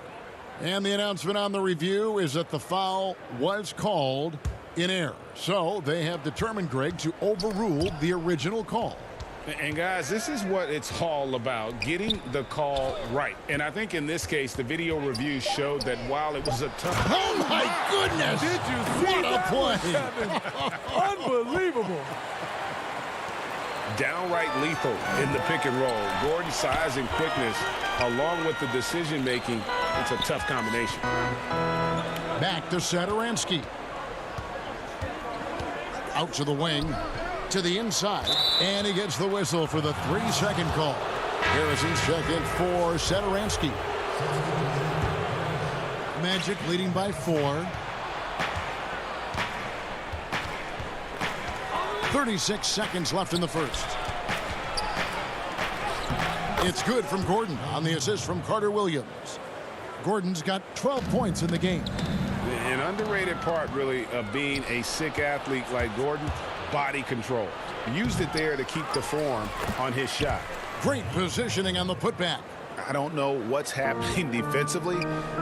And the announcement on the review is that the foul was called in error. So they have determined, Greg, to overrule the original call. And guys, this is what it's all about, getting the call right. And I think in this case, the video review showed that while it was a tough... Oh, my goodness! Did you see what a play? Unbelievable. Downright lethal in the pick and roll. Gordon's size and quickness, along with the decision-making, it's a tough combination. Back to Satoransky. Out to the wing. To the inside, and he gets the whistle for the 3-second call. Harrison's second for Satoransky. Magic leading by 4. 36 seconds left in the first. It's good from Gordon on the assist from Carter Williams. Gordon's got 12 points in the game. An underrated part, really, of being a sick athlete like Gordon, body control. Used it there to keep the form on his shot. Great positioning on the putback. I don't know what's happening defensively,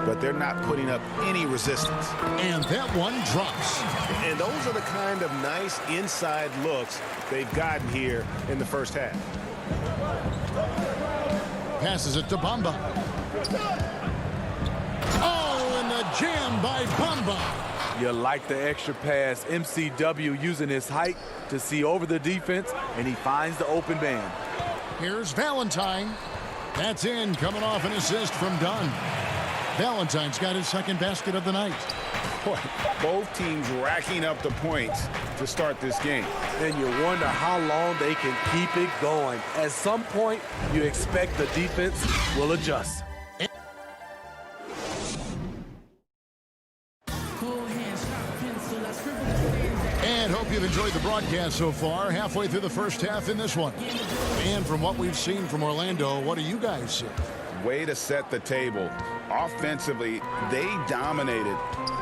but they're not putting up any resistance. And that one drops. And those are the kind of nice inside looks they've gotten here in the first half. Passes it to Bamba. Oh, and the jam by Bamba. You like the extra pass. MCW using his height to see over the defense, and he finds the open man. Here's Valentine. That's in, coming off an assist from Dunn. Valentine's got his second basket of the night. Boy, both teams racking up the points to start this game. And you wonder how long they can keep it going. At some point, you expect the defense will adjust. And hope you've enjoyed the broadcast so far. Halfway through the first half in this one. And from what we've seen from Orlando, what do you guys see? Way to set the table. Offensively, they dominated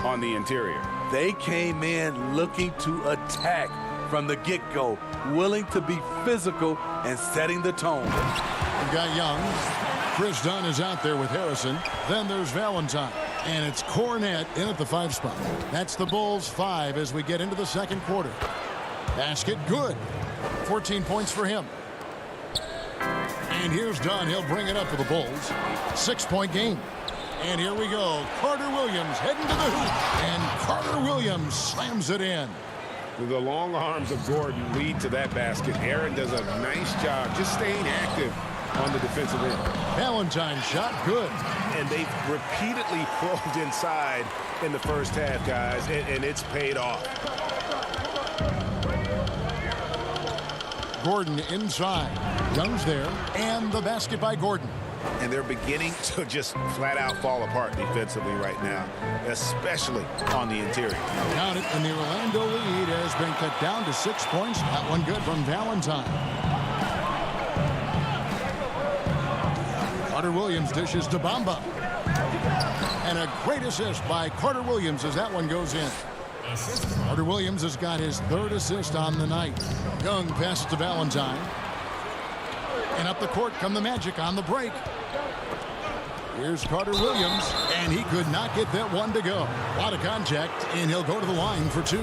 on the interior. They came in looking to attack from the get-go, willing to be physical and setting the tone. We've got Young. Chris Dunn is out there with Harrison. Then there's Valentine. And it's Cornette in at the 5 spot. That's the Bulls 5 as we get into the second quarter. Basket good. 14 points for him. And here's Dunn. He'll bring it up for the Bulls. 6-point game. And here we go. Carter Williams heading to the hoop. And Carter Williams slams it in. The long arms of Gordon lead to that basket. Aaron does a nice job just staying active on the defensive end. Valentine shot good. And they've repeatedly probed inside in the first half, guys, and it's paid off. Gordon inside. Young's there. And the basket by Gordon. And they're beginning to just flat out fall apart defensively right now, especially on the interior. Count it, and the Orlando lead has been cut down to 6 points. That one good from Valentine. Carter Williams dishes to Bamba. And a great assist by Carter Williams as that one goes in. Carter Williams has got his 3rd assist on the night. Young passes to Valentine. And up the court come the Magic on the break. Here's Carter Williams, and he could not get that one to go. A lot of contact, and he'll go to the line for 2.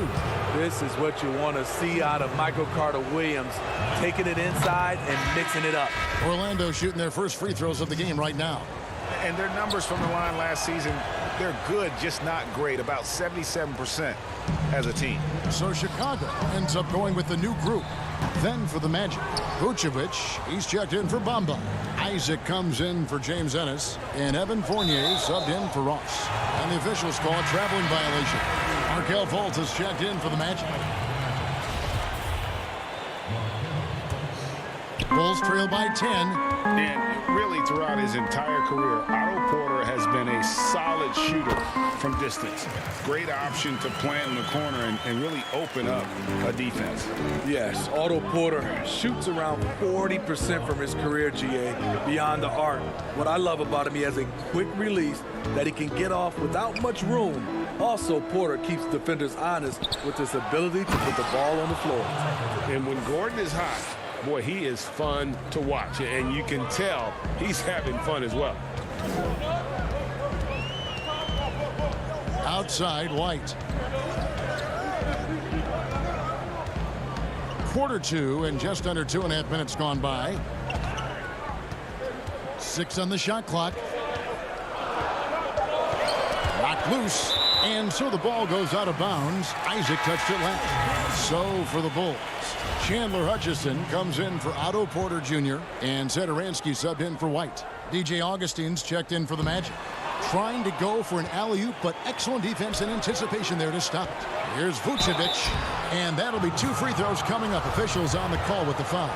This is what you want to see out of Michael Carter Williams, taking it inside and mixing it up. Orlando shooting their first free throws of the game right now. And their numbers from the line last season, they're good, just not great, about 77% as a team. So Chicago ends up going with the new group. Then for the Magic, Vucevic, he's checked in for Bamba. Isaac comes in for James Ennis, and Evan Fournier subbed in for Ross. And the officials call a traveling violation. Markel Fultz has checked in for the Magic. Bulls trail by 10. And really throughout his entire career, Otto Porter has been a solid shooter from distance. Great option to plant in the corner and really open up a defense. Yes, Otto Porter shoots around 40% from his career, GA, beyond the arc. What I love about him, he has a quick release that he can get off without much room. Also, Porter keeps defenders honest with his ability to put the ball on the floor. And when Gordon is hot, boy, he is fun to watch, and you can tell he's having fun as well. Outside, White. Quarter two and just under 2.5 minutes gone by. 6 on the shot clock. Knocked loose, and so the ball goes out of bounds. Isaac touched it last. So for the Bulls, Chandler Hutchison comes in for Otto Porter Jr. and Satoransky subbed in for White. DJ Augustine's checked in for the Magic. Trying to go for an alley-oop, but excellent defense and anticipation there to stop it. Here's Vucevic, and that'll be 2 free throws coming up. Officials on the call with the foul.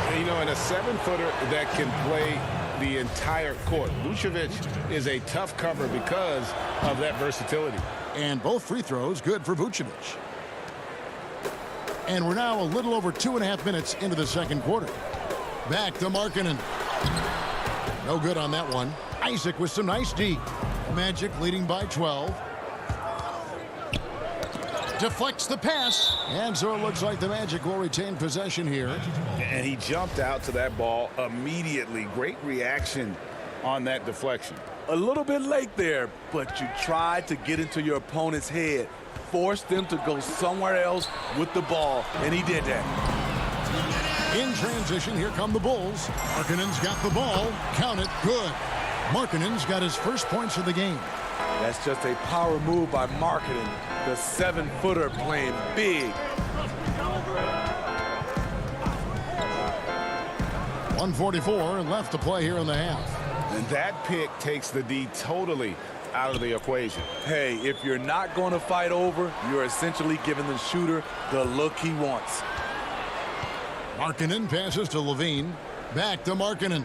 And, you know, in a 7-footer that can play the entire court, Vucevic is a tough cover because of that versatility. And both free throws good for Vucevic. And we're now a little over 2.5 minutes into the second quarter. Back to Markkanen. No good on that one. Isaac with some nice D. Magic leading by 12. Deflects the pass. And so it looks like the Magic will retain possession here. And he jumped out to that ball immediately. Great reaction on that deflection. A little bit late there, but you tried to get into your opponent's head. Force them to go somewhere else with the ball, and he did that. In transition, here come the Bulls. Markkanen's got the ball. Count it. Good. Markkanen's got his first points of the game. That's just a power move by Markkanen. The 7-footer playing big. 1:44 left to play here in the half. And that pick takes the D totally out of the equation. Hey, if you're not going to fight over, you're essentially giving the shooter the look he wants. Markkanen passes to Levine. Back to Markkanen.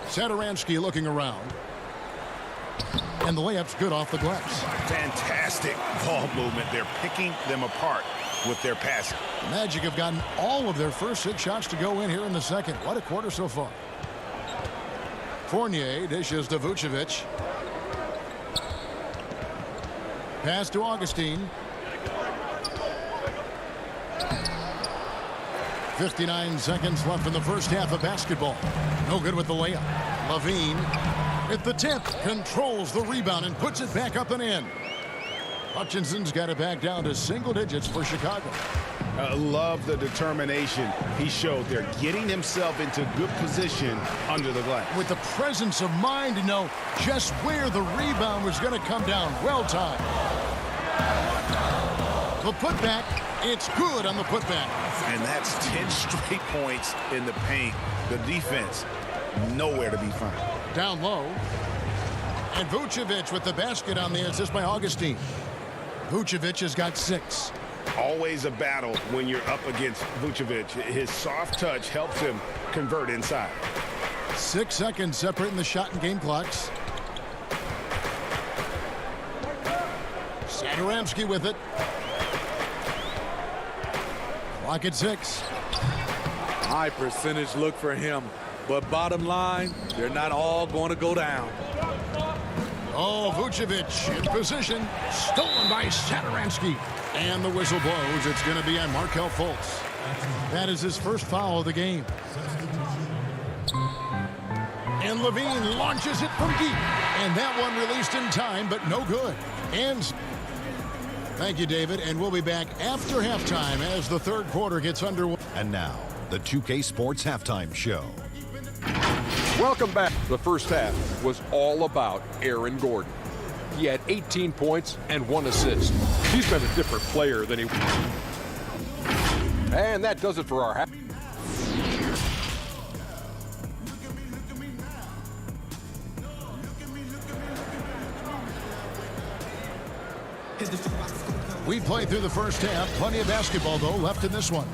Satoransky looking around. And the layup's good off the glass. Fantastic ball movement. They're picking them apart with their passing. The Magic have gotten all of their first 6 shots to go in here in the second. What a quarter so far. Fournier dishes to Vucevic. Pass to Augustine. 59 seconds left in the first half of basketball. No good with the layup. Levine at the tip, controls the rebound and puts it back up and in. Hutchinson's got it back down to single digits for Chicago. I love the determination he showed there, getting himself into good position under the glass. With the presence of mind to know just where the rebound was going to come down. Well timed. The putback, it's good on the putback. And that's 10 straight points in the paint. The defense, nowhere to be found. Down low. And Vucevic with the basket on the assist by Augustine. Vucevic has got 6. Always a battle when you're up against Vucevic. His soft touch helps him convert inside. 6 seconds separating the shot and game clocks. Satoransky with it. Clock at 6. High percentage look for him. But bottom line, they're not all going to go down. Oh, Vucevic in position. Stolen by Satoransky. And the whistle blows. It's going to be on Markel Fultz. That is his first foul of the game. And Levine launches it from deep. And that one released in time, but no good. And thank you, David. And we'll be back after halftime as the third quarter gets underway. And now, the 2K Sports Halftime Show. Welcome back. The first half was all about Aaron Gordon. He had 18 points and 1 assist. He's been a different player than he was. And that does it for our half. We played through the first half. Plenty of basketball, though, left in this one.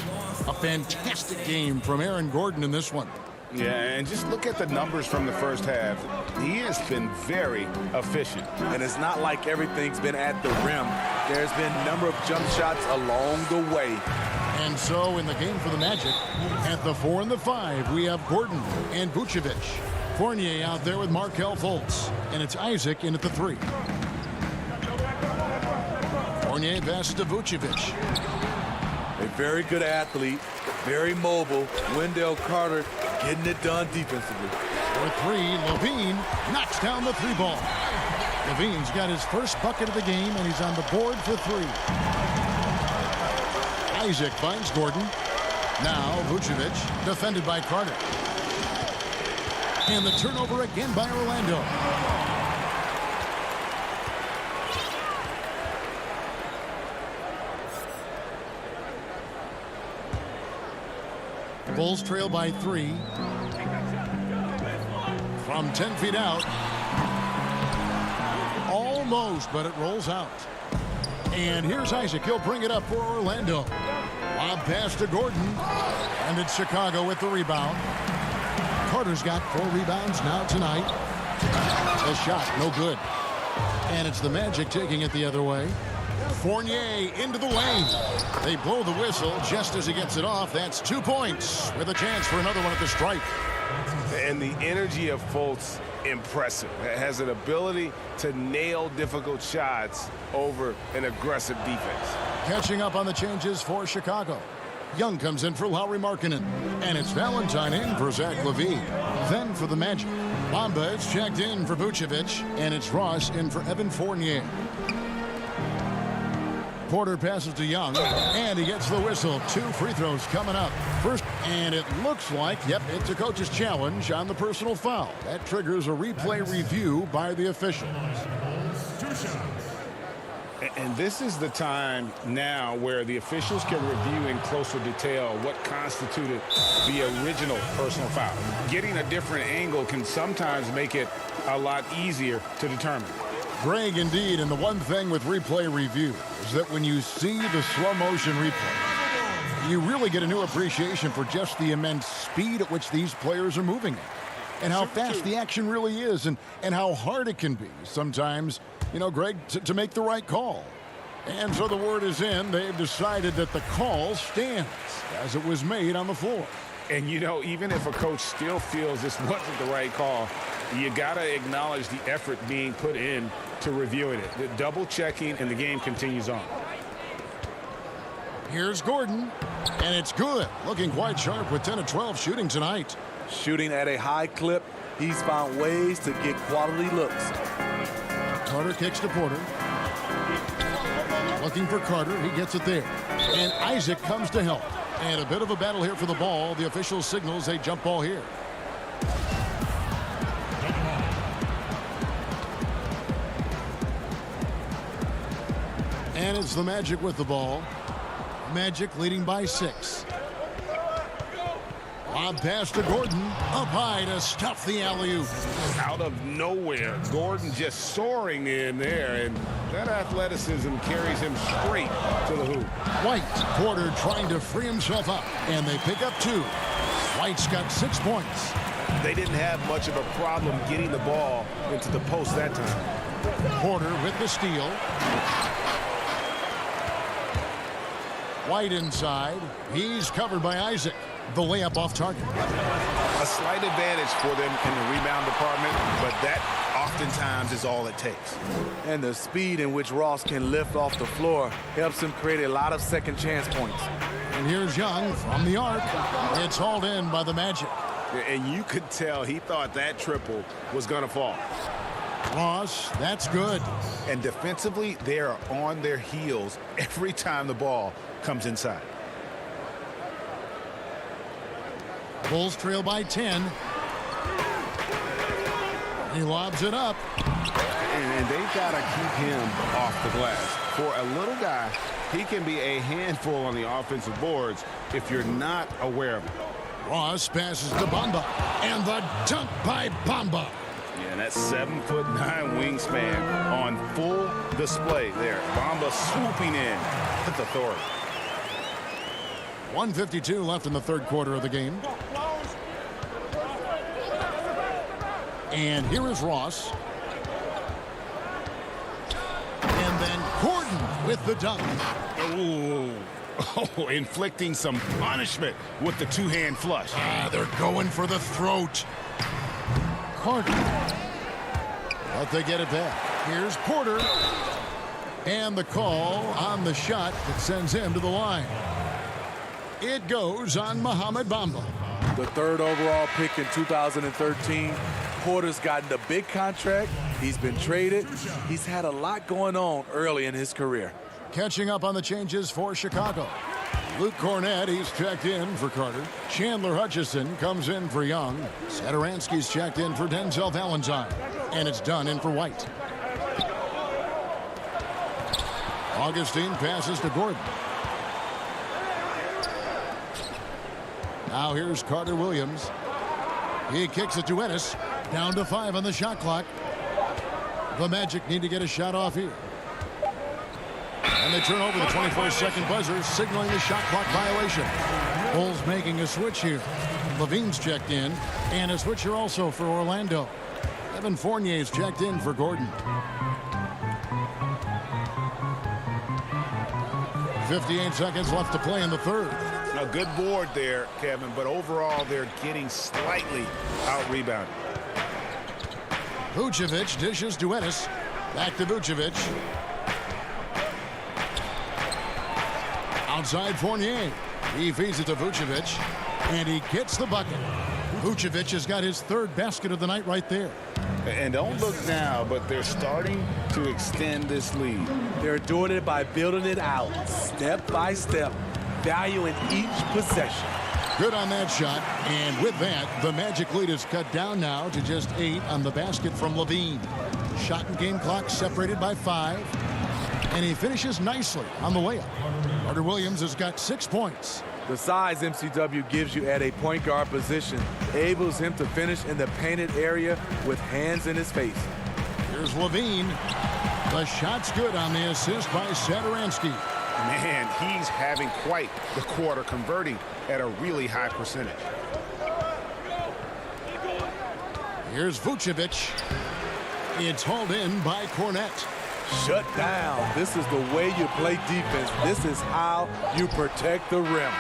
A fantastic game from Aaron Gordon in this one. Yeah, and just look at the numbers from the first half. He has been very efficient. And it's not like everything's been at the rim. There's been a number of jump shots along the way. And so in the game for the Magic, at the 4 and the 5, we have Gordon and Vucevic. Fournier out there with Markelle Fultz. And it's Isaac in at the 3. Fournier passes to Vucevic. A very good athlete, very mobile. Wendell Carter getting it done defensively. For 3, Levine knocks down the 3 ball. Levine's got his first bucket of the game, and he's on the board for 3. Isaac finds Gordon. Now Vucevic, defended by Carter. And the turnover again by Orlando. Bulls trail by 3. From 10 feet out. Almost, but it rolls out. And here's Isaac. He'll bring it up for Orlando. Lob pass to Gordon. And it's Chicago with the rebound. Carter's got 4 rebounds now tonight. The shot, no good. And it's the Magic taking it the other way. Fournier into the lane. They blow the whistle just as he gets it off. That's 2 points with a chance for another one at the stripe. And the energy of Fultz, impressive. Has an ability to nail difficult shots over an aggressive defense. Catching up on the changes for Chicago. Young comes in for Lauri Markkanen. And it's Valentine in for Zach LaVine. Then for the Magic, Bamba is checked in for Vucevic. And it's Ross in for Evan Fournier. Porter passes to Young, and he gets the whistle. 2 free throws coming up. First, and it looks like, yep, it's a coach's challenge on the personal foul. That triggers a replay review by the officials. And this is the time now where the officials can review in closer detail what constituted the original personal foul. Getting a different angle can sometimes make it a lot easier to determine. Greg, indeed, and the one thing with replay review is that when you see the slow motion replay, you really get a new appreciation for just the immense speed at which these players are moving at, and how fast the action really is, and how hard it can be sometimes, you know, Greg, to make the right call. And so the word is in. They've decided that the call stands as it was made on the floor. And, you know, even if a coach still feels this wasn't the right call, you got to acknowledge the effort being put in to reviewing it. The double checking, and the game continues on. Here's Gordon, and it's good. Looking quite sharp with 10 of 12 shooting tonight. Shooting at a high clip. He's found ways to get quality looks. Carter kicks to Porter. Looking for Carter. He gets it there. And Isaac comes to help. And a bit of a battle here for the ball. The official signals a jump ball here. And it's the Magic with the ball. Magic leading by 6. Lob pass to Gordon. Up high to stuff the alley-oop. Out of nowhere, Gordon just soaring in there, and that athleticism carries him straight to the hoop. White, Porter trying to free himself up, and they pick up 2. White's got 6 points. They didn't have much of a problem getting the ball into the post that time. Porter with the steal. White inside. He's covered by Isaac. The layup off target. A slight advantage for them in the rebound department, but that oftentimes is all it takes. And the speed in which Ross can lift off the floor helps him create a lot of second chance points. And here's Young from the arc. It's hauled in by the Magic. And you could tell he thought that triple was going to fall. Ross, that's good. And defensively, they are on their heels every time the ball comes inside. Bulls trail by 10. He lobs it up. And they've got to keep him off the glass. For a little guy, he can be a handful on the offensive boards if you're not aware of it. Ross passes to Bamba. And the dunk by Bamba. Yeah, that 7'9" wingspan on full display there. Bamba swooping in with authority. 1:52 left in the third quarter of the game. And here is Ross. And then Gordon with the dunk. Oh, inflicting some punishment with the two-hand flush. They're going for the throat. Gordon. But they get it back. Here's Porter. And the call on the shot that sends him to the line. It goes on Mohamed Bamba. The third overall pick in 2013. Porter's gotten a big contract. He's been traded. He's had a lot going on early in his career. Catching up on the changes for Chicago. Luke Cornett, he's checked in for Carter. Chandler Hutchison comes in for Young. Satoransky's checked in for Denzel Valentine. And it's done in for White. Augustine passes to Gordon. Now here's Carter Williams. He kicks it to Ennis. Down to 5 on the shot clock. The Magic need to get a shot off here. And they turn over the 24-second buzzer, signaling the shot clock violation. Bulls making a switch here. Levine's checked in, and a switcher also for Orlando. Evan Fournier's checked in for Gordon. 58 seconds left to play in the third. A good board there, Kevin, but overall they're getting slightly out-rebounded. Vucevic dishes to Ennis. Back to Vucevic. Outside Fournier. He feeds it to Vucevic. And he gets the bucket. Vucevic has got his third basket of the night right there. And don't look now, but they're starting to extend this lead. They're doing it by building it out, step by step, valuing each possession. Good on that shot. And with that, the Magic lead is cut down now to just 8 on the basket from Levine. Shot and game clock separated by 5. And he finishes nicely on the layup. Carter Williams has got 6 points. The size MCW gives you at a point guard position enables him to finish in the painted area with hands in his face. Here's Levine. The shot's good on the assist by Satoransky. Man, he's having quite the quarter, converting at a really high percentage. Here's Vucevic. It's hauled in by Cornett. Shut down. This is the way you play defense. This is how you protect the rim.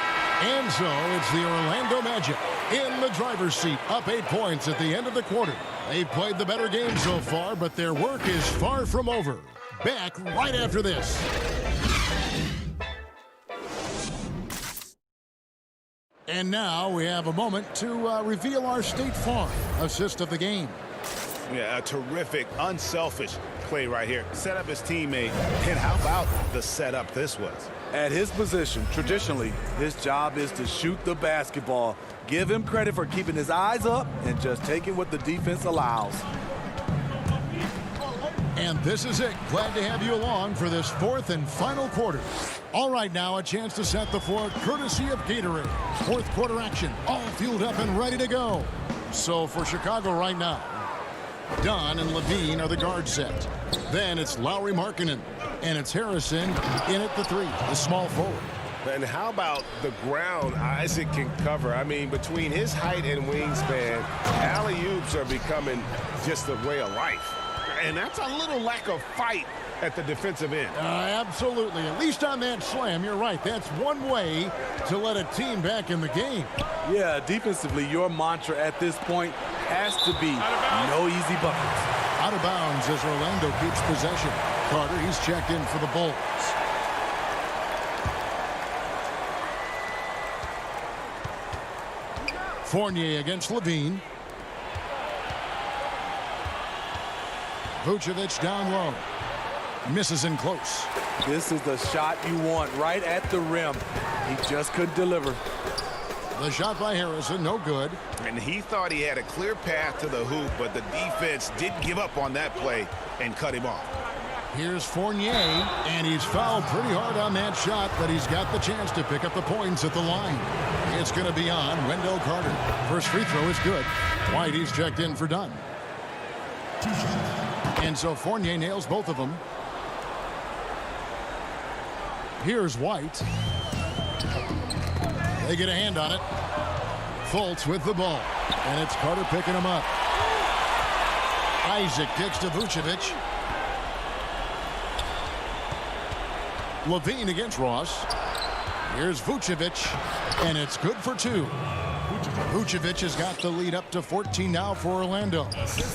And so it's the Orlando Magic in the driver's seat, up 8 points at the end of the quarter. They've played the better game so far, but their work is far from over. Back right after this. And now we have a moment to reveal our State Farm assist of the game. Yeah, a terrific, unselfish play right here. Set up his teammate. And how about the setup this was? At his position, traditionally, his job is to shoot the basketball. Give him credit for keeping his eyes up and just taking what the defense allows. And this is it. Glad to have you along for this fourth and final quarter. All right, now a chance to set the floor courtesy of Gatorade. Fourth quarter action, all fueled up and ready to go. So for Chicago right now, Dunn and Levine are the guard set. Then it's Lauri Markkanen, and it's Harrison in at the 3, the small forward. And how about the ground Isaac can cover? I mean, between his height and wingspan, alley-oops are becoming just a way of life. And that's a little lack of fight at the defensive end. Absolutely. At least on that slam, you're right. That's one way to let a team back in the game. Yeah, defensively, your mantra at this point has to be no easy buckets. Out of bounds as Orlando keeps possession. Carter, he's checked in for the Bulls. Fournier against Levine. Vucevic down low. Misses in close. This is the shot you want right at the rim. He just couldn't deliver. The shot by Harrison, no good. And he thought he had a clear path to the hoop, but the defense didn't give up on that play and cut him off. Here's Fournier, and he's fouled pretty hard on that shot, but he's got the chance to pick up the points at the line. It's going to be on Wendell Carter. First free throw is good. White, he's checked in for Dunn. And so Fournier nails both of them. Here's White. They get a hand on it. Fultz with the ball. And it's Carter picking him up. Isaac kicks to Vucevic. Levine against Ross. Here's Vucevic. And it's good for two. Vucevic has got the lead up to 14 now for Orlando.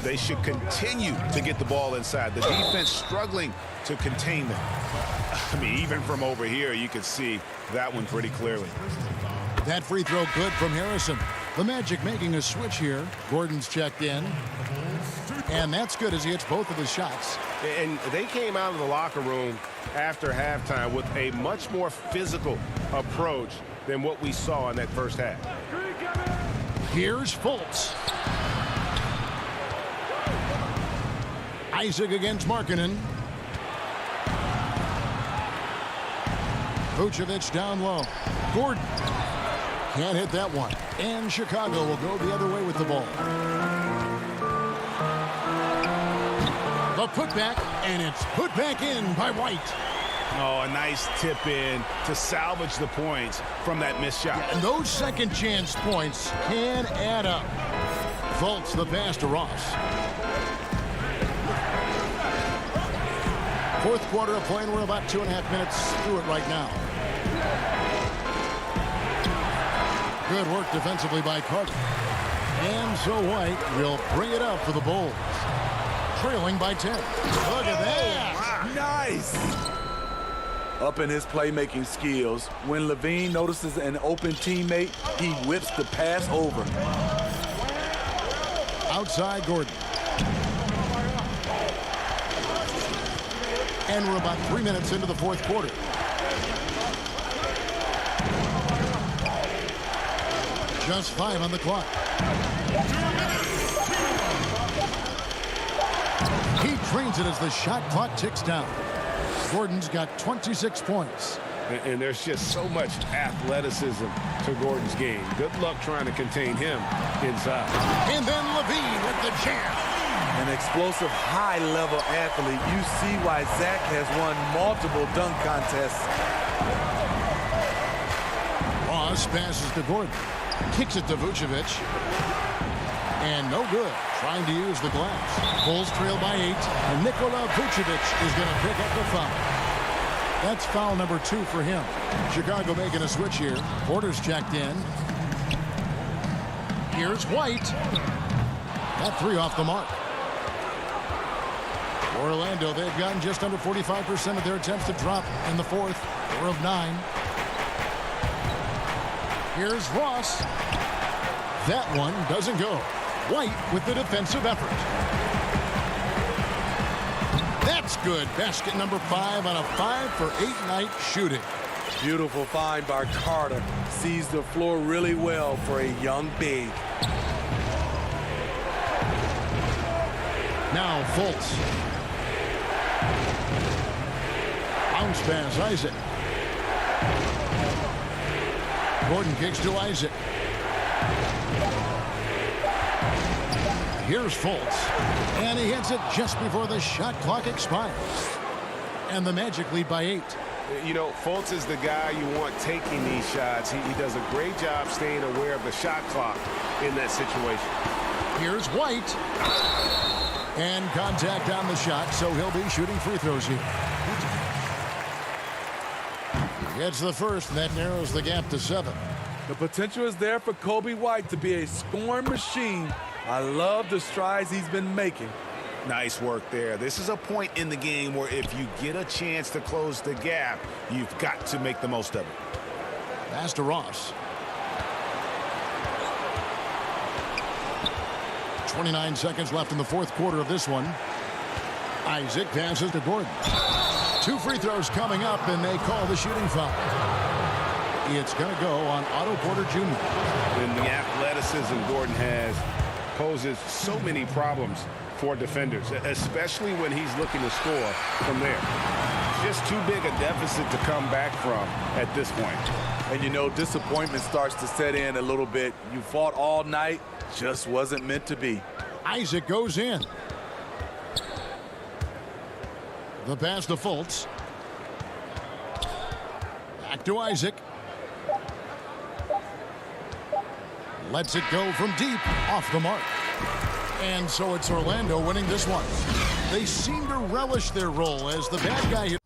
They should continue to get the ball inside. The defense struggling to contain them. I mean, even from over here, you could see that one pretty clearly. That free throw good from Harrison. The Magic making a switch here. Gordon's checked in. And that's good as he hits both of his shots. And they came out of the locker room after halftime with a much more physical approach than what we saw in that first half. Here's Fultz. Isaac against Markkanen. Vucevic down low. Gordon can't hit that one. And Chicago will go the other way with the ball. The putback, and it's put back in by White. Oh, a nice tip in to salvage the points from that missed shot. And those second chance points can add up. Fultz the pass to Ross. Fourth quarter of play, and we're about 2.5 minutes through it right now. Good work defensively by Carter. And so White will bring it up for the Bulls. Trailing by 10. Look at that. Nice. Up in his playmaking skills, when Levine notices an open teammate, he whips the pass over. Outside Gordon. And we're about 3 minutes into the fourth quarter. Just 5 on the clock. He trains it as the shot clock ticks down. Gordon's got 26 points. And there's just so much athleticism to Gordon's game. Good luck trying to contain him inside. And then Levine with the jam. An explosive, high-level athlete. You see why Zach has won multiple dunk contests. Ross passes to Gordon. Kicks it to Vucevic. And no good. Trying to use the glass. Bulls trail by 8. And Nikola Vucevic is going to pick up the foul. That's foul number 2 for him. Chicago making a switch here. Porter's checked in. Here's White. That 3 off the mark. Orlando, they've gotten just under 45% of their attempts to drop in the fourth. 4 of 9. Here's Ross. That one doesn't go. White with the defensive effort. That's good. Basket number 5 on a 5-for-8 night shooting. Beautiful find by Carter. Sees the floor really well for a young big. Now Fultz. Bounce pass, Isaac. Gordon kicks to Isaac. Here's Fultz. And he hits it just before the shot clock expires. And the Magic lead by 8. You know, Fultz is the guy you want taking these shots. He does a great job staying aware of the shot clock in that situation. Here's White. And contact on the shot, so he'll be shooting free throws here. Gets the first, and that narrows the gap to 7. The potential is there for Kobe White to be a scoring machine. I love the strides he's been making. Nice work there. This is a point in the game where if you get a chance to close the gap, you've got to make the most of it. Pass to Ross. 29 seconds left in the fourth quarter of this one. Isaac passes to Gordon. 2 free throws coming up, and they call the shooting foul. It's going to go on Otto Porter Jr. And the athleticism Gordon has poses so many problems for defenders, especially when he's looking to score from there. Just too big a deficit to come back from at this point. And you know, disappointment starts to set in a little bit. You fought all night, just wasn't meant to be. Isaac goes in. The pass to Fultz. Back to Isaac. Lets it go from deep, off the mark. And so it's Orlando winning this one. They seem to relish their role as the bad guy here.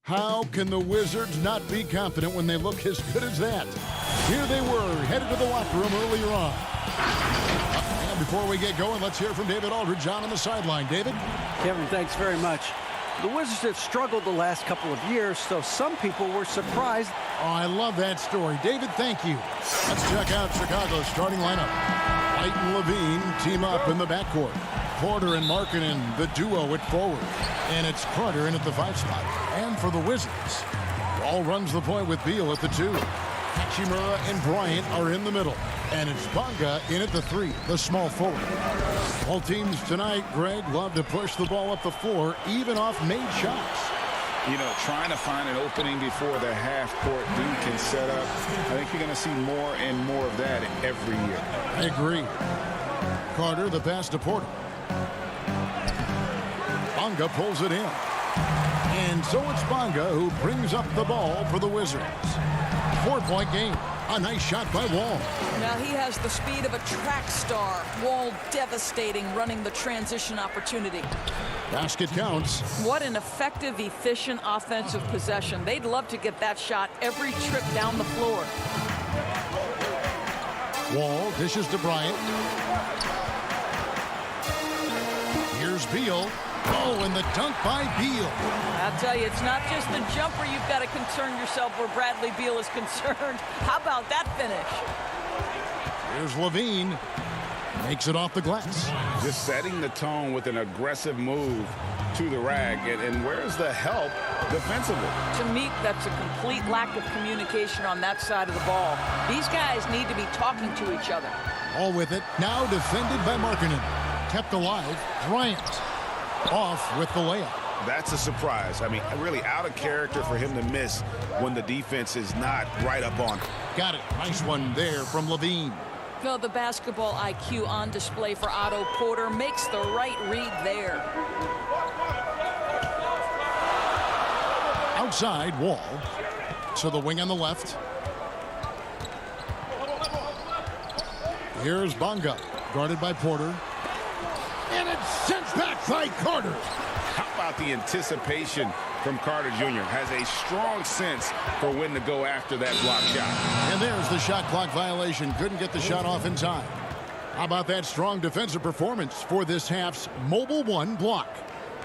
How can the Wizards not be confident when they look as good as that? Here they were, headed to the locker room earlier on. And before we get going, let's hear from David Aldridge on the sideline. David? Kevin, thanks very much. The Wizards have struggled the last couple of years, so some people were surprised. Oh, I love that story. David, thank you. Let's check out Chicago's starting lineup. White and Levine team up in the backcourt. Porter and Markkanen, the duo at forward. And it's Carter in at the 5 spot. And for the Wizards, Wall runs the point with Beal at the 2. Hachimura and Bryant are in the middle. And it's Bonga in at the 3, the small forward. All teams tonight, Greg, love to push the ball up the floor, even off made shots. You know, trying to find an opening before the half-court dude can set up. I think you're going to see more and more of that every year. I agree. Carter, the pass to Porter. Bonga pulls it in. And so it's Bonga who brings up the ball for the Wizards. 4-point game. A nice shot by Wall. Now he has the speed of a track star. Wall devastating, running the transition opportunity. Basket counts. What an effective, efficient offensive possession. They'd love to get that shot every trip down the floor. Wall dishes to Bryant. Here's Beal. Oh, and the dunk by Beal. I'll tell you, it's not just the jumper you've got to concern yourself where Bradley Beal is concerned. How about that finish? Here's Levine. Makes it off the glass. Just setting the tone with an aggressive move to the rack. And where's the help defensively? To me, that's a complete lack of communication on that side of the ball. These guys need to be talking to each other. All with it. Now defended by Markkanen. Kept alive. Bryant. Off with the layup. That's a surprise. I mean, really out of character for him to miss when the defense is not right up on him. Got it. Nice one there from Levine. No, the basketball IQ on display for Otto Porter makes the right read there. Outside, Wall. To the wing on the left. Here's Bonga. Guarded by Porter. And it's sent back by Carter. How about the anticipation from Carter Jr. Has a strong sense for when to go after that block shot. And there's the shot clock violation. Couldn't get the shot off in time. How about that strong defensive performance for this half's Mobile 1 block?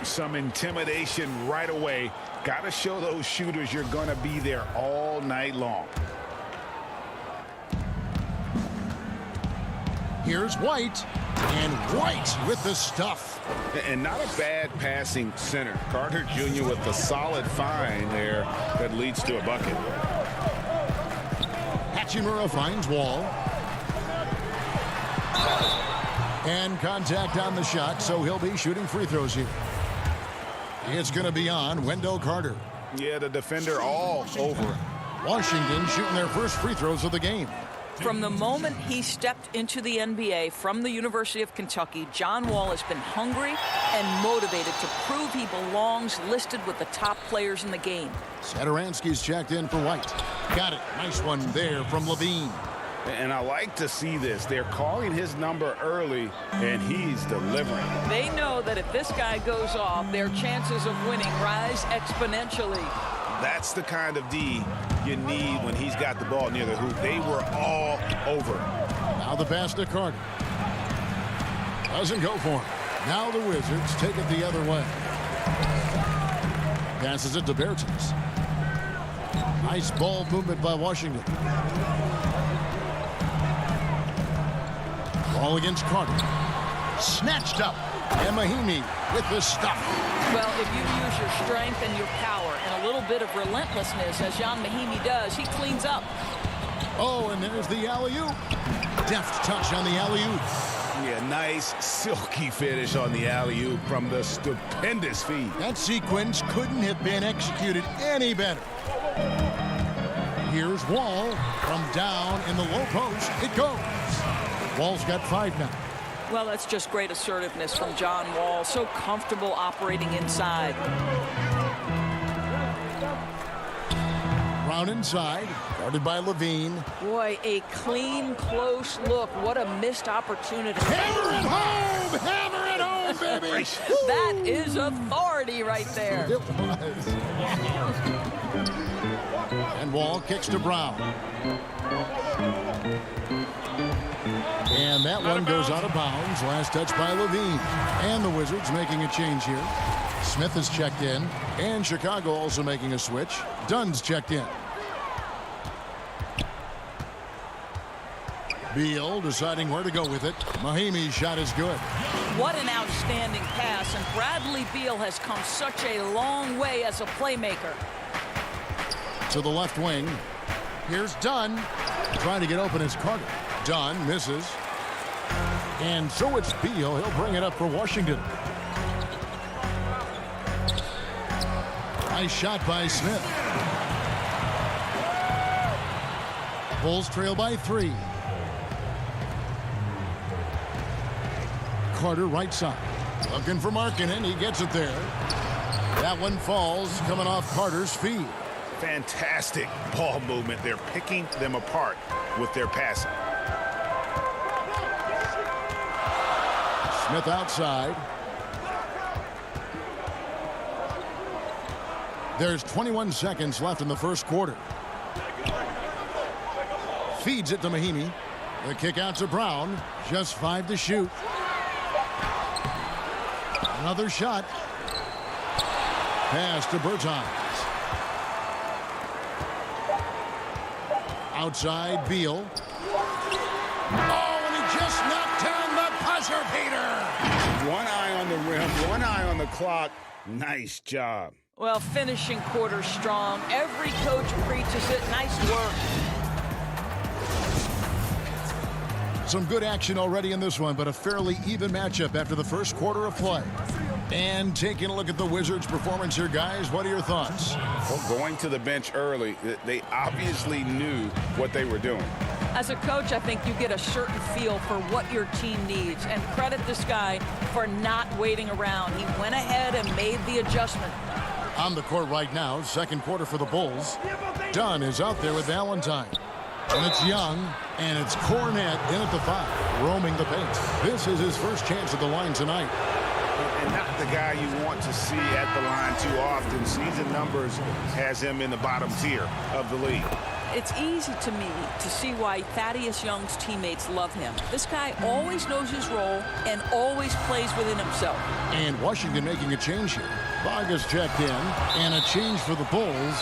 Some intimidation right away. Got to show those shooters you're going to be there all night long. Here's White. And White with the stuff. And not a bad passing center. Carter Jr. with the solid find there that leads to a bucket. Hachimura finds Wall. And contact on the shot, so he'll be shooting free throws here. It's going to be on Wendell Carter. Yeah, the defender all over it. Washington shooting their first free throws of the game. From the moment he stepped into the NBA from the University of Kentucky, John Wall has been hungry and motivated to prove he belongs listed with the top players in the game. Satoransky's checked in for White. Got it. Nice one there from Levine. And I like to see this. They're calling his number early, and he's delivering. They know that if this guy goes off, their chances of winning rise exponentially. That's the kind of D you need when he's got the ball near the hoop. They were all over. Now the pass to Carter. Doesn't go for him. Now the Wizards take it the other way. Passes it to Bertens. Nice ball movement by Washington. Ball against Carter. Snatched up. And Mahimi with the stuff. Well, if you use your strength and your power and a little bit of relentlessness, as John Mahimi does, he cleans up. Oh, and there's the alley-oop. Deft touch on the alley-oop. Yeah, nice silky finish on the alley-oop from the stupendous feed. That sequence couldn't have been executed any better. Here's Wall from down in the low post. It goes. Wall's got 5 now. Well, that's just great assertiveness from John Wall. So comfortable operating inside. Brown inside, guarded by Levine. Boy, a clean, close look. What a missed opportunity. Hammer it home! Hammer it home, baby. That is authority right there. It was. And Wall kicks to Brown. And that one goes out of bounds. Last touch by Levine. And the Wizards making a change here. Smith is checked in. And Chicago also making a switch. Dunn's checked in. Beal deciding where to go with it. Mahimi's shot is good. What an outstanding pass, and Bradley Beal has come such a long way as a playmaker. To the left wing. Here's Dunn. Trying to get open is Carter. Dunn misses. And so it's Beal. He'll bring it up for Washington. Nice shot by Smith. Bulls trail by 3. Carter right side. Looking for Markkanen. He gets it there. That one falls coming off Carter's feet. Fantastic ball movement. They're picking them apart with their passing. Smith outside. There's 21 seconds left in the first quarter. Feeds it to Mahimi. The kick out to Brown. Just 5 to shoot. Another shot. Pass to Bertans. Outside, Beal. Oh, and he just knocked down the buzzer beater. One eye on the rim, one eye on the clock. Nice job. Well, finishing quarter strong. Every coach preaches it. Nice work. Some good action already in this one, but a fairly even matchup after the first quarter of play. And taking a look at the Wizards' performance here, guys, what are your thoughts? Well, going to the bench early, they obviously knew what they were doing. As a coach, I think you get a certain feel for what your team needs, and credit this guy for not waiting around. He went ahead and made the adjustment. On the court right now, second quarter for the Bulls. Dunn is out there with Valentine. And it's Young, and it's Cornette in at the 5, roaming the paint. This is his first chance at the line tonight. And not the guy you want to see at the line too often. Season numbers has him in the bottom tier of the league. It's easy to me to see why Thaddeus Young's teammates love him. This guy always knows his role and always plays within himself. And Washington making a change here. Vargas checked in, and a change for the Bulls.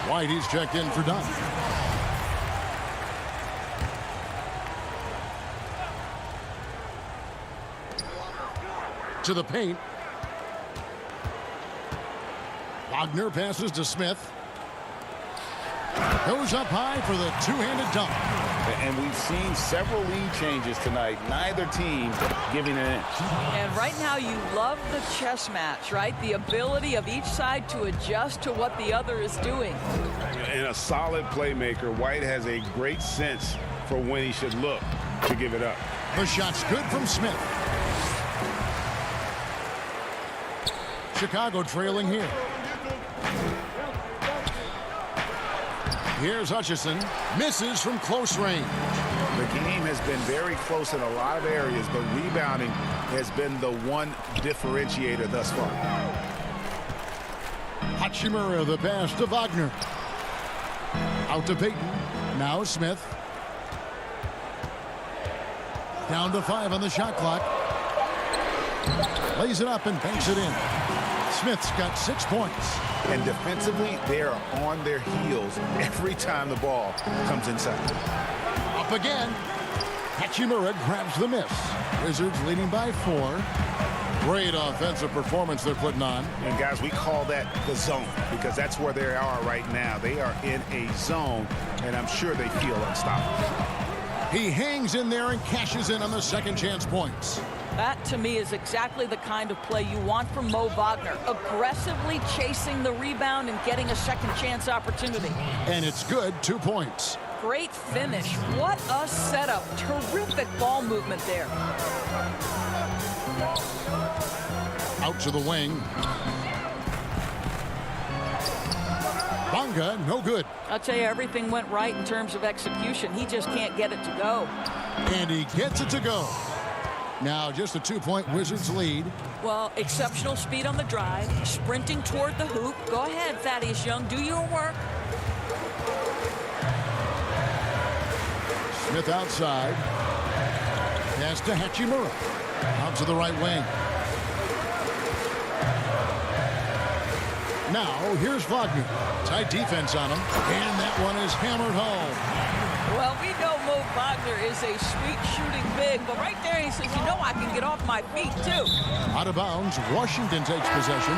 Whitey's checked in for Dunn. To the paint. Wagner passes to Smith. Goes up high for the two-handed dunk. And we've seen several lead changes tonight. Neither team giving an inch. And right now you love the chess match, right? The ability of each side to adjust to what the other is doing. And a solid playmaker, White has a great sense for when he should look to give it up. The shot's good from Smith. Chicago trailing here. Here's Hutchison. Misses from close range. The game has been very close in a lot of areas, but rebounding has been the one differentiator thus far. Hachimura, the pass to Wagner. Out to Payton. Now Smith. Down to 5 on the shot clock. Lays it up and banks it in. Smith's got 6 points. And defensively, they are on their heels every time the ball comes inside. Up again. Hachimura grabs the miss. Wizards leading by 4. Great offensive performance they're putting on. And guys, we call that the zone because that's where they are right now. They are in a zone, and I'm sure they feel unstoppable. He hangs in there and cashes in on the second chance points. That, to me, is exactly the kind of play you want from Mo Wagner. Aggressively chasing the rebound and getting a second chance opportunity. And it's good, 2 points. Great finish. What a setup. Terrific ball movement there. Out to the wing. Bonga, no good. I'll tell you, everything went right in terms of execution. He just can't get it to go. And he gets it to go. Now just a 2-point Wizards lead. Well, exceptional speed on the drive, sprinting toward the hoop. Go ahead, Thaddeus Young, do your work. Smith outside. Pass to Hachimura. Out to the right wing. Now, here's Wagner. Tight defense on him. And that one is hammered home. Well, we know Mo Wagner is a sweet shooting big, but right there he says, you know I can get off my feet, too. Out of bounds, Washington takes possession.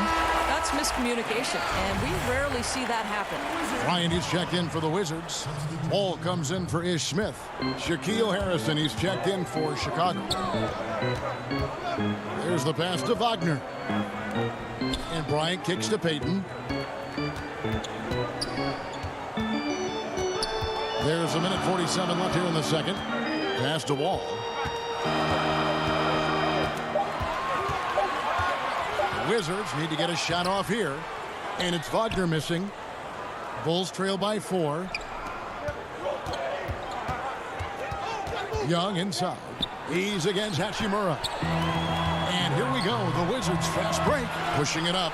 That's miscommunication, and we rarely see that happen. Bryant is checked in for the Wizards. Ball comes in for Ish Smith. Shaquille Harrison, he's checked in for Chicago. There's the pass to Wagner. And Bryant kicks to Payton. There's a minute 47 left here in the second. Pass to Wall. The Wizards need to get a shot off here. And it's Wagner missing. Bulls trail by 4. Young inside. He's against Hachimura. And here we go. The Wizards fast break. Pushing it up.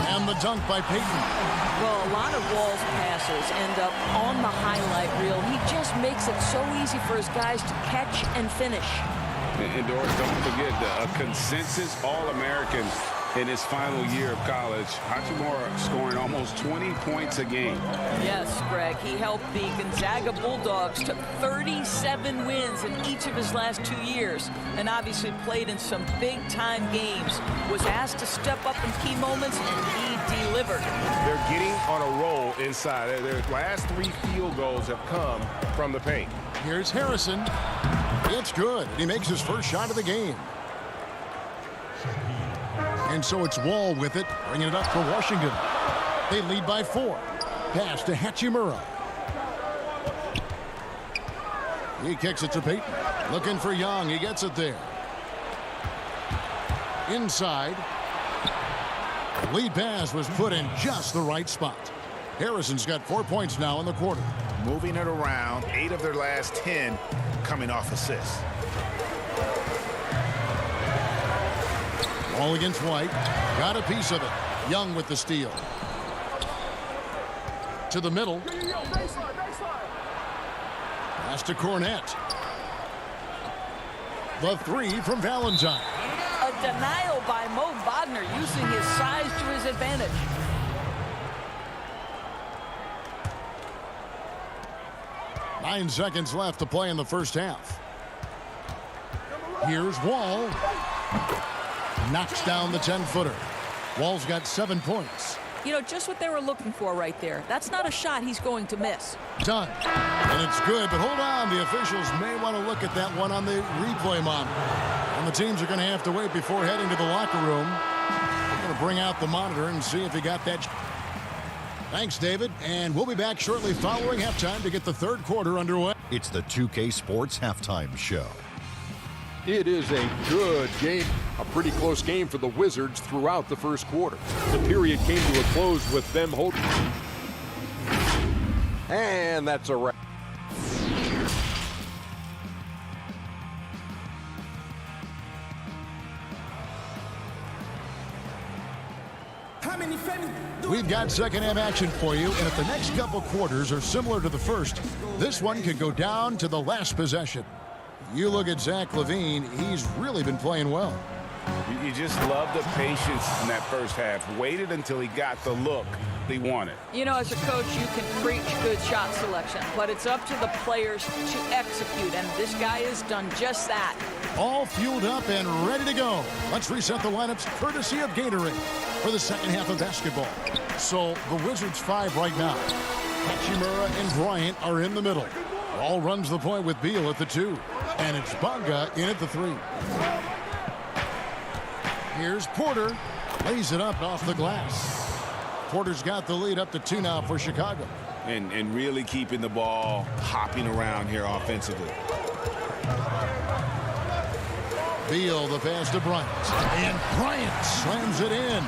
And the dunk by Payton. Well, a lot of Wall's passes end up on the highlight reel. He just makes it so easy for his guys to catch and finish. And Doris, don't forget a consensus All-American in his final year of college. Hachimura scoring almost 20 points a game. Yes, Greg. He helped the Gonzaga Bulldogs to 37 wins in each of his last 2 years, and obviously played in some big-time games. Was asked to step up in key moments, and he delivered. They're getting on a roll inside. Their last 3 field goals have come from the paint. Here's Harrison. It's good. He makes his first shot of the game. And so it's Wall with it, bringing it up for Washington. They lead by 4. Pass to Hachimura. He kicks it to Payton. Looking for Young. He gets it there. Inside. Lead pass was put in just the right spot. Harrison's got 4 points now in the quarter. Moving it around, 8 of their last 10 coming off assists. All against White. Got a piece of it. Young with the steal. To the middle. Pass to Cornette. The 3 from Valentine. A denial by Mo Wagner using his size to his advantage. Nine seconds left to play in the first half. Here's Wall. Knocks down the 10-footer. Wall's got 7 points. You know, just what they were looking for right there. That's not a shot he's going to miss. Done. And it's good, but hold on. The officials may want to look at that one on the replay monitor. And the teams are going to have to wait before heading to the locker room. They're going to bring out the monitor and see if he got that. Thanks, David. And we'll be back shortly following halftime to get the third quarter underway. It's the 2K Sports Halftime Show. It is a good game. A pretty close game for the Wizards throughout the first quarter. The period came to a close with them holding. And that's a wrap. We've got second half action for you, and if the next couple quarters are similar to the first, this one could go down to the last possession. You look at Zach LaVine, he's really been playing well. You just love the patience in that first half. Waited until he got the look he wanted. You know, as a coach, you can preach good shot selection, but it's up to the players to execute, and this guy has done just that. All fueled up and ready to go. Let's reset the lineups courtesy of Gatorade for the second half of basketball. So the Wizards 5 right now. Hachimura and Bryant are in the middle. Wall runs the point with Beal at the 2. And it's Bonga in at the 3. Here's Porter. Lays it up off the glass. Porter's got the lead up to 2 now for Chicago. And really keeping the ball hopping around here offensively. Beal, the pass to Bryant. And Bryant slams it in.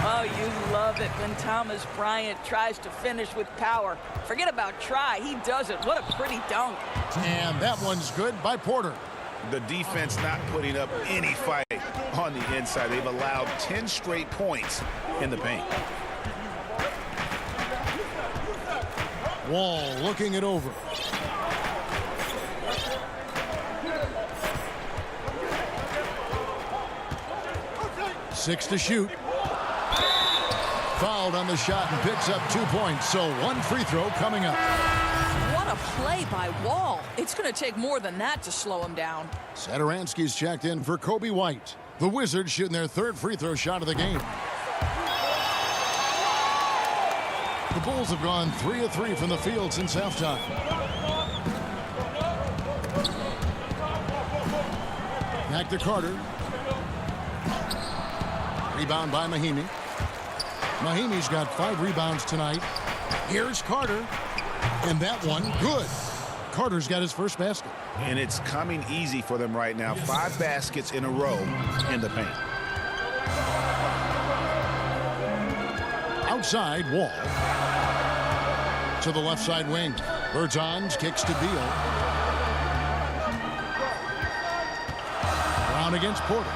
Oh, you love it when Thomas Bryant tries to finish with power. Forget about try. He does it. What a pretty dunk. And that one's good by Porter. The defense not putting up any fight on the inside. They've allowed 10 straight points in the paint. Wall looking it over. Six to shoot. Fouled on the shot and picks up 2 points. So one free throw coming up. What a play by Wall. It's going to take more than that to slow him down. Satoransky's checked in for Kobe White. The Wizards shooting their third free throw shot of the game. The Bulls have gone 3 of 3 from the field since halftime. Back to Carter. Rebound by Mahimi. Mahimi's got 5 rebounds tonight. Here's Carter. And that one, good. Carter's got his first basket. And it's coming easy for them right now. 5 baskets in a row in the paint. Outside, Wall. To the left side wing. Bertans kicks to Beal. Brown against Porter.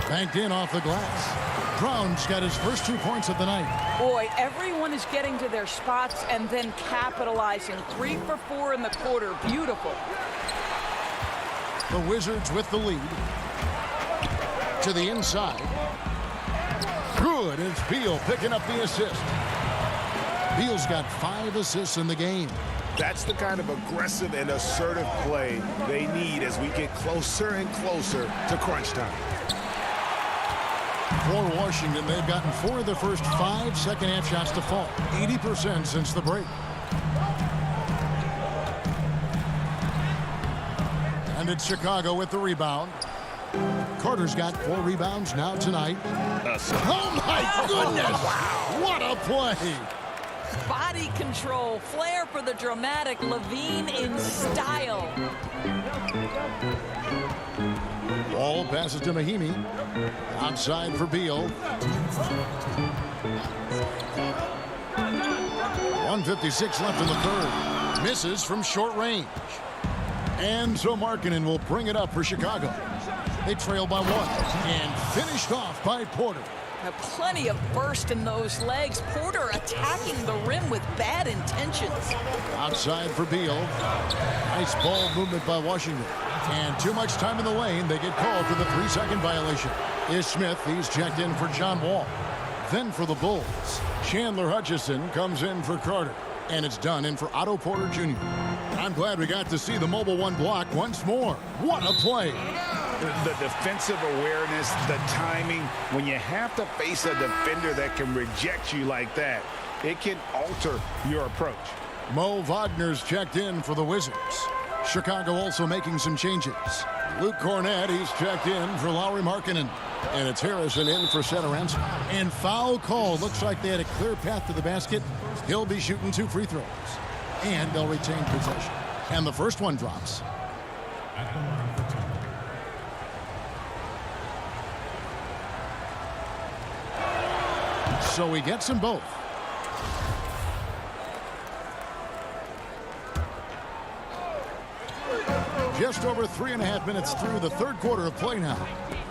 Banked in off the glass. Brown's got his first 2 points of the night. Boy, everyone is getting to their spots and then capitalizing. 3 for 4 in the quarter. Beautiful. The Wizards with the lead. To the inside. Good. It's Beal picking up the assist. Beal's got 5 assists in the game. That's the kind of aggressive and assertive play they need as we get closer and closer to crunch time. For Washington, they've gotten 4 of their first 5 second-half shots to fall. 80% since the break. And it's Chicago with the rebound. Carter's got 4 rebounds now tonight. Oh, my goodness! What a play! Body control, flair for the dramatic, Levine in style. Ball passes to Mahimi. Outside for Beal. 1:56 left in the third. Misses from short range. And so Markkanen will bring it up for Chicago. They trail by 1 and finished off by Porter. Have plenty of burst in those legs. Porter attacking the rim with bad intentions. Outside for Beal. Nice ball movement by Washington. And too much time in the lane. They get called for the 3-second violation. Is Smith. He's checked in for John Wall. Then for the Bulls, Chandler Hutchison comes in for Carter. And it's done in for Otto Porter Jr. I'm glad we got to see the mobile 1 block once more. What a play. The defensive awareness, the timing. When you have to face a defender that can reject you like that, it can alter your approach. Mo Wagner's checked in for the Wizards. Chicago also making some changes. Luke Cornett, he's checked in for Lauri Markkanen. And it's Harrison in for Satoransky. And foul call. Looks like they had a clear path to the basket. He'll be shooting 2 free throws. And they'll retain possession. And the first one drops. So he gets them both. Just over 3.5 minutes through the third quarter of play now.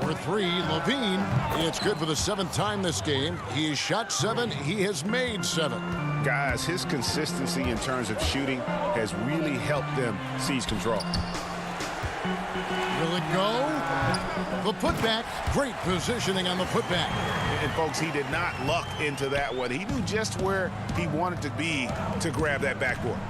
For 3, Levine. It's good for the 7th time this game. He has shot 7. He has made 7. Guys, his consistency in terms of shooting has really helped them seize control. Will it go? The putback. Great positioning on the putback. And folks, he did not luck into that one. He knew just where he wanted to be to grab that backboard.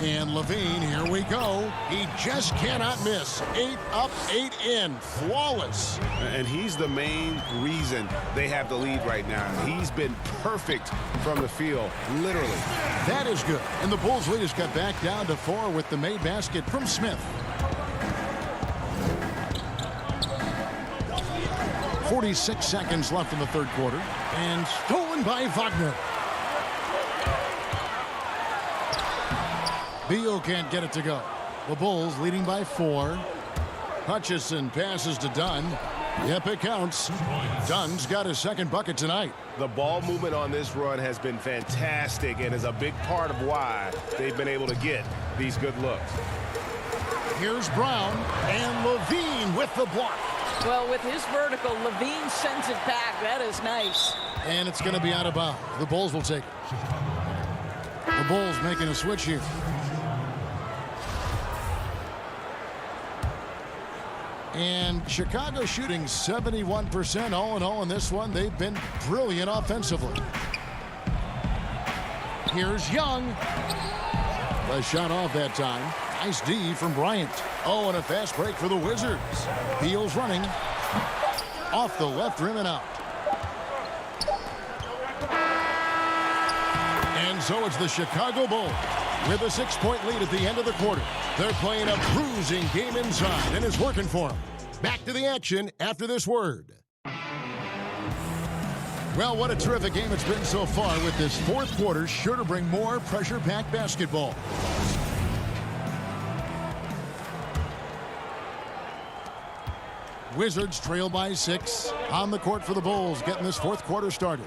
And Levine, here we go. He just cannot miss. 8 up, 8 in. Flawless. And he's the main reason they have the lead right now. He's been perfect from the field, literally. That is good. And the Bulls lead has got back down to 4 with the made basket from Smith. 46 seconds left in the third quarter. And stolen by Wagner. Beal can't get it to go. The Bulls leading by 4. Hutchison passes to Dunn. Yep, it counts. Dunn's got his second bucket tonight. The ball movement on this run has been fantastic and is a big part of why they've been able to get these good looks. Here's Brown, and Levine with the block. Well, with his vertical, Levine sends it back. That is nice. And it's going to be out of bounds. The Bulls will take it. The Bulls making a switch here. And Chicago shooting 71% all in all in this one. They've been brilliant offensively. Here's Young. The shot off that time. Nice D from Bryant. Oh, and a fast break for the Wizards. Beal's running. Off the left rim and out. And so it's the Chicago Bulls with a 6-point lead at the end of the quarter. They're playing a bruising game inside, and it's working for them. Back to the action after this word. Well, what a terrific game it's been so far, with this fourth quarter sure to bring more pressure-packed basketball. Wizards trail by 6 on the court for the Bulls, getting this fourth quarter started.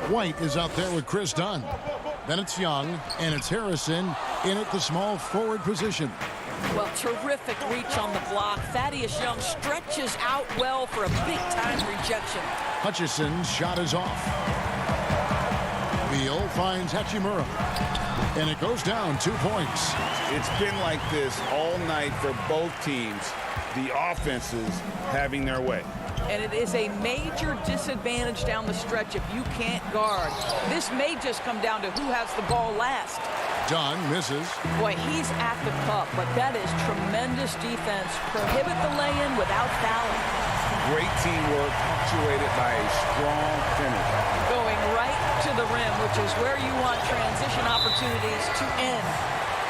White is out there with Chris Dunn. Then it's Young, and it's Harrison in at the small forward position. Well, terrific reach on the block. Thaddeus Young stretches out well for a big-time rejection. Hutchison's shot is off. Beal finds Hachimura, and it goes down 2 points. It's been like this all night for both teams. The offenses having their way. And it is a major disadvantage down the stretch if you can't guard. This may just come down to who has the ball last. Dunn misses. Boy, he's at the cup, but that is tremendous defense. Prohibit the lay-in without fouling. Great teamwork punctuated by a strong finish. Going right to the rim, which is where you want transition opportunities to end.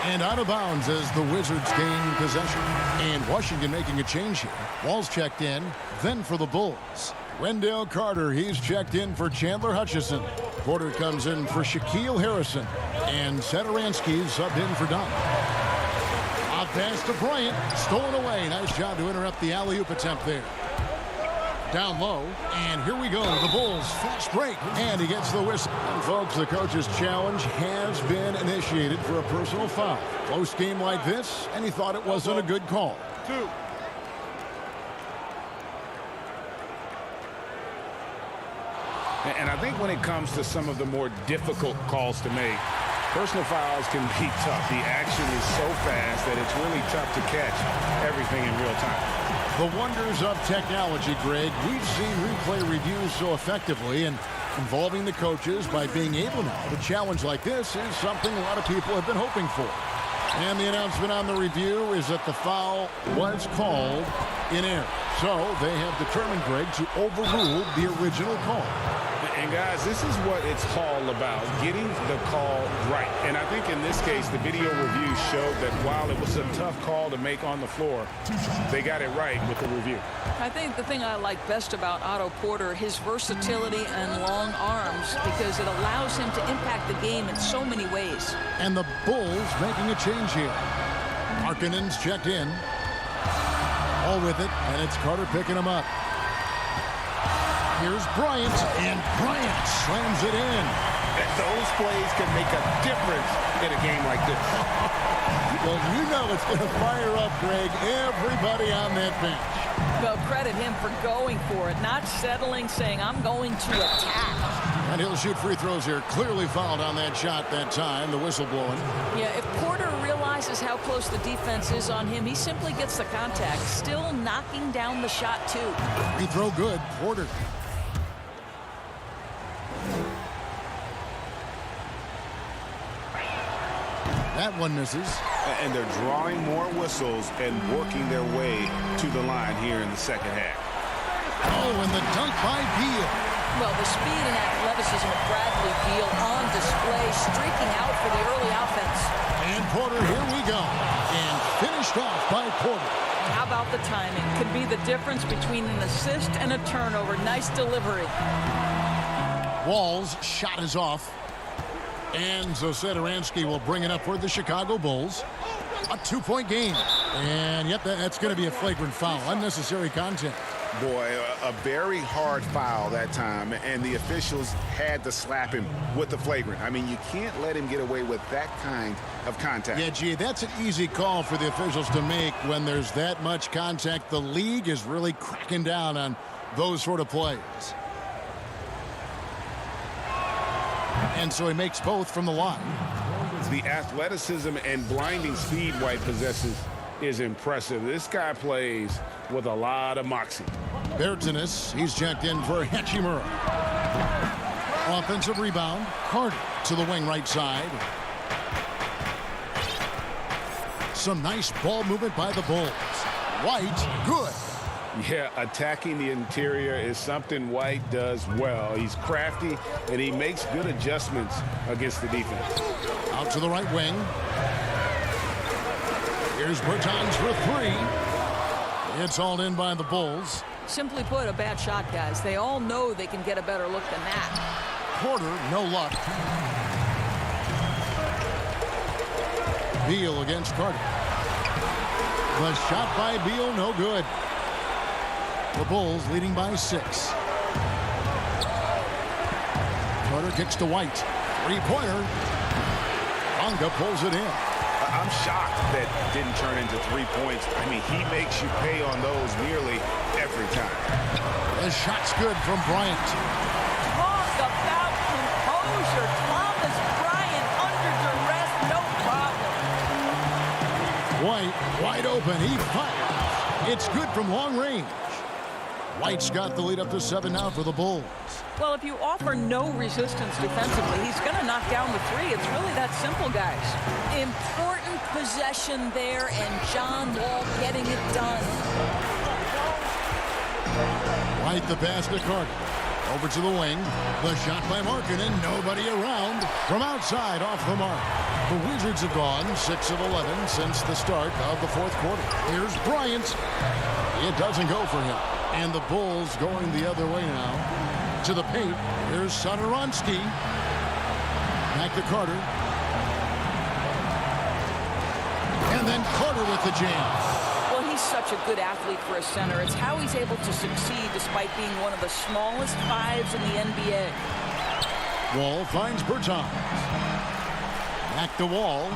And out of bounds as the Wizards gain possession. And Washington making a change here. Wall's checked in, then for the Bulls. Wendell Carter, he's checked in for Chandler Hutchison. Porter comes in for Shaquille Harrison. And Satoransky's subbed in for Dunn. A pass to Bryant, stolen away. Nice job to interrupt the alley-oop attempt there. Down low, and here we go. The Bulls fast break, and he gets the whistle. And folks, the coach's challenge has been initiated for a personal foul. Close game like this, and he thought it wasn't a good call. 2. And I think when it comes to some of the more difficult calls to make, personal fouls can be tough. The action is so fast that it's really tough to catch everything in real time. The wonders of technology, Greg. We've seen replay reviews so effectively, and involving the coaches by being able now to challenge like this is something a lot of people have been hoping for. And the announcement on the review is that the foul was called in error. So they have determined, Greg, to overrule the original call. And guys, this is what it's all about, getting the call right. And I think in this case, the video review showed that while it was a tough call to make on the floor, they got it right with the review. I think the thing I like best about Otto Porter, his versatility and long arms, because it allows him to impact the game in so many ways. And the Bulls making a change here. Markkanen's checked in. All with it, and it's Carter picking him up. Here's Bryant, and Bryant slams it in. Those plays can make a difference in a game like this. Well, you know it's going to fire up, Greg, everybody on that bench. Well, credit him for going for it, not settling, saying, I'm going to attack. And he'll shoot free throws here. Clearly fouled on that shot that time, the whistle blowing. Yeah, if Porter realizes how close the defense is on him, he simply gets the contact. Still knocking down the shot, too. Free throw good, Porter. That one misses. And they're drawing more whistles and working their way to the line here in the second half. Oh, and the dunk by Beal. Well, the speed and athleticism of Bradley Beal on display, streaking out for the early offense. And Porter, here we go. And finished off by Porter. How about the timing? Could be the difference between an assist and a turnover. Nice delivery. Wall's shot is off. And so Satoransky will bring it up for the Chicago Bulls. A 2-point game. And yep, that's going to be a flagrant foul. Unnecessary contact. Boy, a very hard foul that time, and the officials had to slap him with the flagrant. I mean, you can't let him get away with that kind of contact. Yeah, gee, that's an easy call for the officials to make when there's that much contact. The league is really cracking down on those sort of plays. And so he makes both from the line. The athleticism and blinding speed White possesses is impressive. This guy plays with a lot of moxie. Bertanis, he's checked in for Hachimura. Offensive rebound. Carter to the wing right side. Some nice ball movement by the Bulls. White, good. Yeah, attacking the interior is something White does well. He's crafty, and he makes good adjustments against the defense. Out to the right wing. Here's Bertans for three. It's hauled in by the Bulls. Simply put, a bad shot, guys. They all know they can get a better look than that. Porter, no luck. Beal against Carter. The shot by Beal, no good. The Bulls leading by 6. Carter kicks to White. Three-pointer. Bonga pulls it in. I'm shocked that didn't turn into 3 points. I mean, he makes you pay on those nearly every time. The shot's good from Bryant. Talk about composure. Thomas Bryant under duress, no problem. White, wide open. He fires. It's good from long range. White's got the lead up to 7 now for the Bulls. Well, if you offer no resistance defensively, he's going to knock down the three. It's really that simple, guys. Important possession there, and John Wall getting it done. White the pass to Carter. Over to the wing. The shot by Markkanen. Nobody around. From outside, off the mark. The Wizards have gone 6 of 11 since the start of the fourth quarter. Here's Bryant. It doesn't go for him. And the Bulls going the other way now. To the paint. Here's Satoransky. Back to Carter. And then Carter with the jam. Well, he's such a good athlete for a center. It's how he's able to succeed despite being one of the smallest fives in the NBA. Wall finds Bertans. Back to Wall.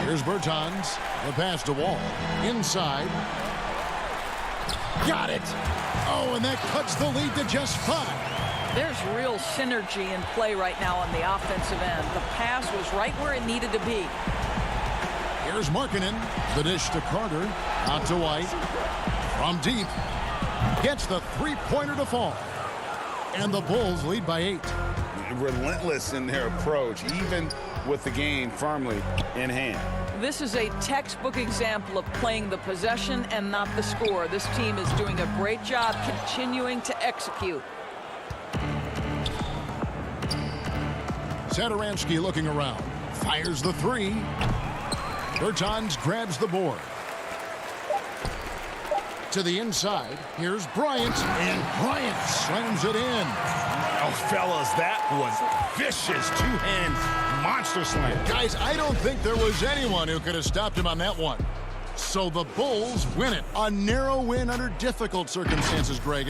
Here's Bertans. The pass to Wall. Inside. Got it. Oh, and that cuts the lead to just 5. There's real synergy in play right now on the offensive end. The pass was right where it needed to be. Here's Markkanen. The dish to Carter. Out to White. From deep. Gets the three-pointer to fall. And the Bulls lead by 8. Relentless in their approach, even with the game firmly in hand. This is a textbook example of playing the possession and not the score. This team is doing a great job continuing to execute. Satoransky looking around. Fires the 3. Bertans grabs the board. To the inside. Here's Bryant. And Bryant slams it in. Oh, fellas, that was vicious. Two-hand monster slam. Guys, I don't think there was anyone who could have stopped him on that one. So the Bulls win it. A narrow win under difficult circumstances, Greg.